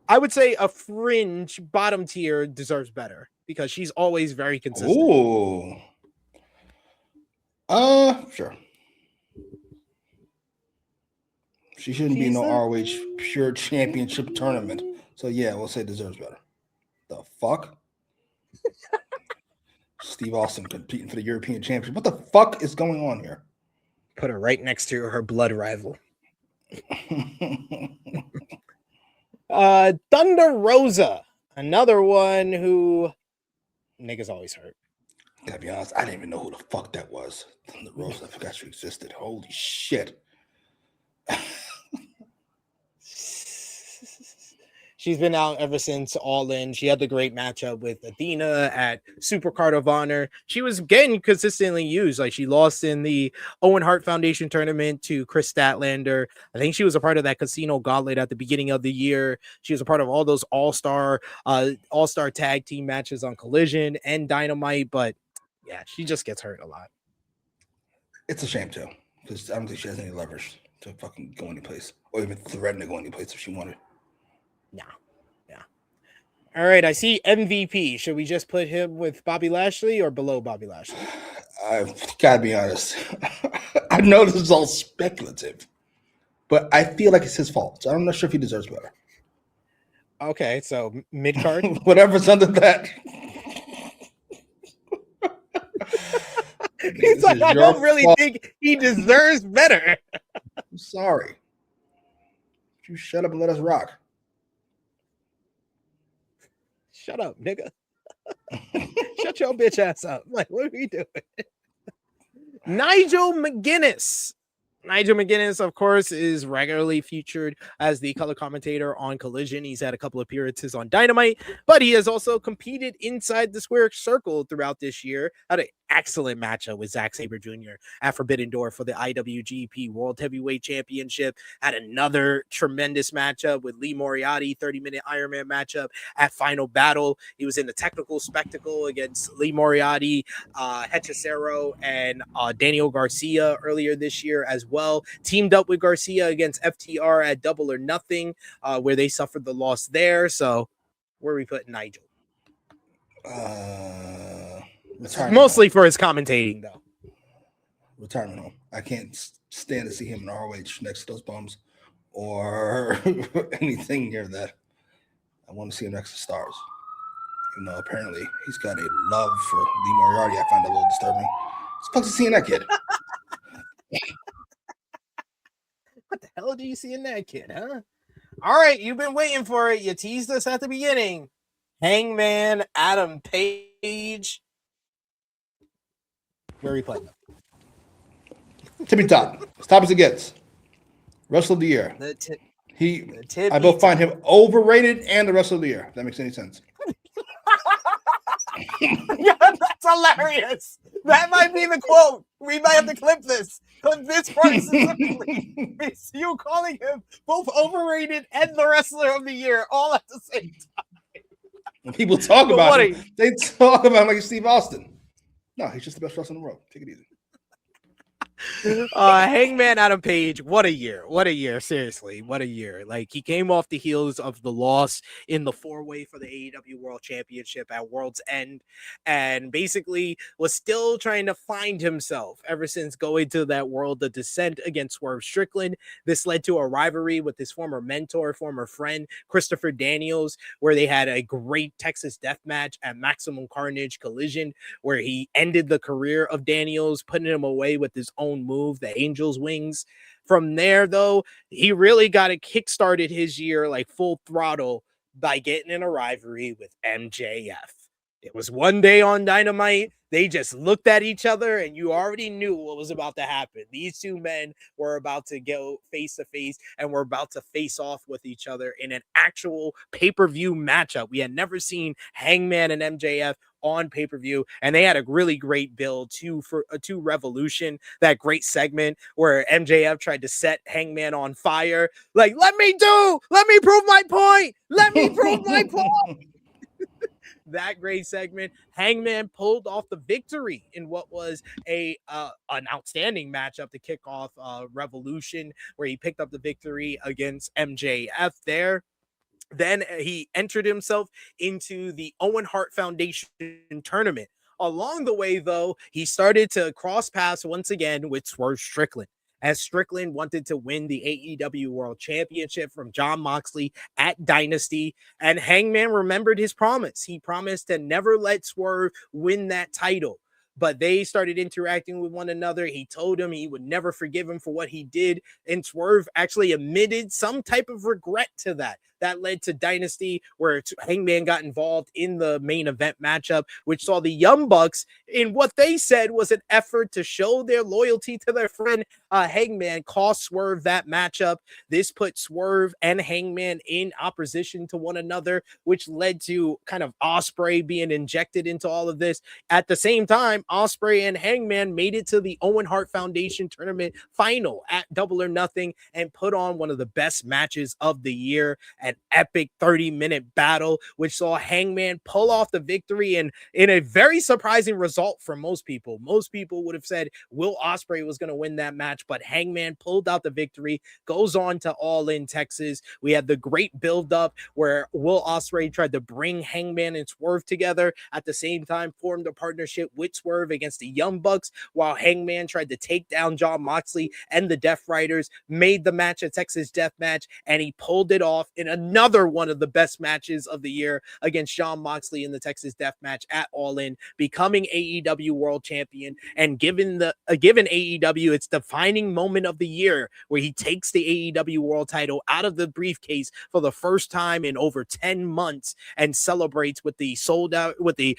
Speaker 4: I would say a fringe bottom tier, deserves better because she's always very consistent.
Speaker 3: Ooh. Sure. She shouldn't be in no ROH Pure Championship tournament. So yeah, we'll say deserves better. The fuck? Steve Austin competing for the European Championship. What the fuck is going on here?
Speaker 4: Put her right next to her blood rival. Thunder Rosa, another one who niggas always hurt.
Speaker 3: Gotta be honest, I didn't even know who the fuck that was. Thunder Rosa, I forgot she existed. Holy shit.
Speaker 4: She's been out ever since All In. She had the great matchup with Athena at Supercard of Honor. She was getting consistently used. Like, she lost in the Owen Hart Foundation tournament to Chris Statlander. I think she was a part of that Casino Gauntlet at the beginning of the year. She was a part of all those all-star tag team matches on Collision and Dynamite. But yeah, she just gets hurt a lot.
Speaker 3: It's a shame too, because I don't think she has any leverage to fucking go any place or even threaten to go any place if she wanted.
Speaker 4: No. All right, I see MVP. Should we just put him with Bobby Lashley or below Bobby Lashley?
Speaker 3: I've got to be honest. I know this is all speculative, but I feel like it's his fault. So I'm not sure if he deserves better.
Speaker 2: Okay, so mid card.
Speaker 3: Whatever's under that.
Speaker 2: He's
Speaker 3: This
Speaker 2: like,
Speaker 3: is
Speaker 2: I
Speaker 3: your
Speaker 2: don't really
Speaker 3: fault.
Speaker 2: think he deserves better.
Speaker 3: I'm sorry. You shut up and let us rock.
Speaker 2: Shut up, nigga. Shut your bitch ass up. Like, what are we doing? Nigel McGuinness. Nigel McGuinness, of course, is regularly featured as the color commentator on Collision. He's had a couple of appearances on Dynamite, but he has also competed inside the square circle throughout this year. Had an excellent matchup with Zack Sabre Jr. at Forbidden Door for the IWGP World Heavyweight Championship. Had another tremendous matchup with Lee Moriarty, 30-minute Iron Man matchup at Final Battle. He was in the technical spectacle against Lee Moriarty, Hechicero, and Daniel Garcia earlier this year as well. Teamed up with Garcia against FTR at Double or Nothing, where they suffered the loss there. So where are we putting Nigel? Mostly for his commentating, though.
Speaker 3: Retirement home. I can't stand to see him in ROH next to those bums or anything near that. I want to see him next to stars. You know, apparently he's got a love for Lee Moriarty. I find that a little disturbing. It's supposed to seeing that kid.
Speaker 2: What the hell do you see in that kid, huh? All right, you've been waiting for it. You teased us at the beginning. Hangman Adam Page. Where are we playing them?
Speaker 3: Tippy top. As top as it gets. Wrestler of the year. I both find him overrated and the wrestler of the year. If that makes any sense.
Speaker 2: Yeah, that's hilarious. That might be the quote. We might have to clip this. Clip this part specifically. It's you calling him both overrated and the wrestler of the year all at the same time.
Speaker 3: When people talk about him, they talk about him like Steve Austin. No, he's just the best wrestler in the world. Take it easy.
Speaker 2: Hangman Adam Page, what a year, seriously, what a year. Like, he came off the heels of the loss in the 4-way for the AEW World Championship at World's End, and basically was still trying to find himself ever since going to that World of Descent against Swerve Strickland. This led to a rivalry with his former mentor, former friend Christopher Daniels, where they had a great Texas death match at Maximum Carnage Collision, where he ended the career of Daniels, putting him away with his own move, the Angel's Wings. From there, though, he really got it kickstarted his year like full throttle by getting in a rivalry with MJF. It was one day on Dynamite. They just looked at each other and you already knew what was about to happen. These two men were about to go face to face and were about to face off with each other in an actual pay-per-view matchup. We had never seen Hangman and MJF on pay-per-view, and they had a really great build to Revolution, that great segment where MJF tried to set Hangman on fire. Like, let me prove my point. Let me prove my point. That great segment. Hangman pulled off the victory in what was an outstanding matchup to kick off Revolution, where he picked up the victory against MJF there. Then he entered himself into the Owen Hart Foundation tournament. Along the way, though, he started to cross paths once again with Swerve Strickland, as Strickland wanted to win the AEW World Championship from Jon Moxley at Dynasty, and Hangman remembered his promise. He promised to never let Swerve win that title, but they started interacting with one another. He told him he would never forgive him for what he did, and Swerve actually admitted some type of regret to that. That led to Dynasty, where Hangman got involved in the main event matchup, which saw the Young Bucks in what they said was an effort to show their loyalty to their friend Hangman, cost Swerve that matchup. This put Swerve and Hangman in opposition to one another, which led to kind of Ospreay being injected into all of this. At the same time, Ospreay and Hangman made it to the Owen Hart Foundation tournament final at Double or Nothing and put on one of the best matches of the year, an epic 30-minute battle, which saw Hangman pull off the victory, and in a very surprising result for most people. Most people would have said Will Ospreay was going to win that match, but Hangman pulled out the victory, goes on to All In Texas. We had the great build-up where Will Ospreay tried to bring Hangman and Swerve together, at the same time formed a partnership with Swerve against the Young Bucks, while Hangman tried to take down Jon Moxley and the Death Riders, made the match a Texas Death Match, and he pulled it off in a another one of the best matches of the year against Jon Moxley in the Texas Death Match at All In, becoming AEW World Champion, and given AEW its defining moment of the year where he takes the AEW World title out of the briefcase for the first time in over 10 months and celebrates with the sold out, with the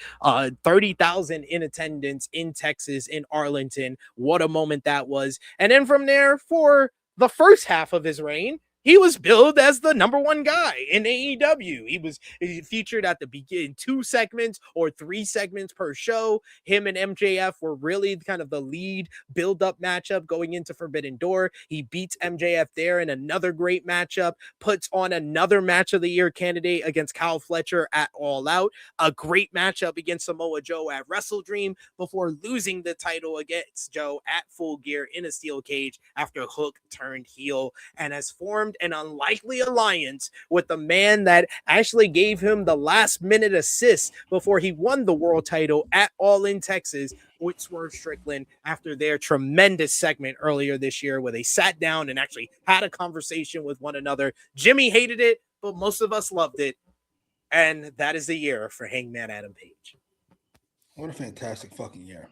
Speaker 2: 30,000 in attendance in Texas, in Arlington. What a moment that was. And then from there, for the first half of his reign, he was billed as the number one guy in AEW. He was featured at the beginning, 2 segments or 3 segments per show. Him and MJF were really kind of the lead build-up matchup going into Forbidden Door. He beats MJF there in another great matchup, puts on another match of the year candidate against Kyle Fletcher at All Out, a great matchup against Samoa Joe at Wrestle Dream, before losing the title against Joe at Full Gear in a steel cage after Hook turned heel, and has formed an unlikely alliance with the man that actually gave him the last minute assist before he won the world title at All In Texas with Swerve Strickland, after their tremendous segment earlier this year where they sat down and actually had a conversation with one another. Jimmy hated it, but most of us loved it. And that is the year for Hangman Adam Page.
Speaker 3: What a fantastic fucking year.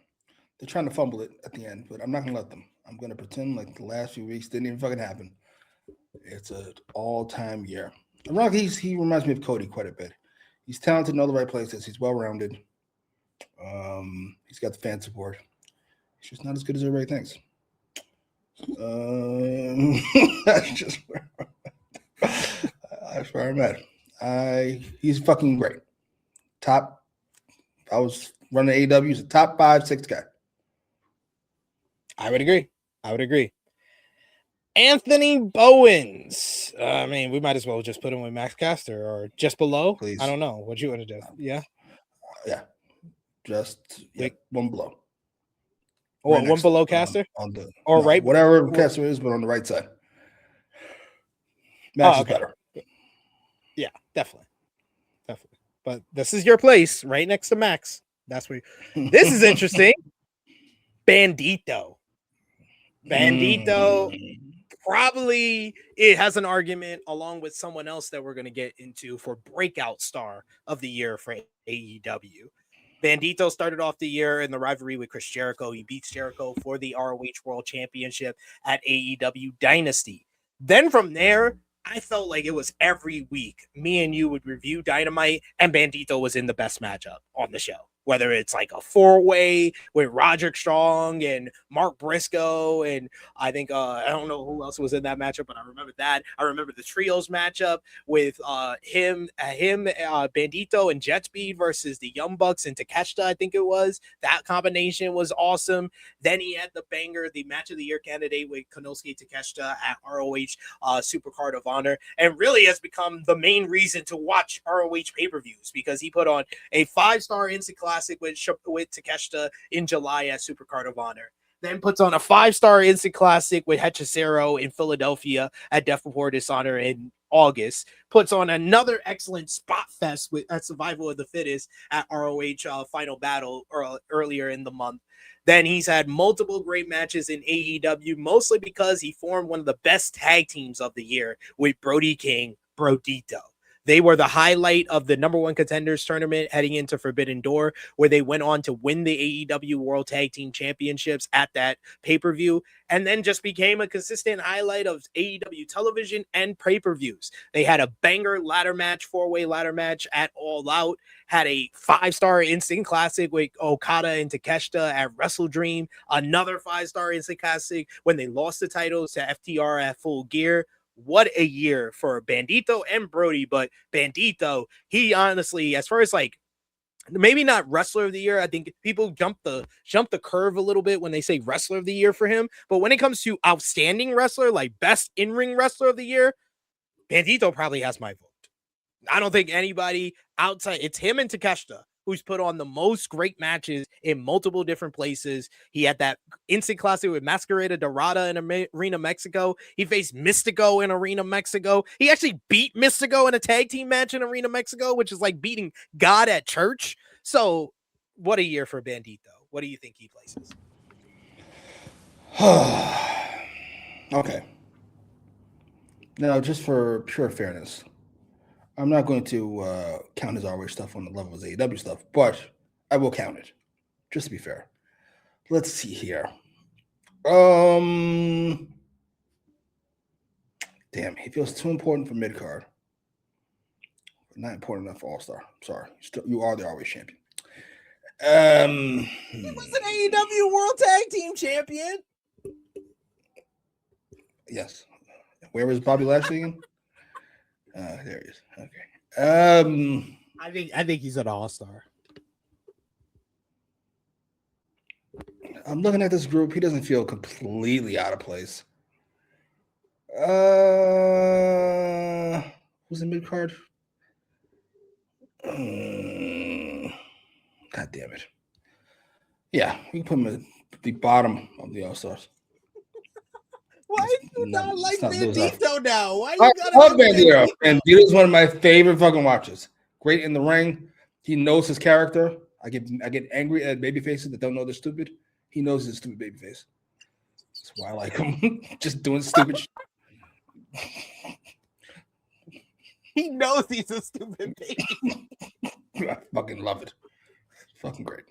Speaker 3: They're trying to fumble it at the end, but I'm not going to let them. I'm going to pretend like the last few weeks didn't even fucking happen. It's an all-time year. He reminds me of Cody quite a bit. He's talented in all the right places. He's well-rounded. He's got the fan support. He's just not as good as everybody thinks. That's where I'm at. He's fucking great. I was running AEW. He's a top 5-6 guy.
Speaker 2: I would agree. Anthony Bowens. I mean, we might as well just put him with Max Caster or just below.
Speaker 3: Please.
Speaker 2: I don't know. What you want to do? Yeah.
Speaker 3: Yeah. Just one below.
Speaker 2: Oh, right, one below Caster?
Speaker 3: Right. Whatever Caster is, but on the right side. Max is better.
Speaker 2: Yeah, definitely. But this is your place, right next to Max. That's where this is interesting. Bandito. Probably it has an argument along with someone else that we're going to get into for breakout star of the year for AEW. Bandito started off the year in the rivalry with Chris Jericho. He beats Jericho for the ROH World Championship at AEW Dynasty. Then from there, I felt like it was every week me and you would review Dynamite, and Bandito was in the best matchup on the show. Whether it's like a 4-way with Roderick Strong and Mark Briscoe, and I think I don't know who else was in that matchup, but I remember that. I remember the trios matchup with Bandito and Jet Speed versus the Young Bucks and Takeshita, I think it was. That combination was awesome. Then he had the banger, the match of the year candidate with Konosuke Takeshita at ROH Supercard of Honor, and really has become the main reason to watch ROH pay-per-views, because he put on a 5-star instant classic with Takeshita in July at Supercard of Honor. Then puts on a 5-star instant classic with Hechicero in Philadelphia at Death Before Dishonor in August. Puts on another excellent spot fest at Survival of the Fittest at ROH Final Battle earlier in the month. Then he's had multiple great matches in AEW, mostly because he formed one of the best tag teams of the year with Brody King, Brodito. They were the highlight of the number 1 contenders tournament heading into Forbidden Door, where they went on to win the AEW World Tag Team Championships at that pay-per-view, and then just became a consistent highlight of AEW television and pay-per-views. They had a banger ladder match, 4-way ladder match at All Out, had a 5-star instant classic with Okada and Takeshita at Wrestle Dream, another 5-star instant classic when they lost the titles to FTR at Full Gear. What a year for Bandito and Brody, but Bandito, he honestly, as far as like, maybe not wrestler of the year, I think people jump the curve a little bit when they say wrestler of the year for him. But when it comes to outstanding wrestler, like best in-ring wrestler of the year, Bandito probably has my vote. I don't think anybody outside, it's him and Takeshita who's put on the most great matches in multiple different places. He had that instant classic with Masquerada Dorada in Arena Mexico. He faced Mystico in Arena Mexico. He actually beat Mystico in a tag team match in Arena Mexico, which is like beating God at church. So what a year for Bandito. What do you think he places?
Speaker 3: Okay. Now, just for pure fairness, I'm not going to count his ROH stuff on the level of his AEW stuff, but I will count it, just to be fair. Let's see here. Damn, he feels too important for mid-card. Not important enough for All-Star. I'm sorry. You are the ROH champion.
Speaker 4: He was an AEW World Tag Team Champion.
Speaker 3: Yes. Where is Bobby Lashley again? There he is. Okay.
Speaker 4: I think he's an All-Star.
Speaker 3: I'm looking at this group. He doesn't feel completely out of place. Who's in mid-card? God damn it. Yeah, we can put him at the bottom of the All-Stars.
Speaker 4: Why do you not like Bandito now? Why
Speaker 3: I
Speaker 4: you gotta
Speaker 3: love
Speaker 4: have
Speaker 3: Bandito. Bandito is one of my favorite fucking watches. Great in the ring. He knows his character. I get angry at baby faces that don't know they're stupid. He knows he's a stupid baby face. That's why I like him. Just doing stupid shit.
Speaker 4: He knows he's a stupid baby.
Speaker 3: I fucking love it. Fucking great.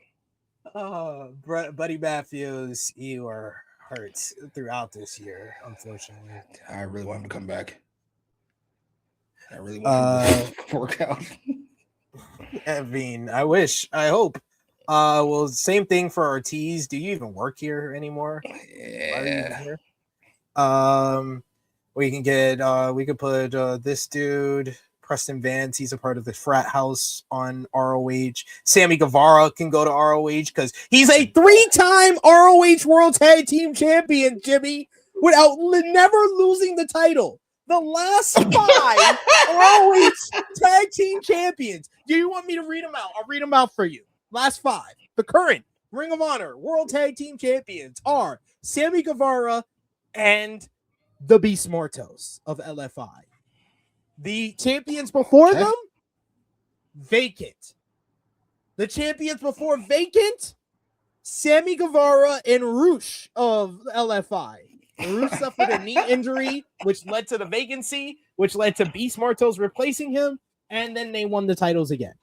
Speaker 4: Oh, Buddy Matthews, you are hurt throughout this year, unfortunately.
Speaker 3: I really want him to come back. I really want him to work out.
Speaker 4: I mean, I hope. Well, same thing for Ortiz. Do you even work here anymore?
Speaker 3: Yeah.
Speaker 4: Here? We can get we could put this dude, Preston Vance. He's a part of the frat house on ROH. Sammy Guevara can go to ROH because he's a 3-time ROH World Tag Team Champion, Jimmy, without never losing the title. The last 5 ROH Tag Team Champions. Do you want me to read them out? I'll read them out for you. Last 5. The current Ring of Honor World Tag Team Champions are Sammy Guevara and the Beast Mortos of LFI. The champions before them, vacant. The champions before vacant, Sammy Guevara and Roosh of LFI. Roosh suffered a knee injury, which led to the vacancy, which led to Beast Mortos replacing him, and then they won the titles again.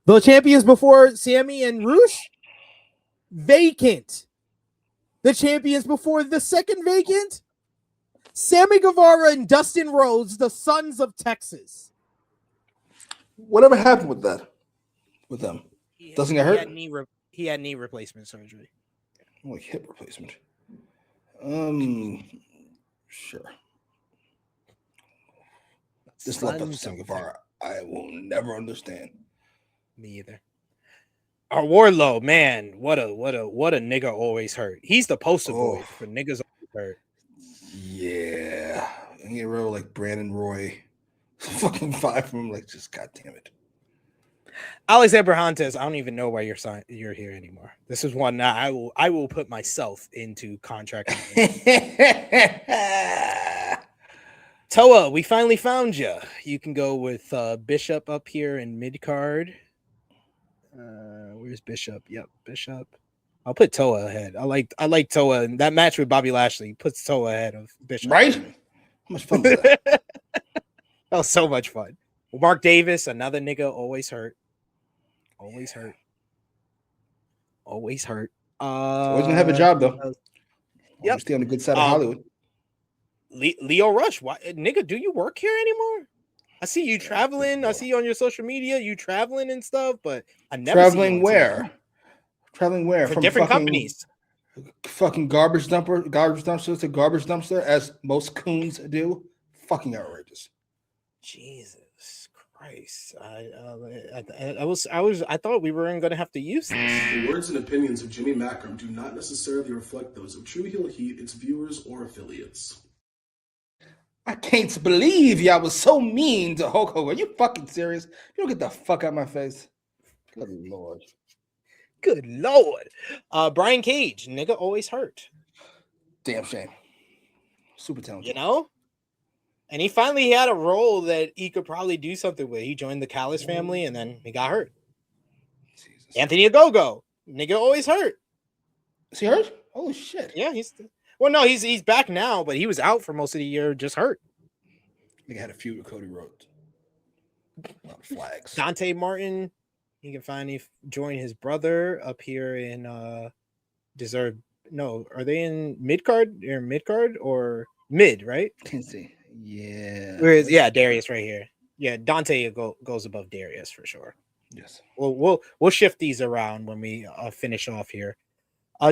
Speaker 4: The champions before Sammy and Roosh, vacant. The champions before the second vacant, Sammy Guevara and Dustin Rhodes, the Sons of Texas.
Speaker 3: Whatever happened with that? With them? Doesn't get hurt?
Speaker 2: He had knee replacement surgery.
Speaker 3: Like hip replacement. Sure. This left up to Sammy Guevara, I will never understand.
Speaker 2: Me either. Our Warlow, man, what a nigga always hurt. He's the poster boy for niggas always hurt.
Speaker 3: Yeah, and get rid of like Brandon Roy, fucking 5 from him. Like, just goddamn it.
Speaker 2: Alex Abrahantes, I don't even know why you're here anymore. This is one that I will put myself into contract. Toa, we finally found you. You can go with Bishop up here in mid card. Where's Bishop? Yep, Bishop. I'll put Toa ahead. I like Toa. And that match with Bobby Lashley puts Toa ahead of Bishop.
Speaker 3: Right? How much fun was that?
Speaker 2: That was so much fun. Well, Mark Davis, another nigga, always hurt. Always hurt. Always hurt.
Speaker 3: Always gonna have a job though.
Speaker 2: Yep.
Speaker 3: Stay on the good side of Hollywood.
Speaker 2: Leo Rush, why, nigga? Do you work here anymore? I see you traveling. I see you on your social media. You traveling and stuff, but I never
Speaker 3: traveling
Speaker 2: see you
Speaker 3: where? Traveling where?
Speaker 2: For
Speaker 3: from
Speaker 2: different
Speaker 3: fucking,
Speaker 2: companies.
Speaker 3: Fucking garbage dumpster to garbage dumpster, as most coons do. Fucking outrageous.
Speaker 2: Jesus Christ! I thought we weren't going to have to use this.
Speaker 5: The words and opinions of Jimmy Macram do not necessarily reflect those of True Heel Heat, its viewers, or affiliates.
Speaker 3: I can't believe y'all was so mean to Hulk Hogan. Are you fucking serious? You don't get the fuck out of my face. Good Lord.
Speaker 2: Good Lord. Brian Cage, nigga always hurt.
Speaker 3: Damn shame. Super talented.
Speaker 2: You know? And he finally had a role that he could probably do something with. He joined the Callis family and then he got hurt. Jesus. Anthony Ogogo, nigga always hurt.
Speaker 3: Is he hurt? Holy shit.
Speaker 2: Yeah, he's back now, but he was out for most of the year, just hurt.
Speaker 3: I think I had a feud with Cody Rhodes. A lot of flags.
Speaker 2: Dante Martin, he can finally join his brother up here in Deserve. No, are they in mid card? Or mid card or mid, right?
Speaker 3: Can see. Yeah.
Speaker 2: Whereas, yeah, Darius right here. Yeah, Dante goes above Darius for sure.
Speaker 3: Yes.
Speaker 2: We'll shift these around when we finish off here.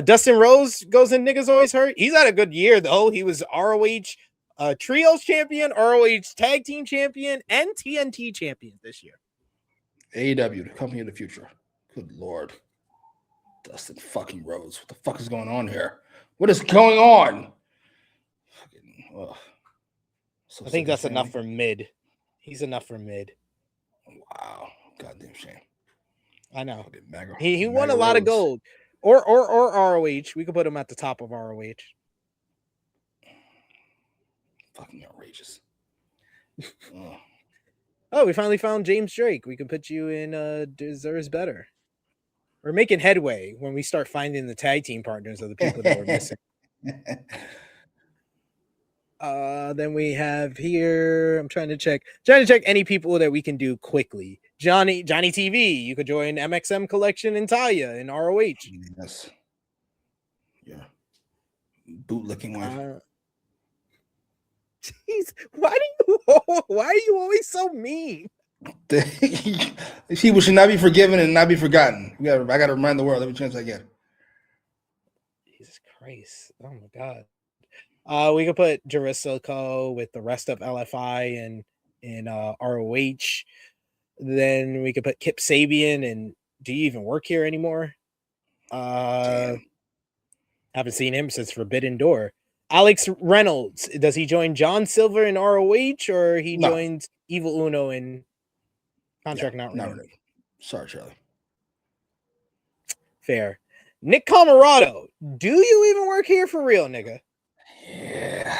Speaker 2: Dustin Rose goes in Niggas Always Hurt. He's had a good year though. He was ROH Trios champion, ROH Tag Team champion, and TNT champion this year.
Speaker 3: AEW, the company of the future. Good Lord. Dustin fucking Rose. What the fuck is going on here? What is going on? Fucking, so
Speaker 2: I think that's enough for mid. He's enough for mid.
Speaker 3: Wow. Goddamn shame.
Speaker 2: I know.
Speaker 3: Maga,
Speaker 2: He won a lot of gold. Or ROH. We could put him at the top of ROH.
Speaker 3: Fucking outrageous.
Speaker 2: Oh, we finally found James Drake. We can put you in Deserves Better. We're making headway when we start finding the tag team partners of the people that we're missing. Then we have here. I'm trying to check any people that we can do quickly. Johnny TV. You could join MXM Collection and Talia in ROH.
Speaker 3: Yes. Yeah. Bootlicking one.
Speaker 2: Jeez, why are you always so mean?
Speaker 3: People should not be forgiven and not be forgotten. I gotta remind the world every chance I get.
Speaker 2: Jesus Christ. Oh my God. We could put Jericho with the rest of LFI and in ROH. Then we could put Kip Sabian and do you even work here anymore? Haven't seen him since Forbidden Door. Alex Reynolds, does he join John Silver in ROH or he joins Evil Uno in contract not renewed?
Speaker 3: Sorry, Charlie.
Speaker 2: Fair. Nick Camarado, do you even work here for real, nigga?
Speaker 3: Yeah.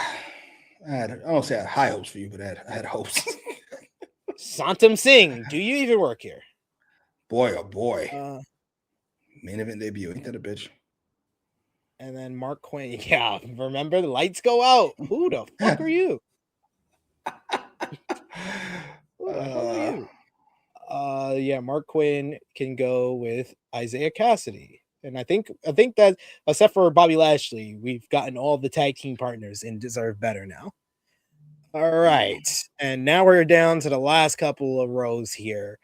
Speaker 3: I don't say I had high hopes for you, but I had hopes.
Speaker 2: Santam Singh, do you even work here?
Speaker 3: Boy, oh boy. Main event debut. Ain't that a bitch?
Speaker 2: And then Mark Quinn. Yeah, remember the lights go out. Who the fuck are you? Who the fuck are you? Yeah, Mark Quinn can go with Isaiah Cassidy. And I think that except for Bobby Lashley, we've gotten all the tag team partners and deserve better now. All right. And now we're down to the last couple of rows here.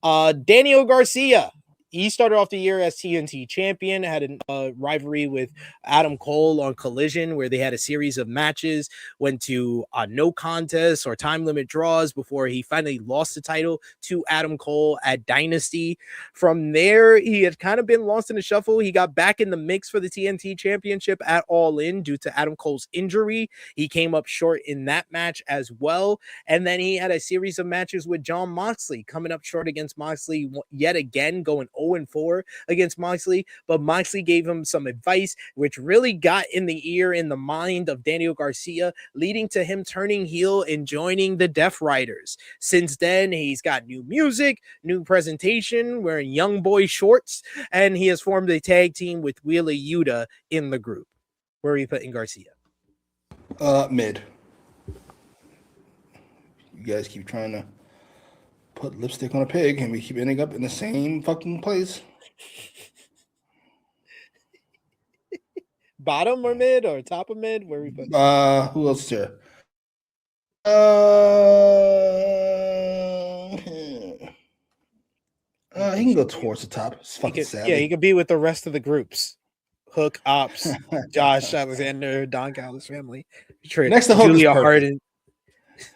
Speaker 2: Daniel Garcia. He started off the year as TNT champion, had a rivalry with Adam Cole on Collision, where they had a series of matches, went to no contest or time limit draws before he finally lost the title to Adam Cole at Dynasty. From there, he had kind of been lost in the shuffle. He got back in the mix for the TNT championship at All In due to Adam Cole's injury. He came up short in that match as well. And then he had a series of matches with Jon Moxley, coming up short against Moxley yet again, going 0-4 against Moxley, but Moxley gave him some advice, which really got in the ear and the mind of Daniel Garcia, leading to him turning heel and joining the Death Riders. Since then, he's got new music, new presentation, wearing young boy shorts, and he has formed a tag team with Wheeler Yuta in the group. Where are you putting Garcia?
Speaker 3: Mid. You guys keep trying to put lipstick on a pig, and we keep ending up in the same fucking place.
Speaker 2: Bottom or mid or top of mid? Where we put?
Speaker 3: Who else is here? He can go towards the top. It's fucking sad.
Speaker 2: Yeah, he could be with the rest of the groups. Hook, Ops, Josh Alexander, Don Callis family.
Speaker 3: Next to Hook, Julia
Speaker 2: Harden.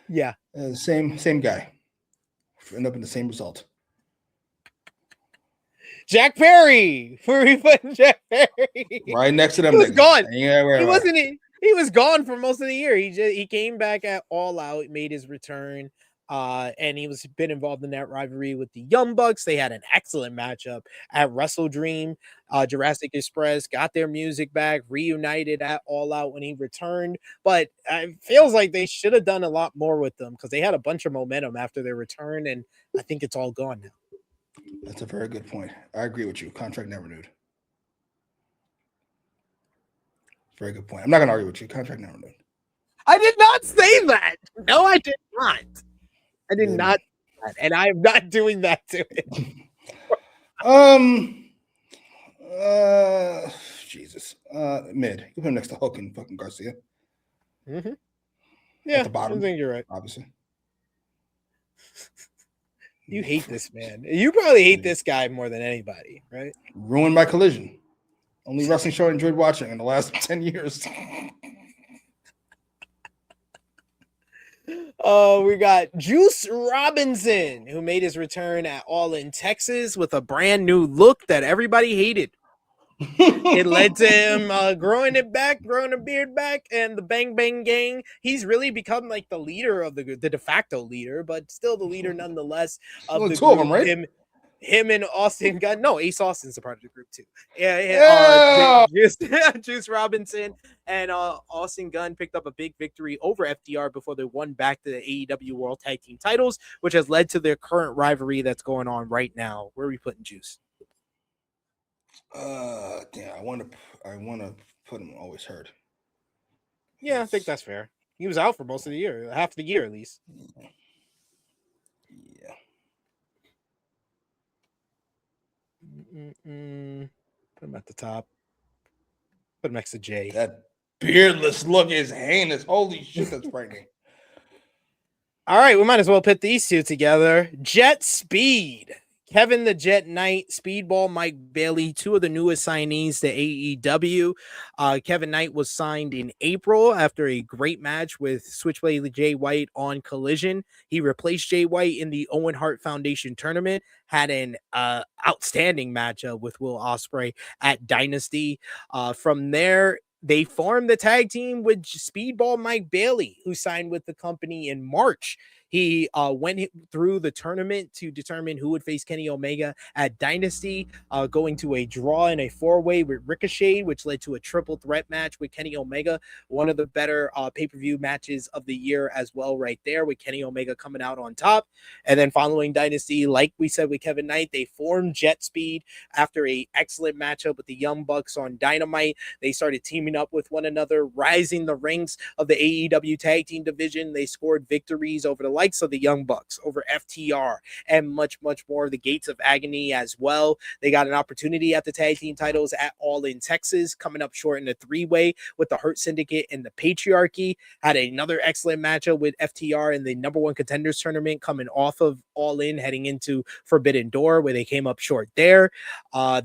Speaker 2: Yeah,
Speaker 3: same guy. End up in the same result.
Speaker 2: Jack Perry. Where are we putting Jack Perry?
Speaker 3: Right next to them.
Speaker 2: He was gone.
Speaker 3: Yeah,
Speaker 2: he wasn't. He was gone for most of the year. He came back at All Out, made his return. And he was been involved in that rivalry with the Young Bucks. They had an excellent matchup at Wrestle Dream. Jurassic Express got their music back, reunited at All Out when he returned. But it feels like they should have done a lot more with them because they had a bunch of momentum after their return, and I think it's all gone now.
Speaker 3: That's a very good point. I agree with you. Contract never renewed. Very good point. I'm not gonna argue with you. Contract never renewed.
Speaker 2: I did not say that. No, I did not. I did not. that, and I am not doing that to it.
Speaker 3: Jesus. Mid. You put him next to Hook and fucking Garcia.
Speaker 2: Mm-hmm.
Speaker 3: At
Speaker 2: Yeah,
Speaker 3: the bottom.
Speaker 2: I think you're right.
Speaker 3: Obviously.
Speaker 2: You hate this man. You probably hate this guy more than anybody, right?
Speaker 3: Ruined by Collision. Only wrestling show I enjoyed watching in the last 10 years.
Speaker 2: We got Juice Robinson, who made his return at All In Texas with a brand new look that everybody hated. It led to him growing a beard back, and the Bang Bang Gang. He's really become like the leader of the de facto leader, but still the leader nonetheless of the
Speaker 3: two of
Speaker 2: group.
Speaker 3: them, right?
Speaker 2: Him and Austin Gunn. No, Ace Austin's a part of the group too. Yeah, Juice Robinson and Austin Gunn picked up a big victory over FTR before they won back to the AEW World Tag Team titles, which has led to their current rivalry that's going on right now. Where are we putting Juice?
Speaker 3: Damn, I want to put him always hurt.
Speaker 2: Yeah, I think that's fair. He was out for most of the year, half the year at least.
Speaker 3: Yeah.
Speaker 2: Put him at the top. Put him next to Jay.
Speaker 3: That beardless look is heinous. Holy shit, that's frightening.
Speaker 2: All right, we might as well put these two together. Jet Speed. Kevin the Jet Knight, Speedball Mike Bailey, two of the newest signees to AEW. Kevin Knight was signed in April after a great match with Switchblade Jay White on Collision. He replaced Jay White in the Owen Hart Foundation tournament, had an outstanding matchup with Will Ospreay at Dynasty. From there, they formed the tag team with Speedball Mike Bailey, who signed with the company in March. He went through the tournament to determine who would face Kenny Omega at Dynasty, going to a draw in a four-way with Ricochet, which led to a triple threat match with Kenny Omega, one of the better pay-per-view matches of the year as well right there, with Kenny Omega coming out on top. And then following Dynasty, like we said with Kevin Knight, they formed Jet Speed after an excellent matchup with the Young Bucks on Dynamite. They started teaming up with one another, rising the ranks of the AEW tag team division. They scored victories over the likes of the Young Bucks, over FTR, and much, much more. The Gates of Agony as well. They got an opportunity at the tag team titles at All In Texas, coming up short in a three-way with the Hurt Syndicate and the Patriarchy. Had another excellent matchup with FTR in the number one contenders tournament, coming off of All In, heading into Forbidden Door, where they came up short there.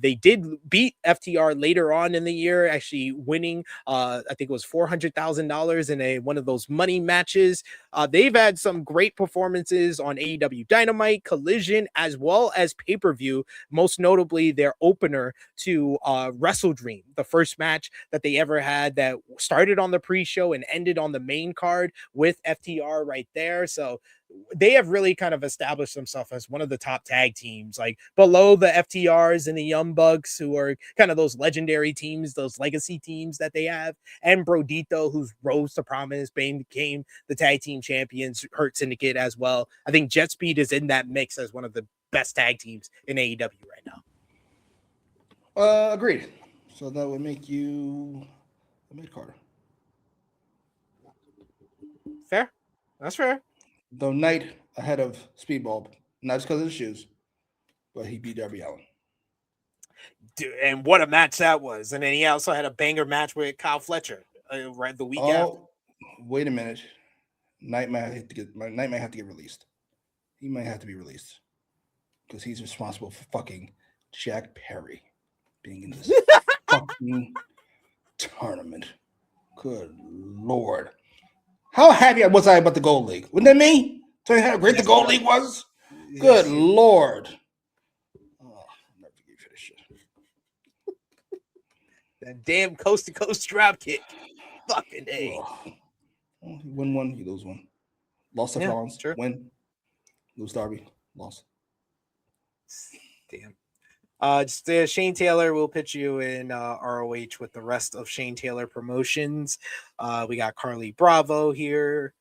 Speaker 2: They did beat FTR later on in the year, actually winning, I think it was $400,000 in one of those money matches. They've had some great performances on AEW Dynamite, Collision, as well as pay-per-view, most notably their opener to Wrestle Dream, the first match that they ever had that started on the pre-show and ended on the main card with FTR right there. So they have really kind of established themselves as one of the top tag teams, like below the FTRs and the Young Bucks, who are kind of those legendary teams, those legacy teams that they have, and Brodito, who's rose to prominence, became the tag team champions, Hurt Syndicate as well. I think Jet Speed is in that mix as one of the best tag teams in AEW right now.
Speaker 3: Agreed. So that would make you a mid-carder.
Speaker 2: Fair. That's fair.
Speaker 3: Though Knight ahead of Speedball, not just because of the shoes, but he beat Darby Allin.
Speaker 2: Dude, and what a match that was. And then he also had a banger match with Kyle Fletcher right the week after.
Speaker 3: Wait a minute. Knight might have to get released. He might have to be released because he's responsible for fucking Jack Perry being in this fucking tournament. Good Lord. How happy was I about the Gold League? Wasn't that me? Tell you how great the Gold League was? Good Lord. Oh, I'll never forgive you for this shit.
Speaker 2: That damn coast-to-coast drop kick. Fucking A.
Speaker 3: Well, you win one, you lose one. Lost to Rollins,
Speaker 2: sure.
Speaker 3: Win. Lose Darby, lost.
Speaker 2: Damn. Shane Taylor will pitch you in ROH with the rest of Shane Taylor Promotions. We got Carly Bravo here.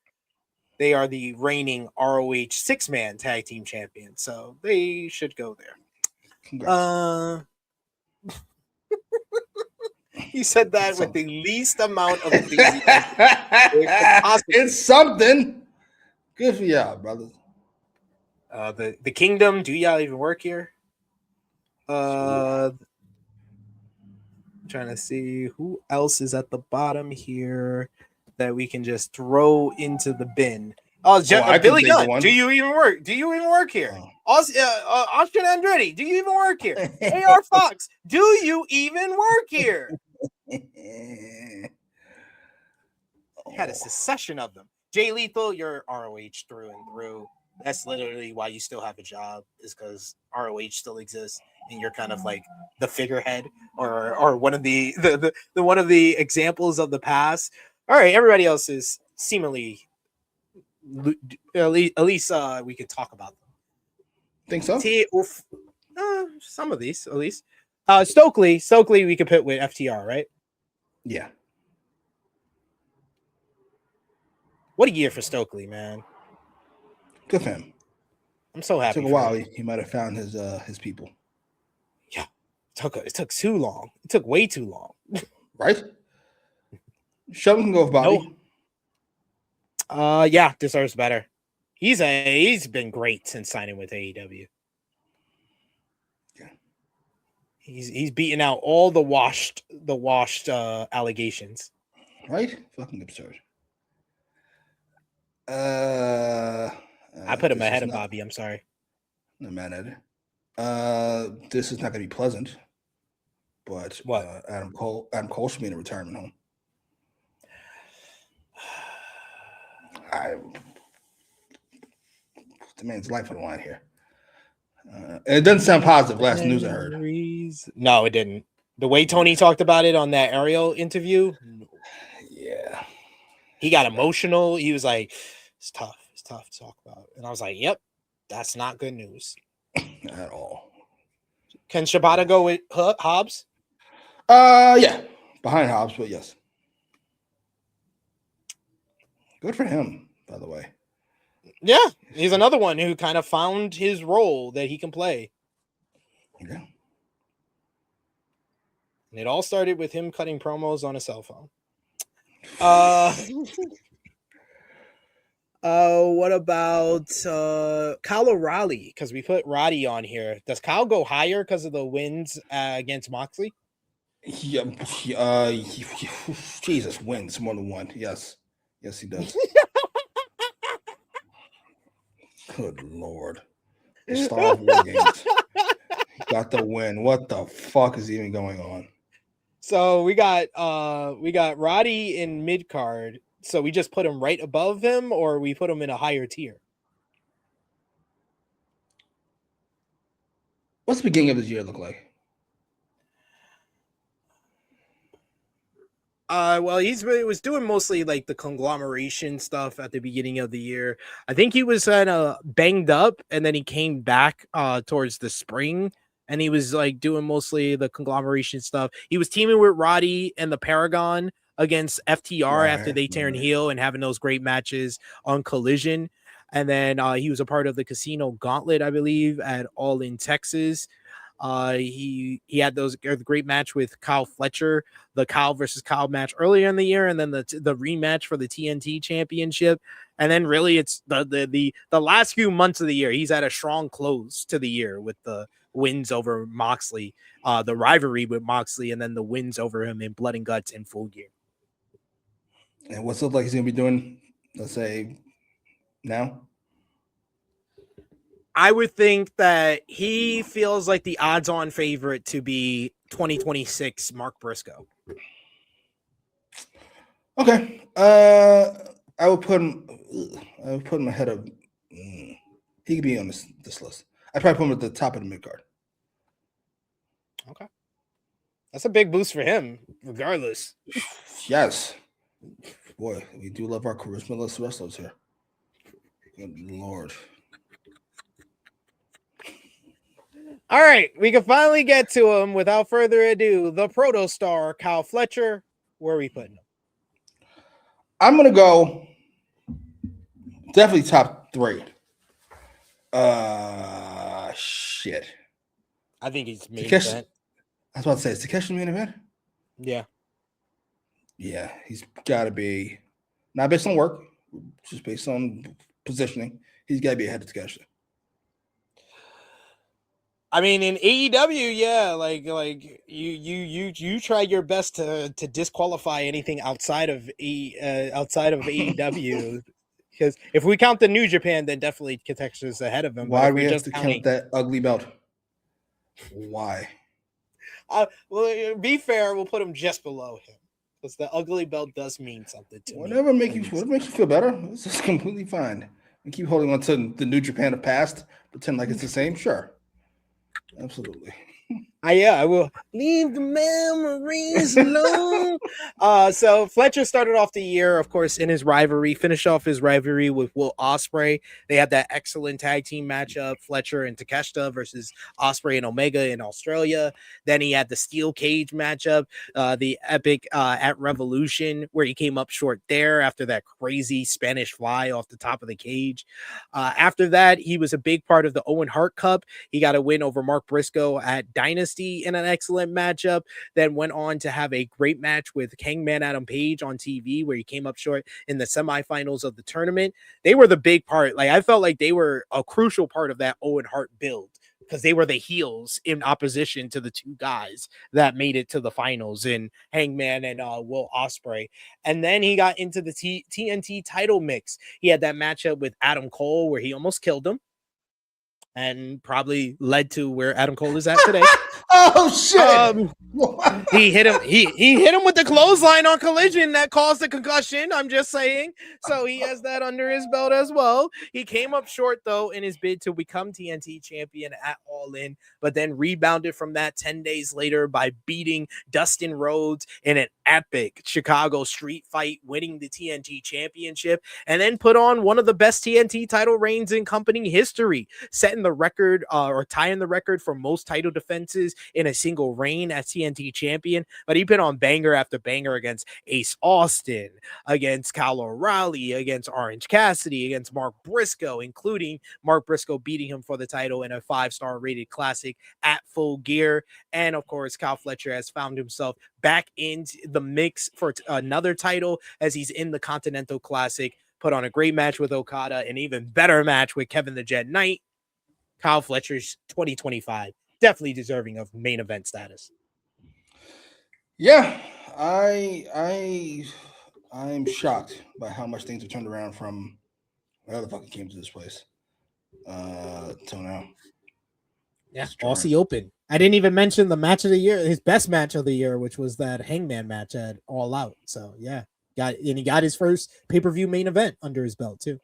Speaker 2: They are the reigning ROH six-man tag team champions, so they should go there.
Speaker 3: Congrats.
Speaker 2: You said that with the least amount of enthusiasm.
Speaker 3: It's something. Good for y'all, brothers.
Speaker 2: The Kingdom. Do y'all even work here? Trying to see who else is at the bottom here that we can just throw into the bin.
Speaker 3: I can
Speaker 2: Billy
Speaker 3: think of
Speaker 2: Gunn.
Speaker 3: one.
Speaker 2: Do you even work? Do you even work here?
Speaker 3: Oh.
Speaker 2: Austin Andretti. Do you even work here? AR Fox. Do you even work here? Had a succession of them. Jay Lethal, you're ROH through and through. That's literally why you still have a job, is because ROH still exists, and you're kind of like the figurehead or one of the one of the examples of the past. All right, everybody else is seemingly at least we could talk about them.
Speaker 3: Think so?
Speaker 2: Some of these at least. Stokely, we could put with FTR, right?
Speaker 3: Yeah.
Speaker 2: What a year for Stokely, man.
Speaker 3: Good for him.
Speaker 2: I'm so happy.
Speaker 3: It took a while. He might have found his people.
Speaker 2: Yeah. It took too long. It took way too long.
Speaker 3: Right? Sheldon can go with Bobby.
Speaker 2: No. Yeah, deserves better. He's been great since signing with AEW.
Speaker 3: Yeah.
Speaker 2: He's beaten out all the washed allegations.
Speaker 3: Right? Fucking absurd. I
Speaker 2: put him ahead of Bobby. I'm sorry.
Speaker 3: Not mad at it. This is not going to be pleasant, but
Speaker 2: what?
Speaker 3: Adam Cole should be in a retirement home. The man's life on the line here. It doesn't sound positive. Last news I heard.
Speaker 2: No, it didn't. The way Tony talked about it on that Ariel interview.
Speaker 3: Yeah.
Speaker 2: He got emotional. He was like, it's tough to talk about. And I was like, yep, that's not good news.
Speaker 3: At all.
Speaker 2: Can Shibata go with Hobbs?
Speaker 3: Yeah. Behind Hobbs, but yes. Good for him, by the way.
Speaker 2: Yeah. He's another one who kind of found his role that he can play.
Speaker 3: Yeah.
Speaker 2: And it all started with him cutting promos on a cell phone. What about Kyle O'Reilly? Because we put Roddy on here. Does Kyle go higher because of the wins against Moxley?
Speaker 3: Yeah, Jesus wins more than one. Yes, he does. Good Lord, the Star of War Games got the win. What the fuck is even going on?
Speaker 2: So we got Roddy in mid card. So we just put him right above him, or we put him in a higher tier.
Speaker 3: What's the beginning of this year look like?
Speaker 2: Well, he was doing mostly like the conglomeration stuff at the beginning of the year. I think he was kind of banged up, and then he came back towards the spring, and he was like doing mostly the conglomeration stuff. He was teaming with Roddy and the Paragon against FTR after they turned heel and having those great matches on Collision. And then he was a part of the Casino Gauntlet, I believe, at All in Texas. He had those great match with Kyle Fletcher, the Kyle versus Kyle match earlier in the year, and then the rematch for the TNT Championship. And then really it's the last few months of the year, he's had a strong close to the year with the wins over Moxley, the rivalry with Moxley, and then the wins over him in Blood and Guts and Full Gear.
Speaker 3: And what's it look like he's gonna be doing, let's say, now?
Speaker 2: I would think that he feels like the odds-on favorite to be 2026 Mark Briscoe.
Speaker 3: Okay. I would put him ahead of. He could be on this list. I'd probably put him at the top of the mid card.
Speaker 2: Okay. That's a big boost for him, regardless.
Speaker 3: Yes. Boy, we do love our charisma-less wrestlers here. Good Lord.
Speaker 2: All right, we can finally get to him without further ado. The proto star, Kyle Fletcher. Where are we putting him?
Speaker 3: I'm gonna go definitely top 3. Shit.
Speaker 2: I think he's main event.
Speaker 3: I was about to say, is Takeshi main event?
Speaker 2: Yeah.
Speaker 3: Yeah, he's got to be, not based on work, just based on positioning. He's got to be ahead of Takeshi.
Speaker 2: I mean, in AEW, yeah, like you try your best to disqualify anything outside of AEW. Because if we count the New Japan, then definitely Katexa's ahead of him. But
Speaker 3: Why
Speaker 2: if
Speaker 3: do we
Speaker 2: we're
Speaker 3: have
Speaker 2: just
Speaker 3: to
Speaker 2: counting,
Speaker 3: count that ugly belt? Why?
Speaker 2: well, be fair, we'll put him just below him because the ugly belt does mean something to me.
Speaker 3: Whatever makes you feel better. It's just completely fine. And keep holding on to the New Japan of past, pretend like it's the same. Sure, absolutely.
Speaker 2: I will leave the memories alone. So Fletcher started off the year, of course, in his rivalry, finished off his rivalry with Will Ospreay. They had that excellent tag team matchup, Fletcher and Takeshita versus Ospreay and Omega in Australia. Then he had the steel cage matchup, the epic at Revolution, where he came up short there after that crazy Spanish fly off the top of the cage. After that, he was a big part of the Owen Hart Cup. He got a win over Mark Briscoe at Dynasty in an excellent matchup, then went on to have a great match with Hangman Adam Page on TV where he came up short in the semifinals of the tournament. They were the big part. Like I felt like they were a crucial part of that Owen Hart build because they were the heels in opposition to the two guys that made it to the finals in Hangman and Will Ospreay. And then he got into the TNT title mix. He had that matchup with Adam Cole where he almost killed him and probably led to where Adam Cole is at today.
Speaker 3: Oh shit!
Speaker 2: He hit him. He hit him with the clothesline on Collision that caused the concussion. I'm just saying. So he has that under his belt as well. He came up short though in his bid to become TNT champion at All In, but then rebounded from that 10 days later by beating Dustin Rhodes in an epic Chicago street fight, winning the TNT championship, and then put on one of the best TNT title reigns in company history, setting the record or tying the record for most title defenses in a single reign as TNT champion. But he put on banger after banger against Ace Austin, against Kyle O'Reilly, against Orange Cassidy, against Mark Briscoe, including Mark Briscoe beating him for the title in a 5-star rated classic at Full Gear. And of course, Kyle Fletcher has found himself back into the mix for another title as he's in the Continental Classic, put on a great match with Okada, an even better match with Kevin the Jet Knight. Kyle Fletcher's 2025, definitely deserving of main event status.
Speaker 3: Yeah, I'm shocked by how much things have turned around from where the fuck he came to this place. Till now.
Speaker 2: Yeah, Aussie Open. I didn't even mention the match of the year, his best match of the year, which was that Hangman match at All Out. So yeah, he got his first pay-per-view main event under his belt too.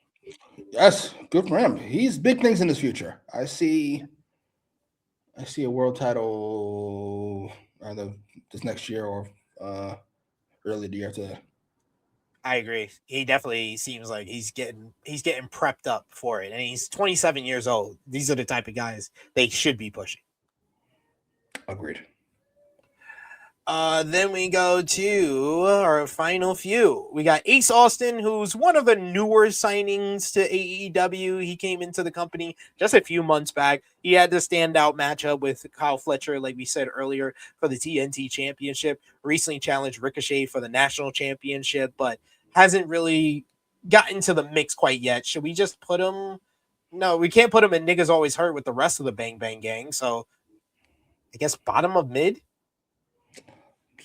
Speaker 3: Yes, good for him. He's big things in his future. I see a world title either this next year or early the year after that.
Speaker 2: I agree. He definitely seems like he's getting prepped up for it, and he's 27 years old. These are the type of guys they should be pushing.
Speaker 3: Agreed.
Speaker 2: Then we go to our final few. We got Ace Austin, who's one of the newer signings to AEW. He came into the company just a few months back. He had the standout matchup with Kyle Fletcher, like we said earlier, for the TNT Championship. Recently challenged Ricochet for the National Championship, but hasn't really gotten to the mix quite yet. Should we just put him? No, we can't put him in Niggas Always Hurt with the rest of the Bang Bang Gang. So I guess bottom of mid.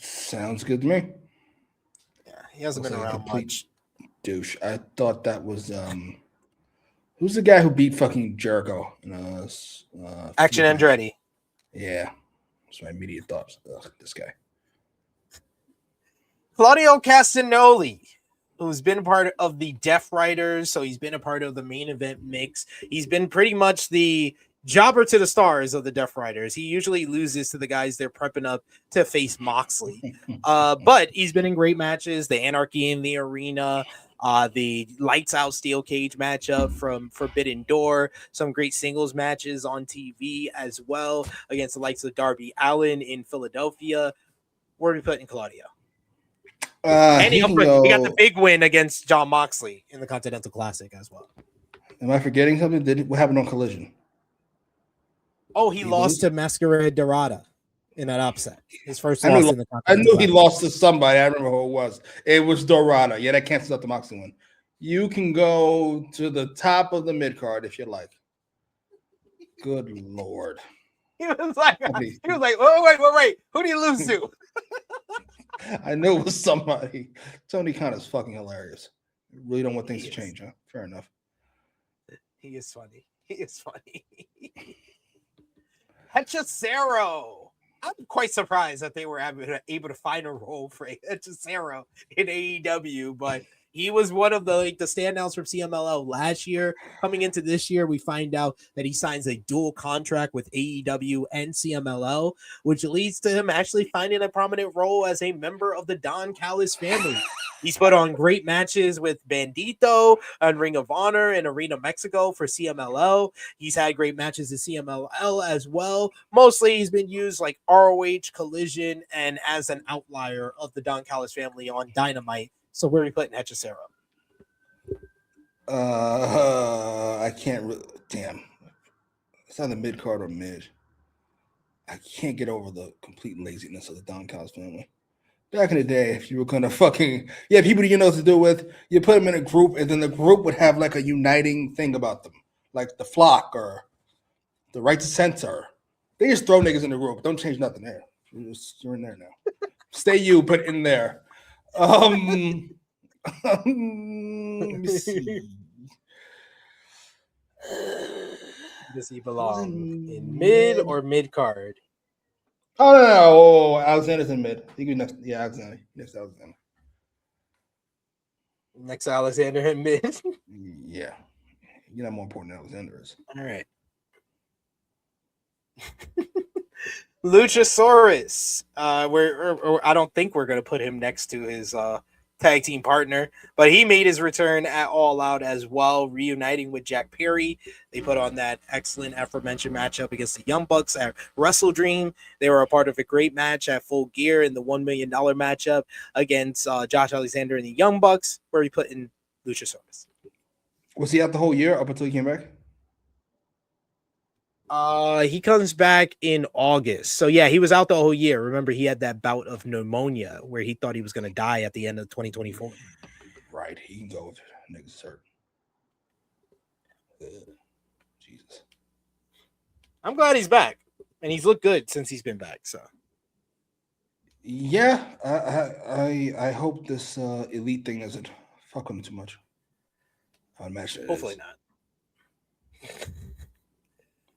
Speaker 3: Sounds good to me.
Speaker 2: Yeah, he hasn't been around much.
Speaker 3: Douche. I thought that was who's the guy who beat fucking Jericho?
Speaker 2: Action Andretti.
Speaker 3: Yeah, that's my immediate thoughts. Ugh, this guy.
Speaker 2: Claudio Castagnoli, who's been a part of the Death Riders, so he's been a part of the main event mix. He's been pretty much the jobber to the stars of the Death Riders. He usually loses to the guys they're prepping up to face Moxley. But he's been in great matches, the Anarchy in the Arena, the Lights Out Steel Cage matchup from Forbidden Door, some great singles matches on TV as well against the likes of Darby Allin in Philadelphia. Where are we putting Claudio? And he got the big win against Jon Moxley in the Continental Classic as well.
Speaker 3: Am I forgetting something? What happened on Collision?
Speaker 2: Oh, he lost to Masquerade Dorada in that upset. His first loss in the Continental.
Speaker 3: I knew he lost to somebody. I remember who it was. It was Dorada. Yeah, that cancels out the Moxley one. You can go to the top of the mid card if you like. Good Lord.
Speaker 2: He was like,
Speaker 3: Somebody-
Speaker 2: oh, wait. Who do you lose to?
Speaker 3: I know it was somebody. Tony Khan is fucking hilarious. Really don't want things to
Speaker 2: He is.
Speaker 3: change, huh? Fair enough.
Speaker 2: He is funny. He is funny. Hechicero. I'm quite surprised that they were able to find a role for Hechicero in AEW, but he was one of the standouts from CMLL last year. Coming into this year, we find out that he signs a dual contract with AEW and CMLL, which leads to him actually finding a prominent role as a member of the Don Callis family. He's put on great matches with Bandito and Ring of Honor in Arena Mexico for CMLL. He's had great matches at CMLL as well. Mostly he's been used like ROH, Collision, and as an outlier of the Don Callis family on Dynamite. So where are we putting Hechicero?
Speaker 3: I can't really. Damn. It's either mid card or mid. I can't get over the complete laziness of the Don Callis family. Back in the day, if you were gonna fucking people you know what to do with, you put them in a group, and then the group would have like a uniting thing about them, like the Flock or the Right to Censor. They just throw niggas in the group. Don't change nothing there. You're in there now. Stay you, but in there. Let me see.
Speaker 2: Does he belong in mid or mid card?
Speaker 3: Oh no! Alexander's in mid. He can be next. Yeah, Alexander. Next to Alexander.
Speaker 2: Next Alexander in mid.
Speaker 3: Yeah, you're not more important than Alexander is.
Speaker 2: All right. Luchasaurus. I don't think we're gonna put him next to his tag team partner, but he made his return at All Out as well, reuniting with Jack Perry. They put on that excellent aforementioned matchup against the Young Bucks at Wrestle Dream. They were a part of a great match at Full Gear in the $1 million matchup against Josh Alexander and the Young Bucks, where he put in Luchasaurus.
Speaker 3: Was he out the whole year up until he came back?
Speaker 2: He comes back in August. So yeah, he was out the whole year. Remember, he had that bout of pneumonia where he thought he was going to die at the end of 2024.
Speaker 3: Right, he can go. Niggas hurt. Jesus.
Speaker 2: I'm glad he's back, and he's looked good since he's been back. So
Speaker 3: yeah, I hope this elite thing doesn't fuck him too much. I imagine.
Speaker 2: Hopefully not.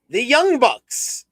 Speaker 2: The Young Bucks.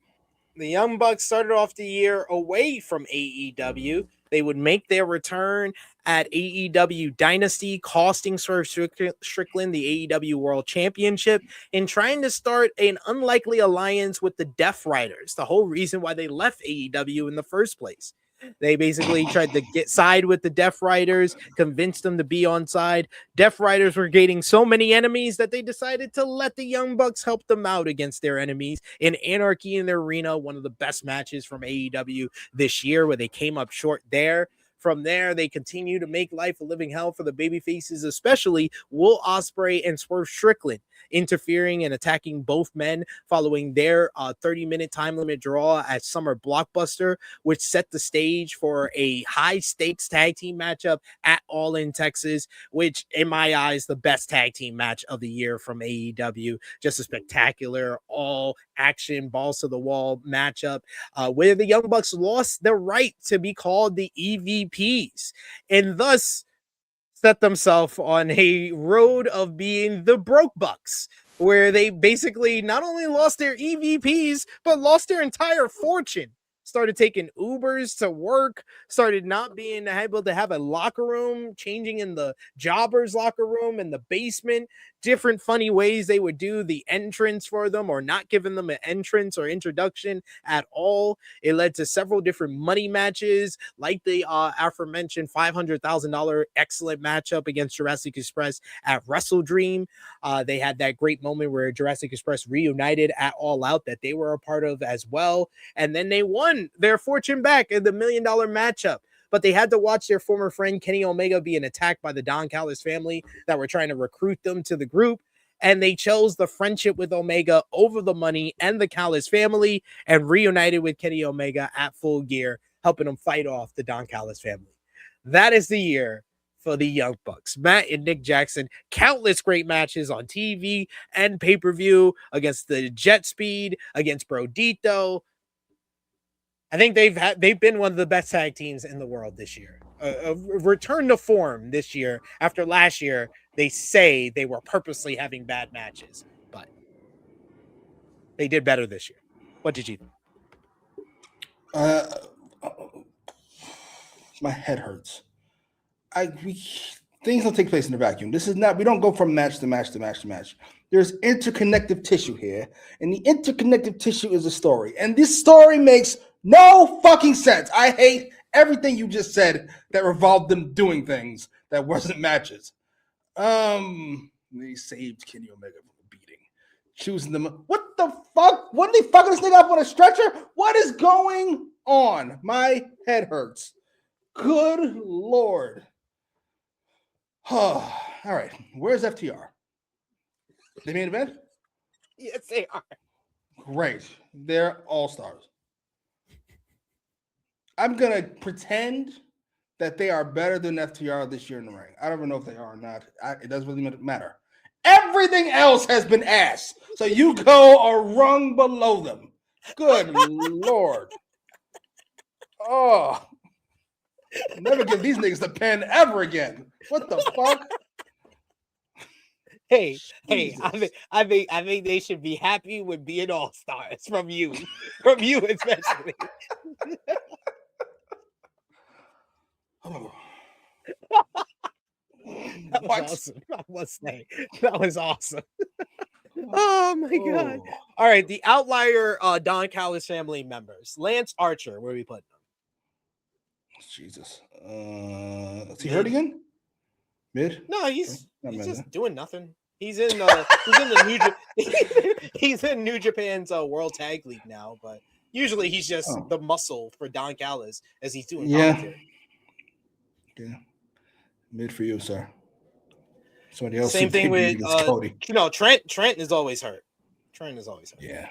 Speaker 2: The Young Bucks started off the year away from AEW. They would make their return at AEW Dynasty, costing Swerve Strickland the AEW World Championship and trying to start an unlikely alliance with the Death Riders, the whole reason why they left AEW in the first place. They basically tried to get side with the Death Riders, convinced them to be on side. Death Riders were gaining so many enemies that they decided to let the Young Bucks help them out against their enemies in Anarchy in the Arena, one of the best matches from AEW this year, where they came up short there. From there, they continue to make life a living hell for the babyfaces, especially Will Ospreay and Swerve Strickland, interfering and attacking both men following their 30-minute time limit draw at Summer Blockbuster, which set the stage for a high-stakes tag team matchup at All In Texas, which, in my eyes, the best tag team match of the year from AEW. Just a spectacular, all-action, balls-to-the-wall matchup where the Young Bucks lost the right to be called the EVPs, and thus set themselves on a road of being the broke Bucks, where they basically not only lost their EVPs, but lost their entire fortune. Started taking Ubers to work, started not being able to have a locker room, changing in the jobbers' locker room in the basement, different funny ways they would do the entrance for them or not giving them an entrance or introduction at all. It led to several different money matches, like the aforementioned $500,000 excellent matchup against Jurassic Express at Wrestle Dream. They had that great moment where Jurassic Express reunited at All Out that they were a part of as well. And then they won their fortune back in the $1 million matchup. But they had to watch their former friend Kenny Omega being attacked by the Don Callis family that were trying to recruit them to the group. And they chose the friendship with Omega over the money and the Callis family and reunited with Kenny Omega at Full Gear, helping them fight off the Don Callis family. That is the year for the Young Bucks. Matt and Nick Jackson, countless great matches on TV and pay-per-view against the Jet Speed, against Brodito. I think they've been one of the best tag teams in the world this year. A return to form this year after last year. They say they were purposely having bad matches, but they did better this year. What did you think?
Speaker 3: My head hurts. Things don't take place in a vacuum. This is not. We don't go from match to match to match to match. There's interconnective tissue here, and the interconnective tissue is a story, and this story makes no fucking sense. I hate everything you just said that revolved them doing things that wasn't matches. They saved Kenny Omega from a beating, choosing them. What the fuck? What are they fucking this nigga up on a stretcher? What is going on? My head hurts. Good Lord. All right. Where's FTR? They main event?
Speaker 2: Yes, they are.
Speaker 3: Great. They're all-stars. I'm going to pretend that they are better than FTR this year in the ring. I don't even know if they are or not. It doesn't really matter. Everything else has been ass. So you go a rung below them. Good Lord. Oh. Never give these niggas the pen ever again. What the fuck?
Speaker 2: Hey, I think they should be happy with being all stars from you especially.
Speaker 3: Oh.
Speaker 2: That was awesome. That was awesome. Oh my god! All right, the outlier Don Callis family members. Lance Archer, where are we putting him?
Speaker 3: Jesus. Is he hurt again? Mid?
Speaker 2: No, he's just doing nothing. He's in the he's in New Japan's World Tag League now, but usually he's just the muscle for Don Callis as he's doing commentary.
Speaker 3: Yeah. Mid for you, sir. Somebody else.
Speaker 2: Same thing with
Speaker 3: Cody.
Speaker 2: Trent is always hurt. Trent is always hurt.
Speaker 3: Yeah.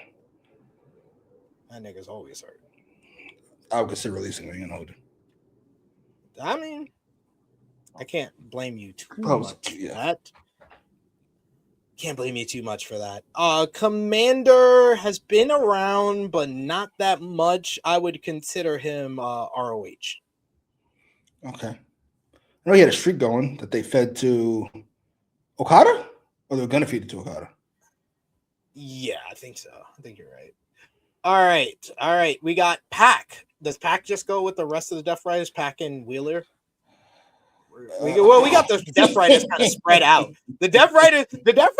Speaker 2: That nigga's always hurt.
Speaker 3: I would consider releasing him and holding.
Speaker 2: I mean, I can't blame you too much for that. Can't blame you too much for that. Commander has been around, but not that much. I would consider him ROH.
Speaker 3: Okay. I know he had a streak going that they fed to Okada? Or they were going to feed it to Okada?
Speaker 2: Yeah, I think so. I think you're right. All right. We got Pac. Does Pac just go with the rest of the Death Riders, Pac and Wheeler? We got the Death Riders kind of spread out. The Death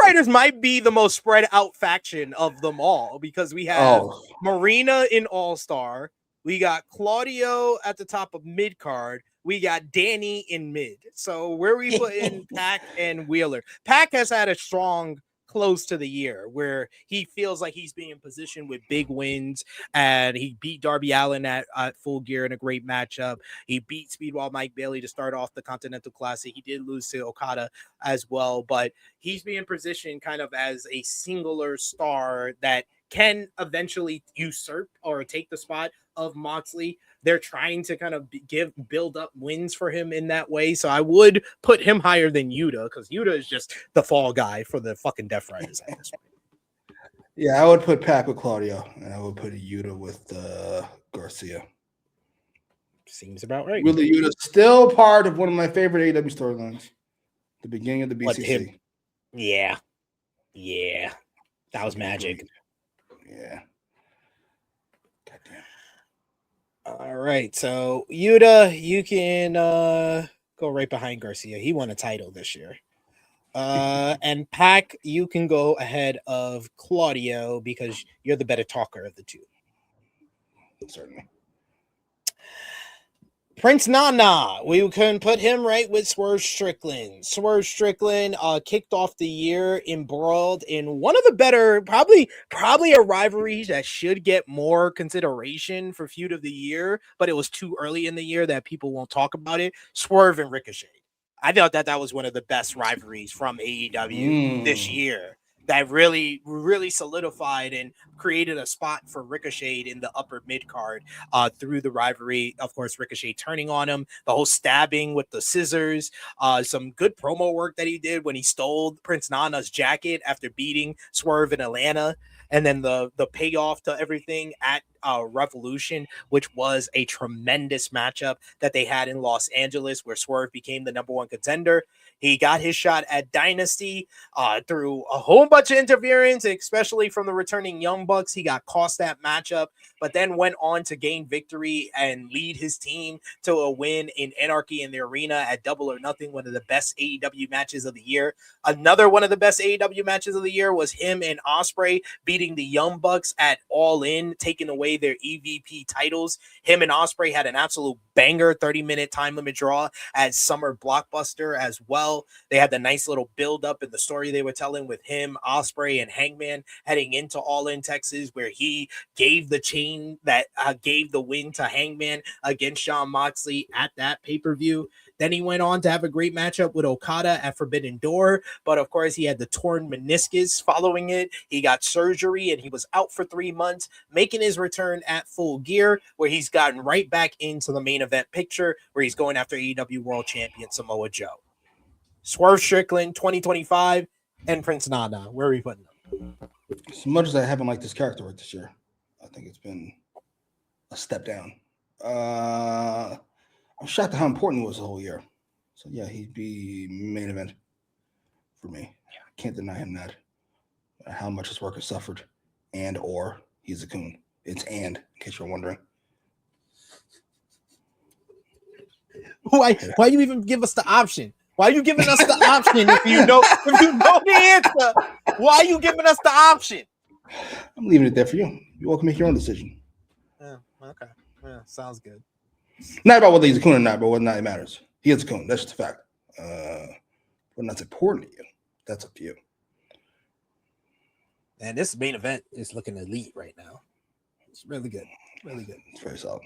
Speaker 2: Riders might be the most spread out faction of them all because we have Marina in All Star, we got Claudio at the top of mid card, we got Danny in mid. So where we put in Pac and Wheeler? Pac has had a strong close to the year where he feels like he's being positioned with big wins, and he beat Darby Allin at Full Gear in a great matchup. He beat Speedball Mike Bailey to start off the Continental Classic. He did lose to Okada as well, but he's being positioned kind of as a singular star that can eventually usurp or take the spot of Moxley. They're trying to kind of build up wins for him in that way. So I would put him higher than Yuta because Yuta is just the fall guy for the fucking Death Riders at this point.
Speaker 3: Yeah, I would put Pac with Claudio, and I would put Yuta with Garcia.
Speaker 2: Seems about right.
Speaker 3: Really, Yuta's still part of one of my favorite AEW storylines, the beginning of the BCC.
Speaker 2: Yeah. That was magic.
Speaker 3: Yeah. Goddamn.
Speaker 2: All right, so Yuta, you can go right behind Garcia. He won a title this year. And Pac, you can go ahead of Claudio because you're the better talker of the two.
Speaker 3: Certainly.
Speaker 2: Prince Nana, we can put him right with Swerve Strickland. Swerve Strickland kicked off the year embroiled in one of the better, probably a rivalry that should get more consideration for feud of the year, but it was too early in the year that people won't talk about it. Swerve and Ricochet. I thought that was one of the best rivalries from AEW this year. That really, really solidified and created a spot for Ricochet in the upper mid card through the rivalry. Of course, Ricochet turning on him, the whole stabbing with the scissors, some good promo work that he did when he stole Prince Nana's jacket after beating Swerve in Atlanta. and then the payoff to everything at Revolution, which was a tremendous matchup that they had in Los Angeles, where Swerve became the number one contender. He got his shot at Dynasty through a whole bunch of interference, especially from the returning Young Bucks. He got cost that matchup, but then went on to gain victory and lead his team to a win in Anarchy in the Arena at Double or Nothing, one of the best AEW matches of the year. Another one of the best AEW matches of the year was him and Ospreay beating the Young Bucks at All In, taking away their EVP titles. Him and Ospreay had an absolute banger 30-minute time limit draw at Summer Blockbuster as well. They had the nice little build up in the story they were telling with him, Ospreay, and Hangman heading into All In Texas, where he gave the chain that gave the win to Hangman against Jon Moxley at that pay-per-view. Then he went on to have a great matchup with Okada at Forbidden Door, but of course he had the torn meniscus following it. He got surgery and he was out for 3 months, making his return at Full Gear, where he's gotten right back into the main event picture, where he's going after AEW World Champion Samoa Joe. Swerve Strickland 2025 and Prince Nana. Where are we putting them?
Speaker 3: As much as I haven't liked this character right this year, I think it's been a step down. I'm shocked at how important he was the whole year. So yeah, he'd be main event for me. I can't deny him that. How much his work has suffered, and or he's a coon. It's in case you're wondering.
Speaker 2: Why you even give us the option? Why are you giving us the option if you know the answer? Why are you giving us the option?
Speaker 3: I'm leaving it there for you. You all can make your own decision.
Speaker 2: Yeah, okay. Yeah, sounds good.
Speaker 3: Not about whether he's a coon or not, but whether or not it matters. He is a coon. That's just a fact. Whether or not it's important to you, that's up to you.
Speaker 2: And this main event is looking elite right now. It's really good. Really good.
Speaker 3: It's very solid.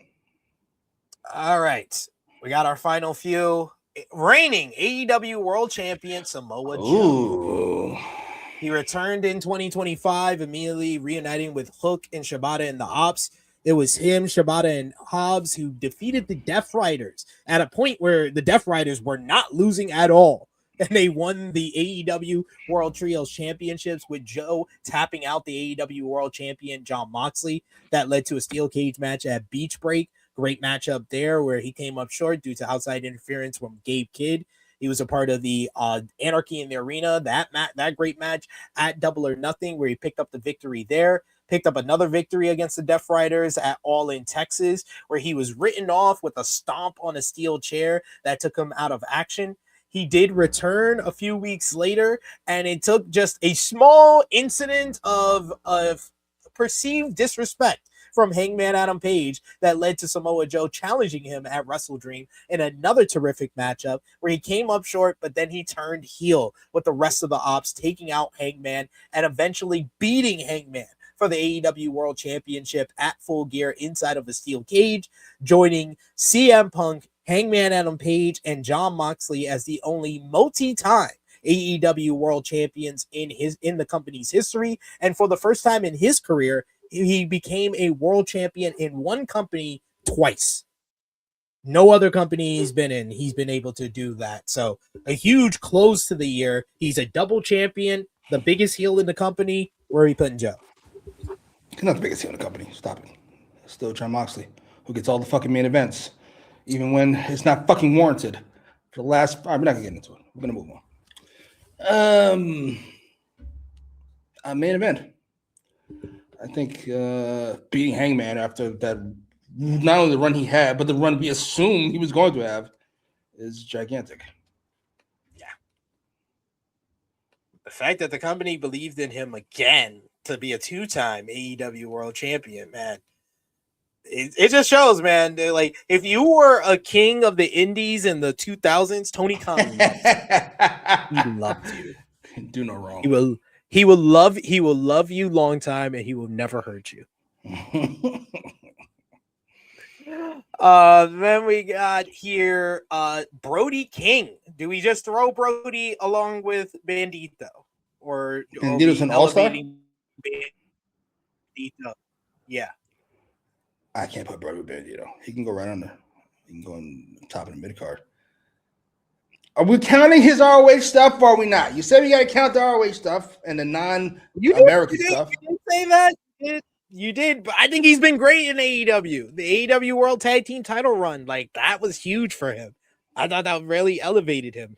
Speaker 2: All right. We got our final few. Reigning AEW World Champion Samoa Joe. He returned in 2025, immediately reuniting with Hook and Shibata and the Ops. It was him, Shibata, and Hobbs who defeated the Death Riders at a point where the Death Riders were not losing at all. And they won the AEW World Trios Championships, with Joe tapping out the AEW World Champion Jon Moxley. That led to a steel cage match at Beach Break. Great matchup there, where he came up short due to outside interference from Gabe Kidd. He was a part of the Anarchy in the Arena, that great match at Double or Nothing, where he picked up the victory there. Picked up another victory against the Death Riders at All In Texas, where he was written off with a stomp on a steel chair that took him out of action. He did return a few weeks later, and it took just a small incident of perceived disrespect from Hangman Adam Page that led to Samoa Joe challenging him at Wrestle Dream in another terrific matchup where he came up short, but then he turned heel with the rest of the Ops, taking out Hangman and eventually beating Hangman for the AEW World Championship at Full Gear inside of a steel cage, joining CM Punk, Hangman Adam Page, and Jon Moxley as the only multi-time AEW World Champions in the company's history. And for the first time in his career, he became a world champion in one company twice. No other company he's been in, he's been able to do that. So a huge close to the year. He's a double champion, the biggest heel in the company. Where are you putting Joe?
Speaker 3: He's not the biggest heel in the company. Stop it. Still Jon Moxley, who gets all the fucking main events, even when it's not fucking warranted. For the last, all right, we're not gonna get into it. We're gonna move on. Main event. I think beating Hangman after that, not only the run he had, but the run we assumed he was going to have, is gigantic.
Speaker 2: Yeah. The fact that the company believed in him again to be a two-time AEW World Champion, man. It just shows, man. Like, if you were a king of the indies in the 2000s, Tony Khan he loved you.
Speaker 3: Do no wrong.
Speaker 2: He will love you long time, and he will never hurt you. Then we got here Brody King. Do we just throw Brody along with Bandito? Or
Speaker 3: Bandito's an all-star?
Speaker 2: Bandito? Yeah.
Speaker 3: I can't put Brody with Bandito. He can go right under. He can go on top of the mid card. Are we counting his ROH stuff or are we not? You said we got to count the ROH stuff and the non-American stuff.
Speaker 2: You didn't say that. You did, but I think he's been great in AEW. The AEW World Tag Team title run, like that was huge for him. I thought that really elevated him.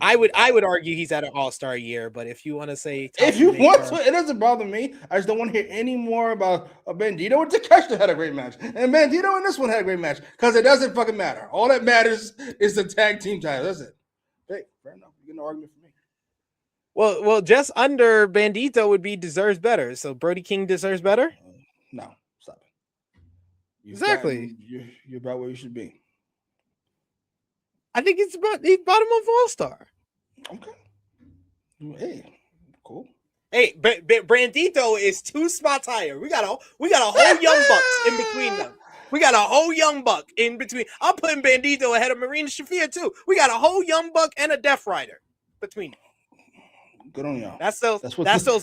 Speaker 2: I would argue he's at an all-star year, but if you want to say
Speaker 3: If you want to, it doesn't bother me. I just don't want to hear any more about Bandito and Takeshita had a great match. And Bandito and this one had a great match. Because it doesn't fucking matter. All that matters is the tag team title. That's it. Hey, fair enough. You get no argument for me.
Speaker 2: Well, just under Bandito would be deserves better. So Brody King deserves better?
Speaker 3: No, stop it.
Speaker 2: Exactly.
Speaker 3: You're about where you should be.
Speaker 2: I think he's bottom of all-star.
Speaker 3: Okay. Hey, cool.
Speaker 2: Hey, Brandito is 2 spots higher. We got a whole young bucks in between them. We got a whole young buck in between. I'm putting Bandito ahead of Marina Shafir too. We got a whole young buck and a Death Rider between them.
Speaker 3: Good on y'all.
Speaker 2: That's those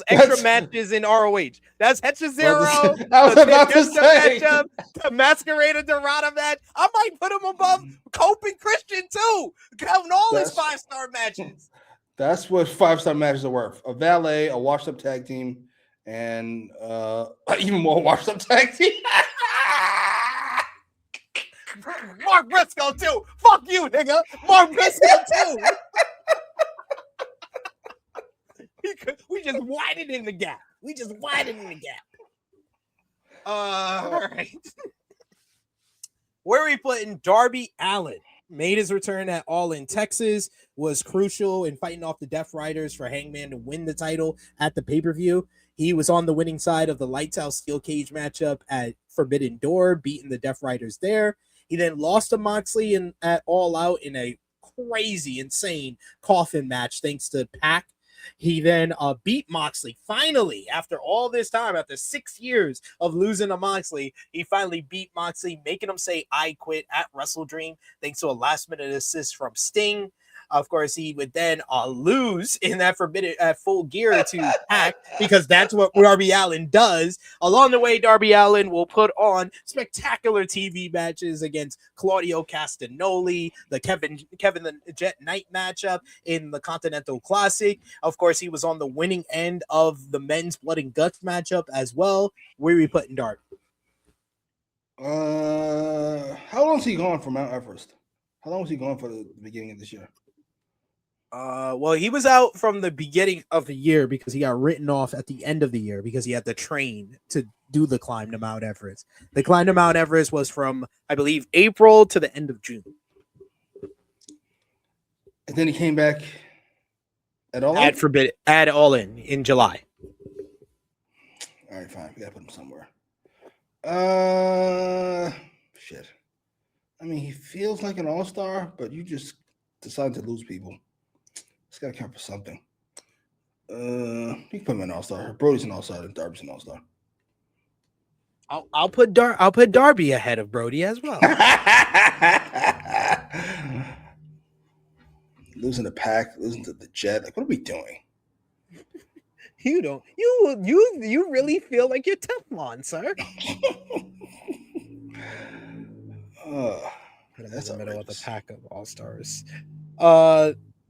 Speaker 2: extra matches in ROH. That's Hechizero.
Speaker 3: I was about to say
Speaker 2: matchup, the Masquerade Dorada match. I might put him above Cope and Christian too. Counting all his 5-star matches.
Speaker 3: That's what 5-star matches are worth. A valet, a washed-up tag team, and even more washed-up tag team.
Speaker 2: Mark Briscoe too. Fuck you, nigga. Mark Briscoe too. We just widened the gap. All right. Where are we putting Darby Allin? Made his return at All in Texas, was crucial in fighting off the Death Riders for Hangman to win the title at the pay-per-view. He was on the winning side of the Lights Out Steel Cage matchup at Forbidden Door, beating the Death Riders there. He then lost to Moxley at All Out in a crazy, insane coffin match thanks to Pac. He then beat Moxley. Finally, after all this time, after 6 years of losing to Moxley, he finally beat Moxley, making him say, "I quit" at Wrestle Dream, thanks to a last-minute assist from Sting. Of course, he would then lose in that Forbidden at Full Gear to Pac, because that's what Darby Allin does. Along the way, Darby Allin will put on spectacular TV matches against Claudio Castagnoli, the Kevin the Jet Knight matchup in the Continental Classic. Of course, he was on the winning end of the men's Blood and Guts matchup as well. Where are we putting Darby?
Speaker 3: How long is he gone for Mount Everest? How long was he gone for the beginning of this year?
Speaker 2: Well, he was out from the beginning of the year because he got written off at the end of the year because he had to train to do the climb to Mount Everest. The climb to Mount Everest was from, I believe, April to the end of June.
Speaker 3: And then he came back at All
Speaker 2: In? At All in July.
Speaker 3: All right, fine. We gotta put him somewhere. Shit. I mean, he feels like an all-star, but you just decided to lose people. It's got to count for something. You can put him in all-star. Brody's an all-star, and Darby's an all-star.
Speaker 2: I'll put Darby ahead of Brody as well.
Speaker 3: Losing the Pac, losing to the Jet. Like, what are we doing?
Speaker 2: You really feel like you're Teflon, sir. That's in the middle of the pack of all-stars.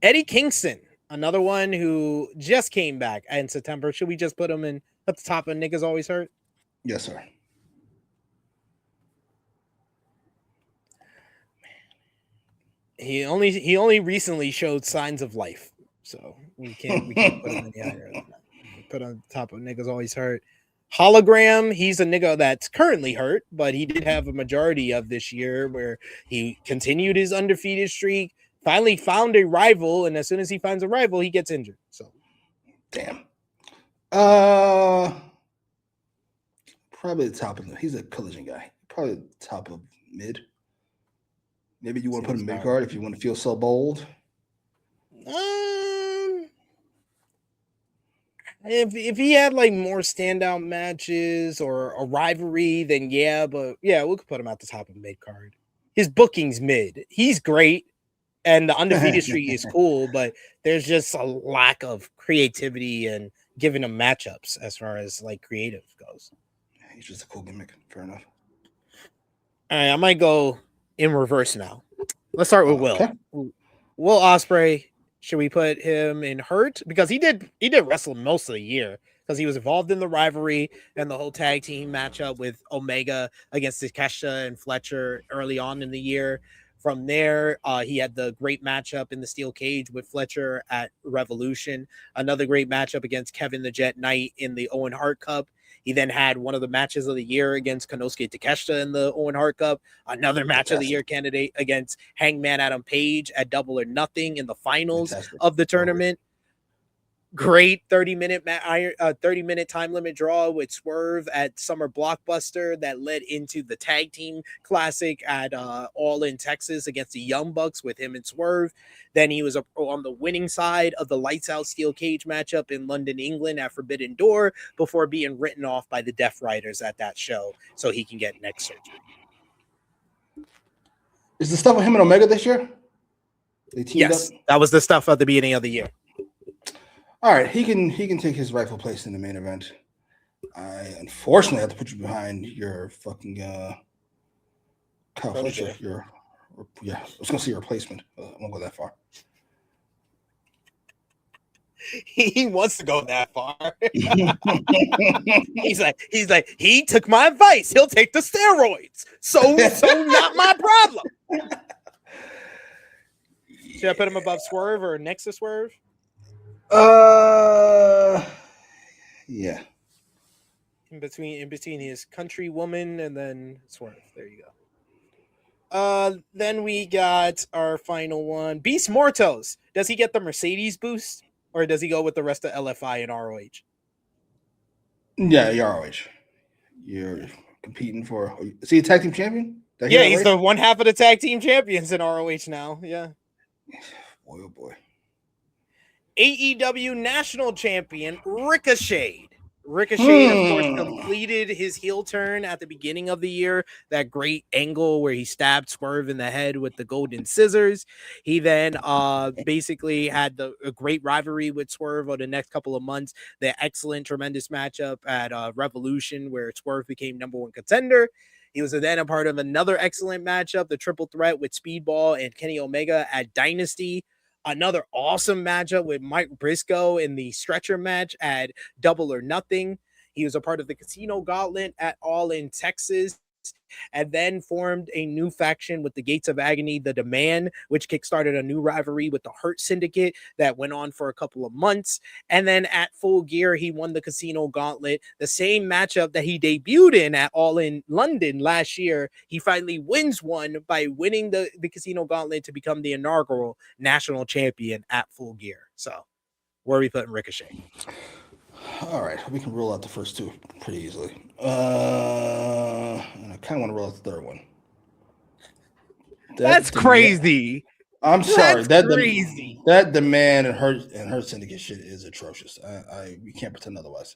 Speaker 2: Eddie Kingston, another one who just came back in September. Should we just put him in at the top of Niggas Always Hurt?
Speaker 3: Yes, sir.
Speaker 2: He only recently showed signs of life, so we can't put him any higher than that. Put on top of Niggas Always Hurt. Hologram, he's a nigga that's currently hurt, but he did have a majority of this year where he continued his undefeated streak, finally found a rival, and as soon as he finds a rival, he gets injured. So,
Speaker 3: damn. Probably the top of the. He's a collision guy. Probably the top of mid. Maybe you want to put him mid card if you want to feel so bold.
Speaker 2: If he had like more standout matches or a rivalry, then yeah, but yeah, we could put him at the top of mid card. His booking's mid. He's great, and the undefeated streak is cool, but there's just a lack of creativity and giving him matchups as far as like creative goes.
Speaker 3: He's just a cool gimmick. Fair enough.
Speaker 2: All right, I might go in reverse now. Let's start with
Speaker 3: Okay.
Speaker 2: Will Ospreay. Should we put him in hurt because he did wrestle most of the year because he was involved in the rivalry and the whole tag team matchup with Omega against Takeshita and Fletcher early on in the year. From there, he had the great matchup in the steel cage with Fletcher at Revolution. Another great matchup against Kevin the Jet Knight in the Owen Hart Cup. He then had one of the matches of the year against Konosuke Takeshita in the Owen Hart Cup. Another match of the year candidate against Hangman Adam Page at Double or Nothing in the finals of the tournament. Great 30-minute 30-minute time limit draw with Swerve at Summer Blockbuster that led into the tag team classic at All in Texas against the Young Bucks with him and Swerve. Then he was on the winning side of the Lights Out Steel Cage matchup in London, England at Forbidden Door before being written off by the Death Riders at that show so he can get neck surgery.
Speaker 3: Is the stuff with him and Omega this year? They teamed up?
Speaker 2: That was the stuff at the beginning of the year.
Speaker 3: All right, he can take his rightful place in the main event. I unfortunately have to put you behind your fucking Kyle Fletcher. I was gonna say your replacement. I won't go that far.
Speaker 2: He wants to go that far. he's like, he took my advice. He'll take the steroids. So not my problem. Should I put him above Swerve or next to Swerve?
Speaker 3: Yeah.
Speaker 2: In between his country woman and then Swerve. There you go. Then we got our final one. Beast Mortos. Does he get the Mercedes boost? Or does he go with the rest of LFI and ROH?
Speaker 3: Yeah, you're ROH. You're competing for. Is he a tag team champion?
Speaker 2: Yeah, he's the one half of the tag team champions in ROH now. Yeah.
Speaker 3: Boy, oh boy.
Speaker 2: AEW national champion Ricochet. Ricochet, of course, completed his heel turn at the beginning of the year. That great angle where he stabbed Swerve in the head with the golden scissors. He then basically had a great rivalry with Swerve over the next couple of months. The excellent, tremendous matchup at Revolution where Swerve became #1 contender. He was then a part of another excellent matchup, the triple threat with Speedball and Kenny Omega at Dynasty. Another awesome matchup with Mike Briscoe in the stretcher match at Double or Nothing. He was a part of the Casino Gauntlet at All in Texas, and then formed a new faction with the Gates of Agony, the Demand, which kickstarted a new rivalry with the Hurt Syndicate that went on for a couple of months. And then at Full Gear, he won the Casino Gauntlet, the same matchup that he debuted in at All in London last year. He finally wins one by winning the Casino Gauntlet to become the inaugural national champion at Full Gear. So where are we putting Ricochet?
Speaker 3: All right, we can rule out the first two pretty easily. And I kind of want to rule out the third one.
Speaker 2: That's crazy.
Speaker 3: I'm sorry.
Speaker 2: That's crazy.
Speaker 3: That Demand and her syndicate shit is atrocious. We can't pretend otherwise.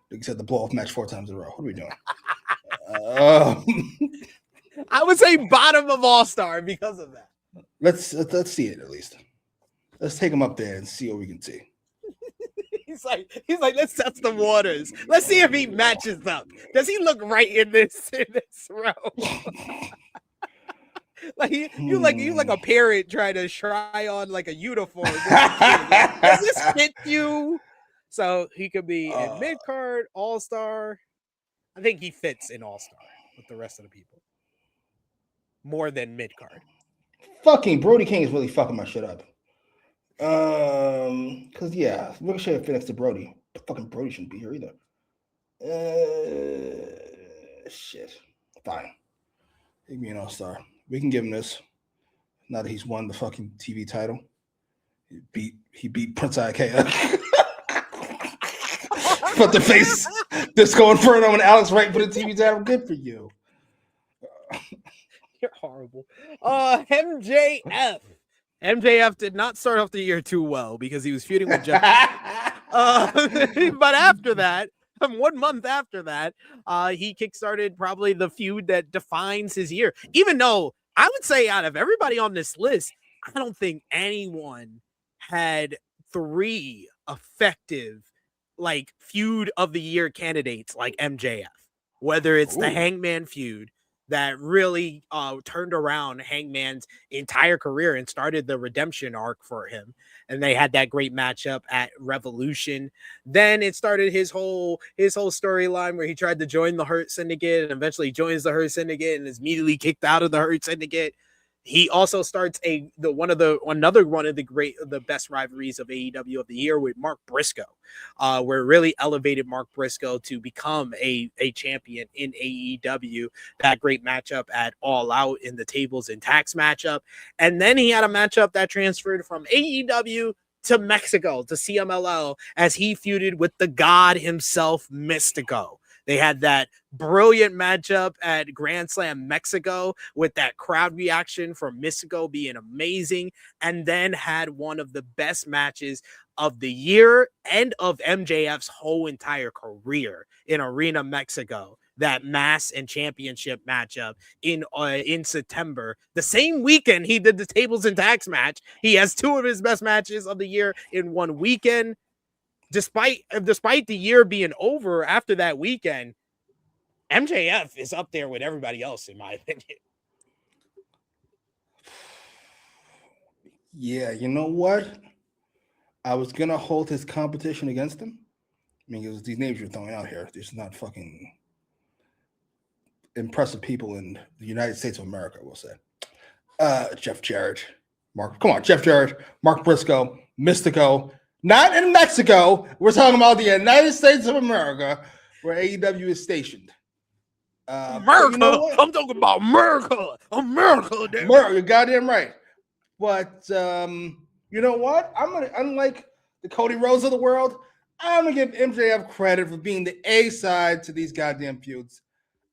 Speaker 3: Like you said, the blow off match 4 times in a row. What are we doing?
Speaker 2: I would say bottom of All-Star because of that.
Speaker 3: Let's see it at least. Let's take him up there and see what we can see.
Speaker 2: He's like, let's test the waters. Let's see if he matches up. Does he look right in this row? Like you like a parent trying to try on like a uniform. Does this fit you? So he could be in mid card, All-Star. I think he fits in All-Star with the rest of the people more than mid card.
Speaker 3: Fucking Brody King is really fucking my shit up. Because yeah, Ricochet fit next to Brody. But fucking Brody shouldn't be here either. Shit. Fine. Give me an All-Star. We can give him this. Now that he's won the fucking TV title. He beat Prince Ikea. Put the face Disco Inferno and Alex Wright put a TV title. Good for you.
Speaker 2: You're horrible. MJF. MJF did not start off the year too well because he was feuding with Jeff. But after that, 1 month after that, he kickstarted probably the feud that defines his year. Even though I would say out of everybody on this list, I don't think anyone had 3 effective like feud of the year candidates like MJF. Whether it's the Hangman feud, that really turned around Hangman's entire career and started the redemption arc for him. And they had that great matchup at Revolution. Then it started his whole storyline where he tried to join the Hurt Syndicate and eventually joins the Hurt Syndicate and is immediately kicked out of the Hurt Syndicate. He also starts another one of the best rivalries of AEW of the year with Mark Briscoe, where it really elevated Mark Briscoe to become a champion in AEW. That great matchup at All Out in the tables and tax matchup, and then he had a matchup that transferred from AEW to Mexico to CMLL as he feuded with the God himself, Mystico. They had that brilliant matchup at Grand Slam Mexico with that crowd reaction from Mystico being amazing, and then had one of the best matches of the year and of MJF's whole entire career in Arena Mexico. That mass and championship matchup in September. The same weekend he did the tables and tax match. He has two of his best matches of the year in one weekend. Despite the year being over after that weekend, MJF is up there with everybody else, in my opinion.
Speaker 3: Yeah, you know what? I was gonna hold his competition against him. I mean, it was these names you're throwing out here. These are not fucking impressive people in the United States of America, we'll say. Jeff Jarrett, Jeff Jarrett, Mark Briscoe, Mystico. Not in Mexico. We're talking about the United States of America, where AEW is stationed.
Speaker 2: America. You know I'm talking about America. America.
Speaker 3: You're goddamn right. But you know what? Unlike the Cody Rhodes of the world, I'm gonna give MJF credit for being the A side to these goddamn feuds.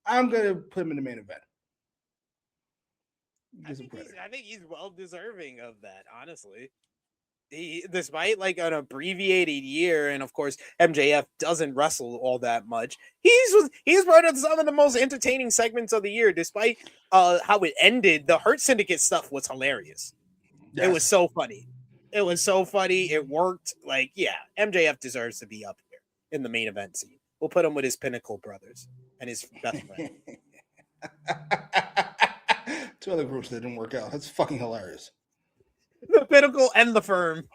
Speaker 3: I'm gonna put him in the main event.
Speaker 2: I think he's well deserving of that, honestly. Despite like an abbreviated year, and of course MJF doesn't wrestle all that much, he's part of some of the most entertaining segments of the year. Despite how it ended, the Hurt Syndicate stuff was hilarious. Yes. It was so funny. It worked. Like, yeah, MJF deserves to be up here in the main event scene. We'll put him with his Pinnacle brothers and his best friend.
Speaker 3: Two other groups that didn't work out. That's fucking hilarious.
Speaker 2: The Pinnacle and the Firm.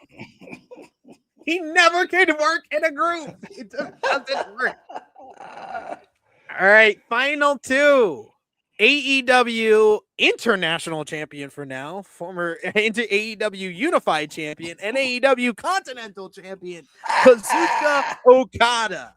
Speaker 2: He never can work in a group. It just doesn't work. All right, final two. AEW International Champion for now, former AEW Unified Champion, and AEW Continental Champion, Kazuchika Okada.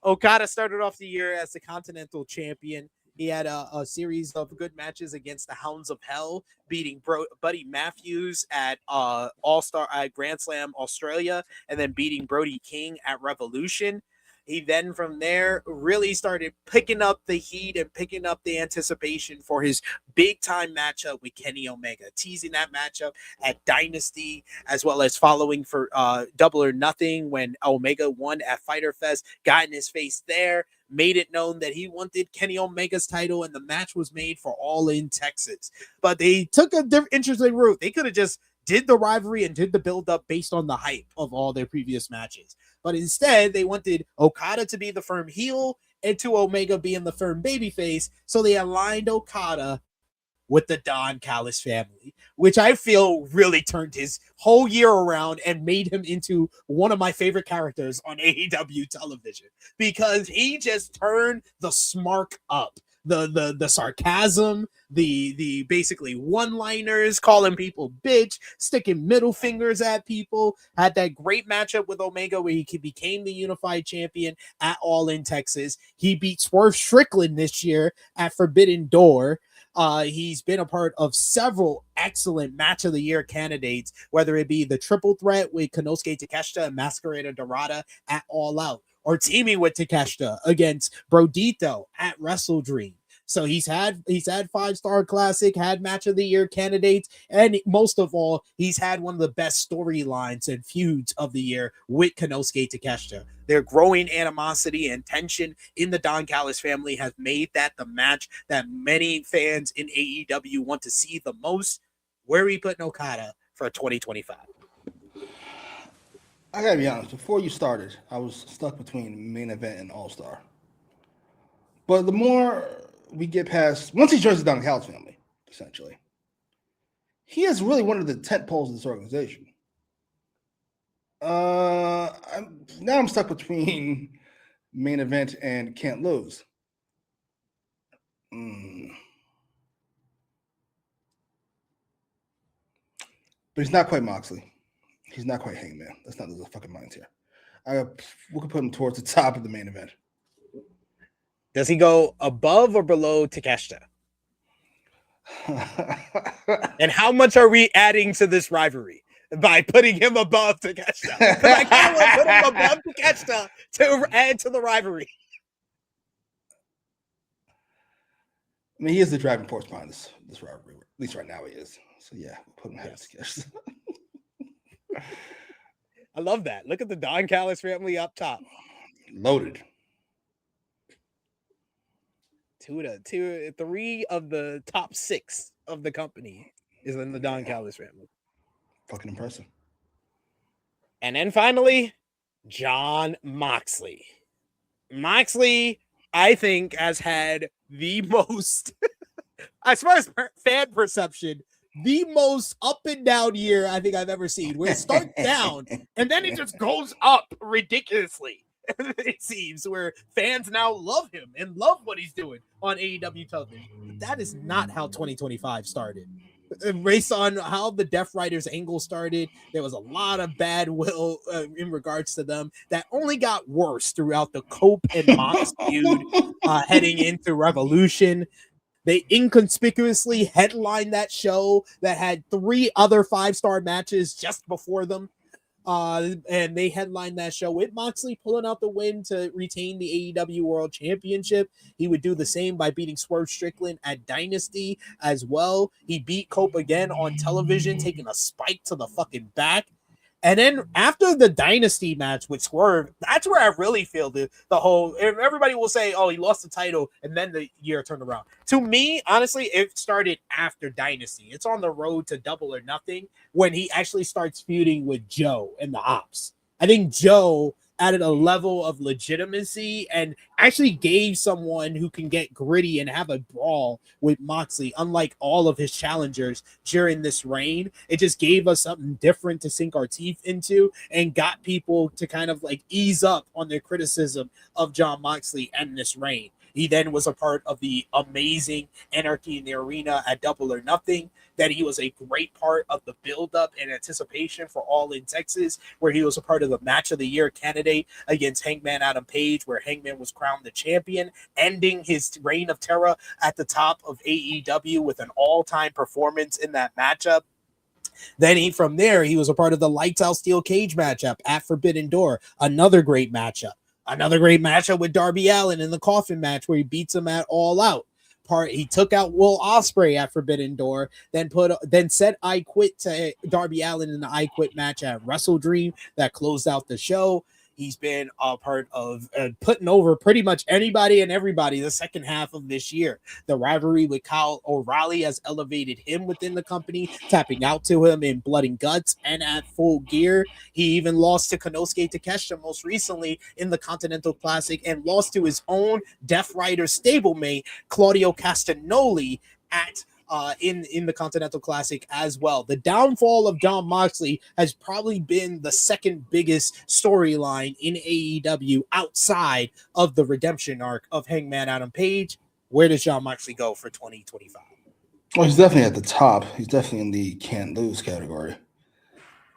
Speaker 2: Okada started off the year as the Continental Champion. He had a series of good matches against the Hounds of Hell, beating Buddy Matthews at All-Star at Grand Slam Australia, and then beating Brody King at Revolution. He then from there really started picking up the heat and picking up the anticipation for his big time matchup with Kenny Omega, teasing that matchup at Dynasty, as well as following for Double or Nothing when Omega won at Fyter Fest, got in his face there, made it known that he wanted Kenny Omega's title, and the match was made for All In Texas. But they took a interesting route. They could have just did the rivalry and did the build up based on the hype of all their previous matches. But instead, they wanted Okada to be the firm heel and to Omega being the firm babyface. So they aligned Okada with the Don Callis family, which I feel really turned his whole year around and made him into one of my favorite characters on AEW television, because he just turned the smark up. The sarcasm, the basically one-liners, calling people bitch, sticking middle fingers at people. Had that great matchup with Omega where he became the unified champion at All In Texas. He beat Swerve Strickland this year at Forbidden Door. He's been a part of several excellent match of the year candidates, whether it be the triple threat with Konosuke Takeshita and Masquerade Dorada at All Out, or teaming with Takeshita against Brodito at Wrestle Dream. So he's had 5-star classic, had match of the year candidates, and most of all, he's had one of the best storylines and feuds of the year with Konosuke Takeshita. Their growing animosity and tension in the Don Callis family has made that the match that many fans in AEW want to see the most. Where are we putting Okada for 2025?
Speaker 3: I gotta be honest, before you started, I was stuck between main event and all-star. But the more we get past, once he joins the Don Callis family, essentially, he is really one of the tent poles of this organization. Now I'm stuck between main event and can't lose. But he's not quite Moxley. He's not quite Hangman. Let's not lose the fucking minds here. We could put him towards the top of the main event.
Speaker 2: Does he go above or below Takeshita? And how much are we adding to this rivalry by putting him above Takeshita? Because I can't want to put him above Takeshita to add to the rivalry.
Speaker 3: I mean, he is the driving force behind this rivalry. At least right now he is. So yeah, we'll put him ahead of Takeshita.
Speaker 2: I love that. Look at the Don Callis family up top.
Speaker 3: Loaded.
Speaker 2: 3 of the top 6 of the company is in the Don Callis family.
Speaker 3: Fucking impressive.
Speaker 2: And then finally, Jon Moxley. Moxley, I think, has had the most, as far as fan perception, the most up and down year I think I've ever seen, where it starts down and then it just goes up ridiculously. It seems where fans now love him and love what he's doing on AEW television. But that is not how 2025 started. Based on how the Death Riders angle started, there was a lot of bad will in regards to them that only got worse throughout the Cope and Mox feud heading into Revolution. They inconspicuously headlined that show that had 3 other 5-star matches just before them. And they headlined that show with Moxley pulling out the win to retain the AEW World Championship. He would do the same by beating Swerve Strickland at Dynasty as well. He beat Cope again on television, taking a spike to the fucking back. And then after the Dynasty match with Swerve, that's where I really feel the whole, everybody will say, oh, he lost the title and then the year turned around. To me, honestly, it started after Dynasty. It's on the road to Double or Nothing when he actually starts feuding with Joe and the Ops. I think Joe added a level of legitimacy and actually gave someone who can get gritty and have a brawl with Moxley, unlike all of his challengers during this reign. It just gave us something different to sink our teeth into and got people to kind of like ease up on their criticism of Jon Moxley and this reign. He then was a part of the amazing Anarchy in the Arena at Double or Nothing. That he was a great part of the build-up and anticipation for All in Texas, where he was a part of the Match of the Year candidate against Hangman Adam Page, where Hangman was crowned the champion, ending his reign of terror at the top of AEW with an all-time performance in that matchup. Then from there, he was a part of the Lights Out Steel Cage matchup at Forbidden Door, another great matchup. Another great matchup with Darby Allin in the Coffin match where he beats him at All Out. He took out Will Ospreay at Forbidden Door, then said I Quit to Darby Allin in the I Quit match at Wrestle Dream that closed out the show. He's been a part of putting over pretty much anybody and everybody the second half of this year. The rivalry with Kyle O'Reilly has elevated him within the company, tapping out to him in Blood and Guts and at Full Gear. He even lost to Konosuke Takeshita most recently in the Continental Classic and lost to his own Death Rider stablemate, Claudio Castagnoli, at in the Continental Classic as well. The downfall of Jon Moxley has probably been the second biggest storyline in AEW outside of the redemption arc of Hangman Adam Page. Where does Jon Moxley go for 2025?
Speaker 3: Well, he's definitely at the top. He's definitely in the can't lose category.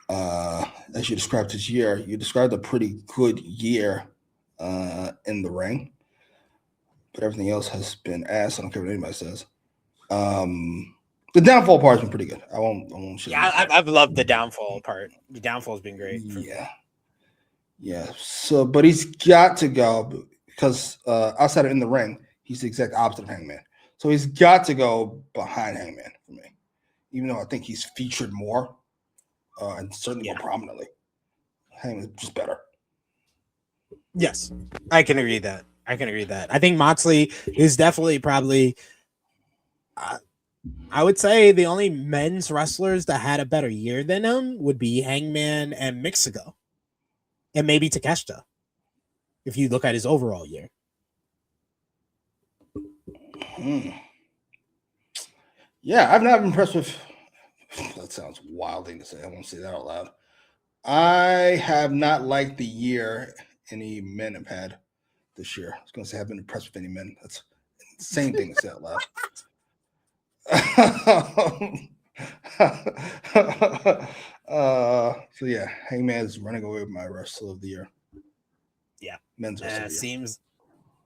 Speaker 3: As you described his year, you described a pretty good year in the ring, but everything else has been ass. I don't care what anybody says. The downfall part has been pretty good. I won't.
Speaker 2: Yeah, I've loved the downfall part. The downfall has been great.
Speaker 3: Yeah. So, but he's got to go because outside of in the ring, he's the exact opposite of Hangman. So he's got to go behind Hangman for me, even though I think he's featured more and certainly more prominently. Hangman's just better.
Speaker 2: Yes, I can agree that. I think Moxley is definitely probably. I would say the only men's wrestlers that had a better year than him would be Hangman and Mexico, and maybe Takeshita. If you look at his overall year,
Speaker 3: Yeah, I've not been impressed with. That sounds wild thing to say. I won't say that out loud. I have not liked the year any men have had this year. I was going to say I haven't been impressed with any men. That's the same thing to say out loud. So yeah, Hangman is running away with my wrestler of the year.
Speaker 2: Yeah,
Speaker 3: men's wrestler of the year.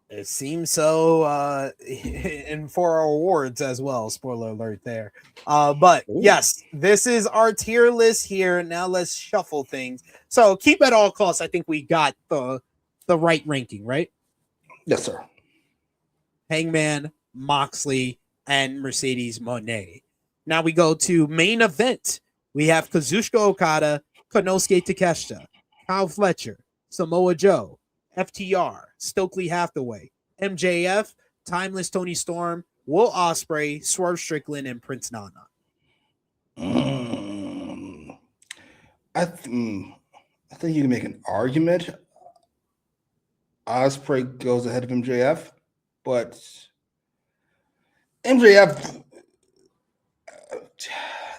Speaker 2: It seems so. And for our awards as well. Spoiler alert there. But
Speaker 3: Ooh.
Speaker 2: yes, this is our tier list here. Now let's shuffle things. So keep at all costs. I think we got the right ranking, right?
Speaker 3: Yes, sir.
Speaker 2: Hangman, Moxley, and Mercedes Moné. Now we go to main event. We have Kazuchika Okada, Konosuke Takeshita, Kyle Fletcher, Samoa Joe, FTR, Stokely Hathaway, MJF, Timeless Tony Storm, Will Ospreay, Swerve Strickland, and Prince Nana.
Speaker 3: I think you can make an argument. Ospreay goes ahead of MJF, but MJF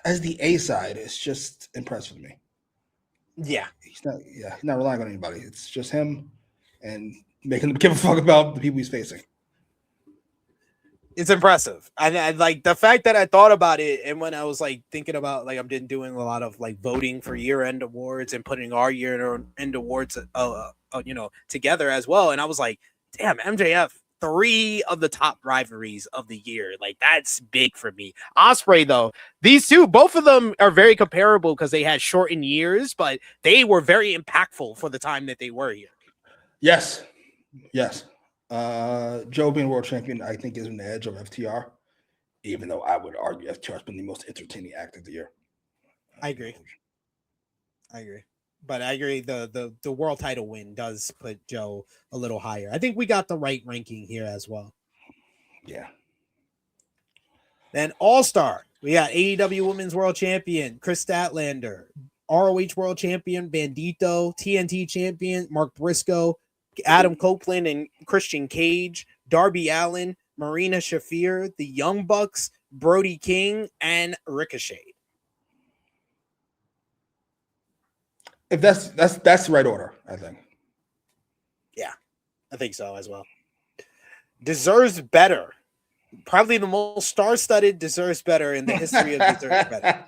Speaker 3: as the A side is just impressive to me.
Speaker 2: Yeah,
Speaker 3: he's not relying on anybody. It's just him and making him give a fuck about the people he's facing.
Speaker 2: it's impressive. I like the fact that I thought about it, and when I was like thinking about like I've been doing a lot of like voting for year-end awards and putting our year-end awards, together as well, and I was like, damn, MJF. 3 of the top rivalries of the year. Like, that's big for me. Ospreay, though, these two, both of them are very comparable because they had shortened years, but they were very impactful for the time that they were here.
Speaker 3: Yes. Joe being world champion, I think, is an edge of FTR, even though I would argue FTR has been the most entertaining act of the year.
Speaker 2: I agree. But I agree the world title win does put Joe a little higher. I think we got the right ranking here as well.
Speaker 3: Yeah.
Speaker 2: Then All-Star. We got AEW Women's World Champion, Chris Statlander, ROH World Champion, Bandito, TNT Champion, Mark Briscoe, Adam Copeland and Christian Cage, Darby Allin, Marina Shafir, the Young Bucks, Brody King, and Ricochet.
Speaker 3: If that's the right order, I think.
Speaker 2: Yeah, I think so as well. Deserves better. Probably the most star-studded deserves better in the history of deserves better.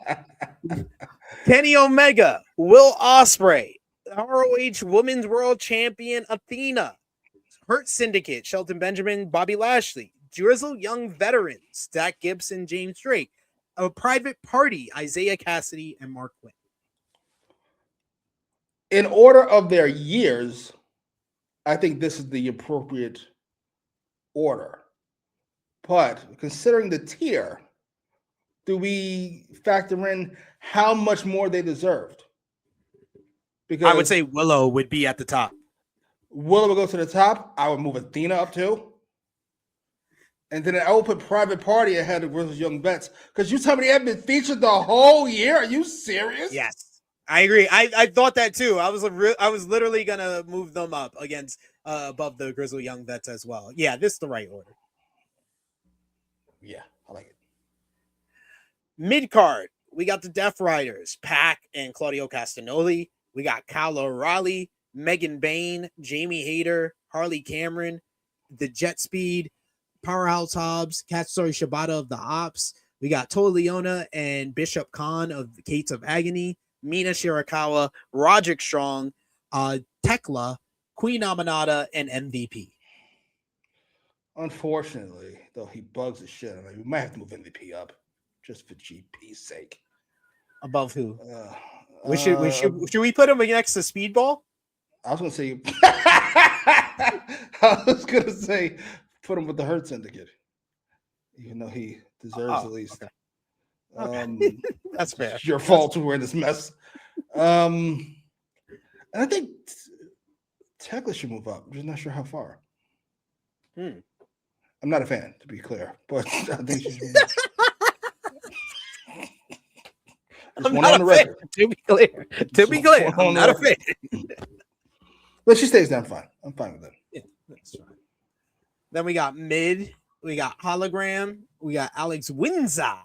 Speaker 2: Kenny Omega, Will Ospreay, ROH Women's World Champion Athena, Hurt Syndicate, Shelton Benjamin, Bobby Lashley, Drizzle Young Veterans, Zach Gibson, James Drake, A Private Party, Isaiah Cassidy, and Mark Quinn.
Speaker 3: In order of their years, I think this is the appropriate order. But considering the tier, do we factor in how much more they deserved? Because
Speaker 2: I would say Willow would be at the top.
Speaker 3: Willow would go to the top. I would move Athena up too. And then I would put Private Party ahead of versus Young Vets. Because you tell me they haven't been featured the whole year? Are you serious?
Speaker 2: Yes. I agree. I thought that too. I was literally gonna move them up against above the Grizzly Young Vets as well. Yeah, this is the right order.
Speaker 3: Yeah, I like it.
Speaker 2: Mid card, we got the Death Riders, Pac and Claudio Castagnoli. We got Kyle O'Reilly, Megan Bain, Jamie Hayter, Harley Cameron, the Jet Speed, Powerhouse Hobbs, Katsuri Shibata of the Ops. We got Toa Leona and Bishop Khan of the Gates of Agony. Mina Shirakawa, Roderick Strong, Tekla, Queen Amanada, and MVP.
Speaker 3: Unfortunately, though, he bugs the shit. I mean, we might have to move MVP up just for GP's sake.
Speaker 2: Above who? Should we put him next to Speedball?
Speaker 3: I was gonna say put him with the Hurt Syndicate, even though he deserves the least.
Speaker 2: Okay. That's fair.
Speaker 3: It's your fault we're in this mess. And I think Tekla should move up. I'm just not sure how far. I'm not a fan, to be clear, but I think she should move up.
Speaker 2: I'm not a fan, to be clear. I'm not a fan.
Speaker 3: But she stays down fine. I'm fine with that.
Speaker 2: Yeah, that's fine. Then we got mid.
Speaker 4: we got Hologram, we got Alex Windsor,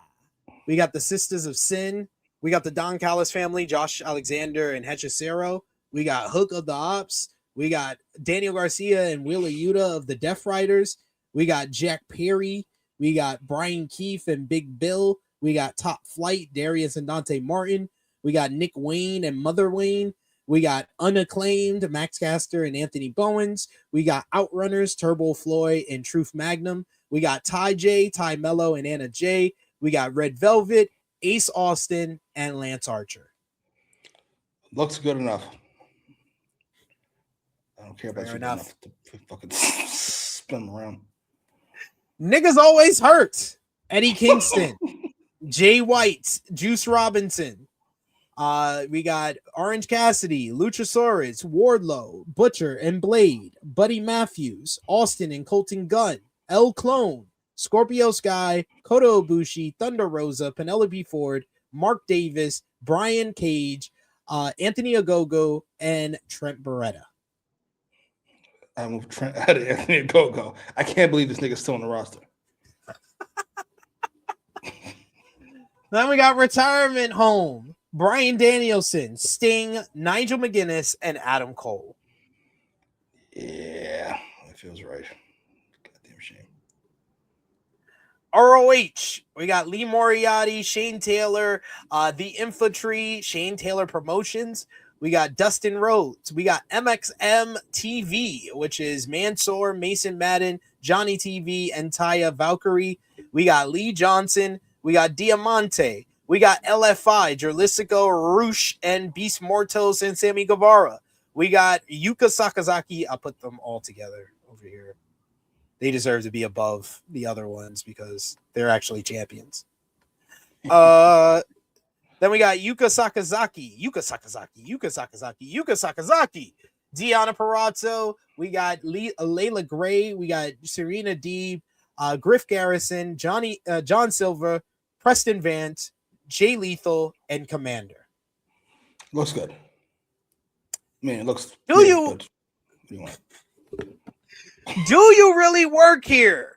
Speaker 4: we got the Sisters of Sin, we got the Don Callis family, Josh Alexander and Hechicero, we got Hook of the Ops, we got Daniel Garcia and Wheeler Yuta of the Death Riders, we got Jack Perry, we got Brian Keefe and Big Bill, we got Top Flight, Darius and Dante Martin, we got Nick Wayne and Mother Wayne, we got Unacclaimed, Max Caster and Anthony Bowens, we got Outrunners, Turbo Floyd and Truth Magnum, we got Ty J, Ty Mello and Anna J, we got Red Velvet, Ace Austin, and Lance Archer.
Speaker 3: Looks good enough. I don't care about
Speaker 4: Fair
Speaker 3: you
Speaker 4: enough.
Speaker 3: to fucking spin them around.
Speaker 4: Niggas always hurt. Eddie Kingston, Jay White, Juice Robinson. We got Orange Cassidy, Luchasaurus, Wardlow, Butcher and Blade, Buddy Matthews, Austin and Colton Gunn, El Clone, Scorpio Sky, Kota Ibushi, Thunder Rosa, Penelope Ford, Mark Davis, Brian Cage, Anthony Ogogo, and Trent Beretta.
Speaker 3: I moved Trent out of Anthony Go. I can't believe this nigga's still on the roster.
Speaker 4: Then we got Retirement Home, Bryan Danielson, Sting, Nigel McGuinness, and Adam Cole.
Speaker 3: Yeah, that feels right. Goddamn shame.
Speaker 4: ROH, we got Lee Moriarty, Shane Taylor, The Infantry, Shane Taylor Promotions. We got Dustin Rhodes. We got MXM TV, which is Mansoor, Mason Madden, Johnny TV, and Taya Valkyrie. We got Lee Johnson. We got Diamante. We got LFI, Jurlisico, Roosh, and Beast Mortos, and Sammy Guevara. We got Yuka Sakazaki. I'll put them all together over here. They deserve to be above the other ones because they're actually champions. Then we got Yuka Sakazaki, Deonna Purrazzo. We got Layla Gray. We got Serena Deeb, Griff Garrison, John Silver, Preston Vance, Jay Lethal, and Commander.
Speaker 3: Looks good. I mean, it looks.
Speaker 4: Do
Speaker 3: good,
Speaker 4: you?
Speaker 3: but what do you want?
Speaker 4: Do you really work here?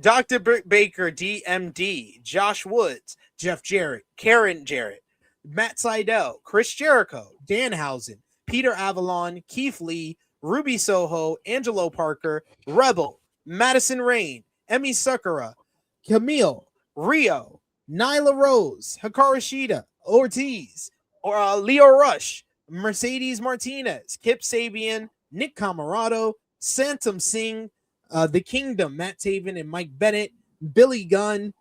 Speaker 4: Dr. Britt Baker, DMD, Josh Woods, Jeff Jarrett, Karen Jarrett, Matt Seidel, Chris Jericho, Danhausen, Peter Avalon, Keith Lee, Ruby Soho, Angelo Parker, Rebel, Madison Rain, Emi Sakura, Camille, Rio, Nyla Rose, Hikaru Shida, Ortiz, Leo Rush, Mercedes Martinez, Kip Sabian, Nick Camarado, Santam Singh, The Kingdom, Matt Taven and Mike Bennett, Billy Gunn,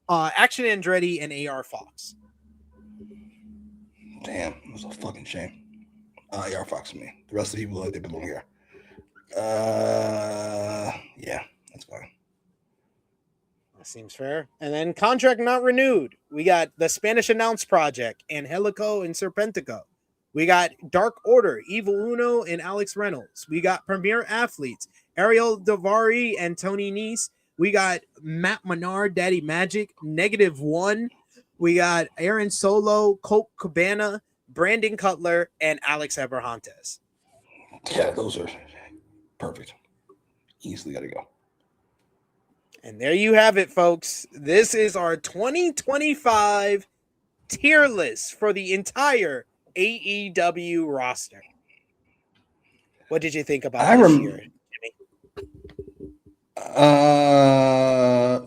Speaker 4: Action Andretti, and AR Fox.
Speaker 3: Damn, it was a fucking shame. AR Fox and me. The rest of the people, they belong here. Yeah, that's fine.
Speaker 4: That seems fair. And then contract not renewed. We got the Spanish Announce Project, Angelico and Serpentico. We got Dark Order, Evil Uno and Alex Reynolds. We got Premier Athletes, Ariel Davari and Tony Nese. We got Matt Menard, Daddy Magic, -1. We got Aaron Solo, Colt Cabana, Brandon Cutler, and Alex Abrahantes.
Speaker 3: Yeah, those are perfect. Easily got to go.
Speaker 4: And there you have it, folks. This is our 2025 tier list for the entire AEW roster. What did you think about this year, Jimmy?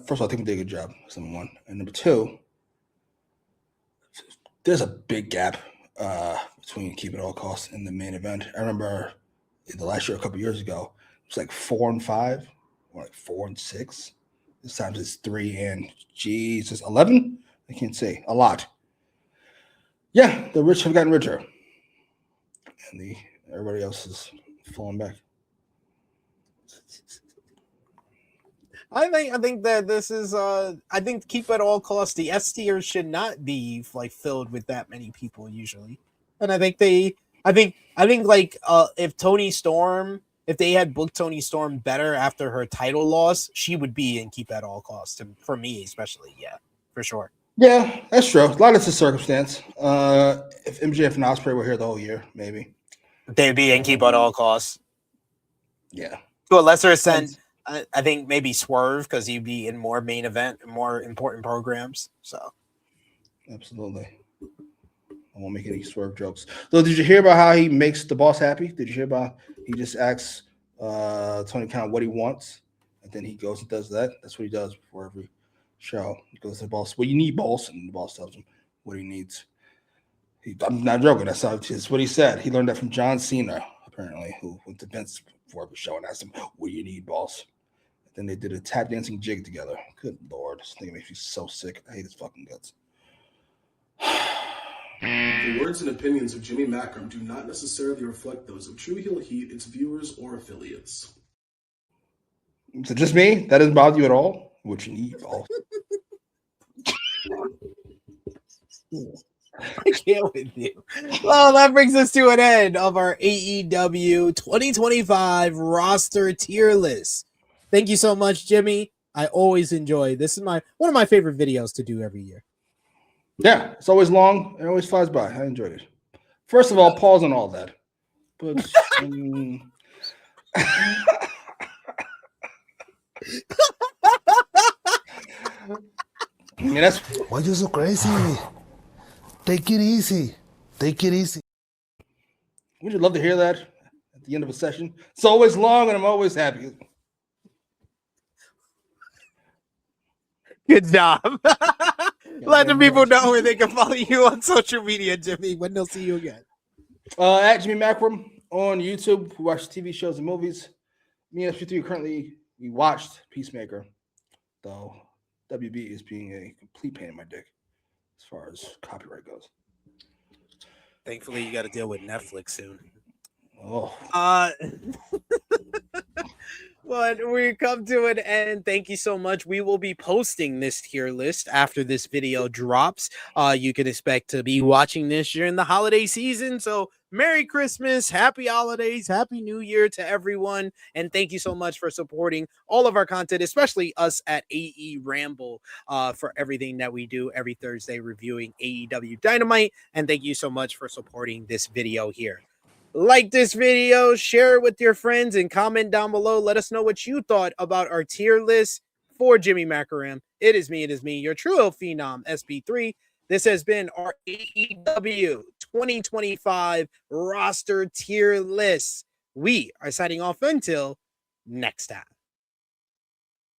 Speaker 3: First of all, I think we did a good job. That's number one. And number two, there's a big gap between Keep It All Costs and the main event. I remember the last year, a couple years ago, it was like 4 and 5, or like 4 and 6. This time it's 3 and 11. I can't say a lot. Yeah, the rich have gotten richer, and everybody else is falling back.
Speaker 4: I think that this is I think Keep It All Costs, the S tier should not be like filled with that many people usually. And I think if Toni Storm, if they had booked Toni Storm better after her title loss, she would be in Keep At All Costs. For me especially, yeah, for sure.
Speaker 3: Yeah, that's true. A lot of it's a circumstance. If MJF and Ospreay were here the whole year, maybe
Speaker 4: They'd be in Keep At All Costs.
Speaker 3: Yeah.
Speaker 4: To a lesser extent,
Speaker 2: I think maybe Swerve because he'd be in more main event, more important programs. So
Speaker 3: Absolutely. I won't make any Swerve jokes. Though, did you hear about how he makes the boss happy? Did you hear about he just asks Tony Khan what he wants, and then he goes and does that? That's what he does before every show. He goes to the boss, "Well, you need boss," and the boss tells him what he needs. I'm not joking. That's what he said. He learned that from John Cena, apparently, who went to Vince before every show and asked him, "What do you need, boss?" Then they did a tap dancing jig together. Good Lord. This thing makes me so sick. I hate his fucking guts.
Speaker 5: The words and opinions of Jimmy Macram do not necessarily reflect those of True Heel Heat, its viewers, or affiliates.
Speaker 3: Is it just me? That doesn't bother you at all? What you need, boss?
Speaker 2: I can't with you. Well, that brings us to an end of our AEW 2025 roster tier list. Thank you so much, Jimmy. I always enjoy this. Is one of my favorite videos to do every year.
Speaker 3: Yeah, it's always long and always flies by. I enjoyed it. First of all, pause on all that. But that's
Speaker 6: why you so crazy? Take it easy. Take it easy.
Speaker 3: Would you love to hear that at the end of a session? It's always long and I'm always happy.
Speaker 2: Good job. Let the people know where they can follow you on social media, Jimmy, when they'll see you again.
Speaker 3: At Jimmy Macram on YouTube. We watch TV shows and movies. Me and SP3 currently, we watched Peacemaker, though WB is being a complete pain in my dick as far as copyright goes.
Speaker 2: Thankfully, you got to deal with Netflix soon.
Speaker 3: Oh.
Speaker 2: But we come to an end. Thank you so much. We will be posting this tier list after this video drops. You can expect to be watching this during the holiday season. So Merry Christmas, Happy Holidays, Happy New Year to everyone. And thank you so much for supporting all of our content, especially us at AE Ramble for everything that we do every Thursday reviewing AEW Dynamite. And thank you so much for supporting this video here. Like this video, share it with your friends, and comment down below. Let us know what you thought about our tier list for Jimmy Macram. It is me, your true heel phenom, SP3. This has been our AEW 2025 roster tier list. We are signing off until next time.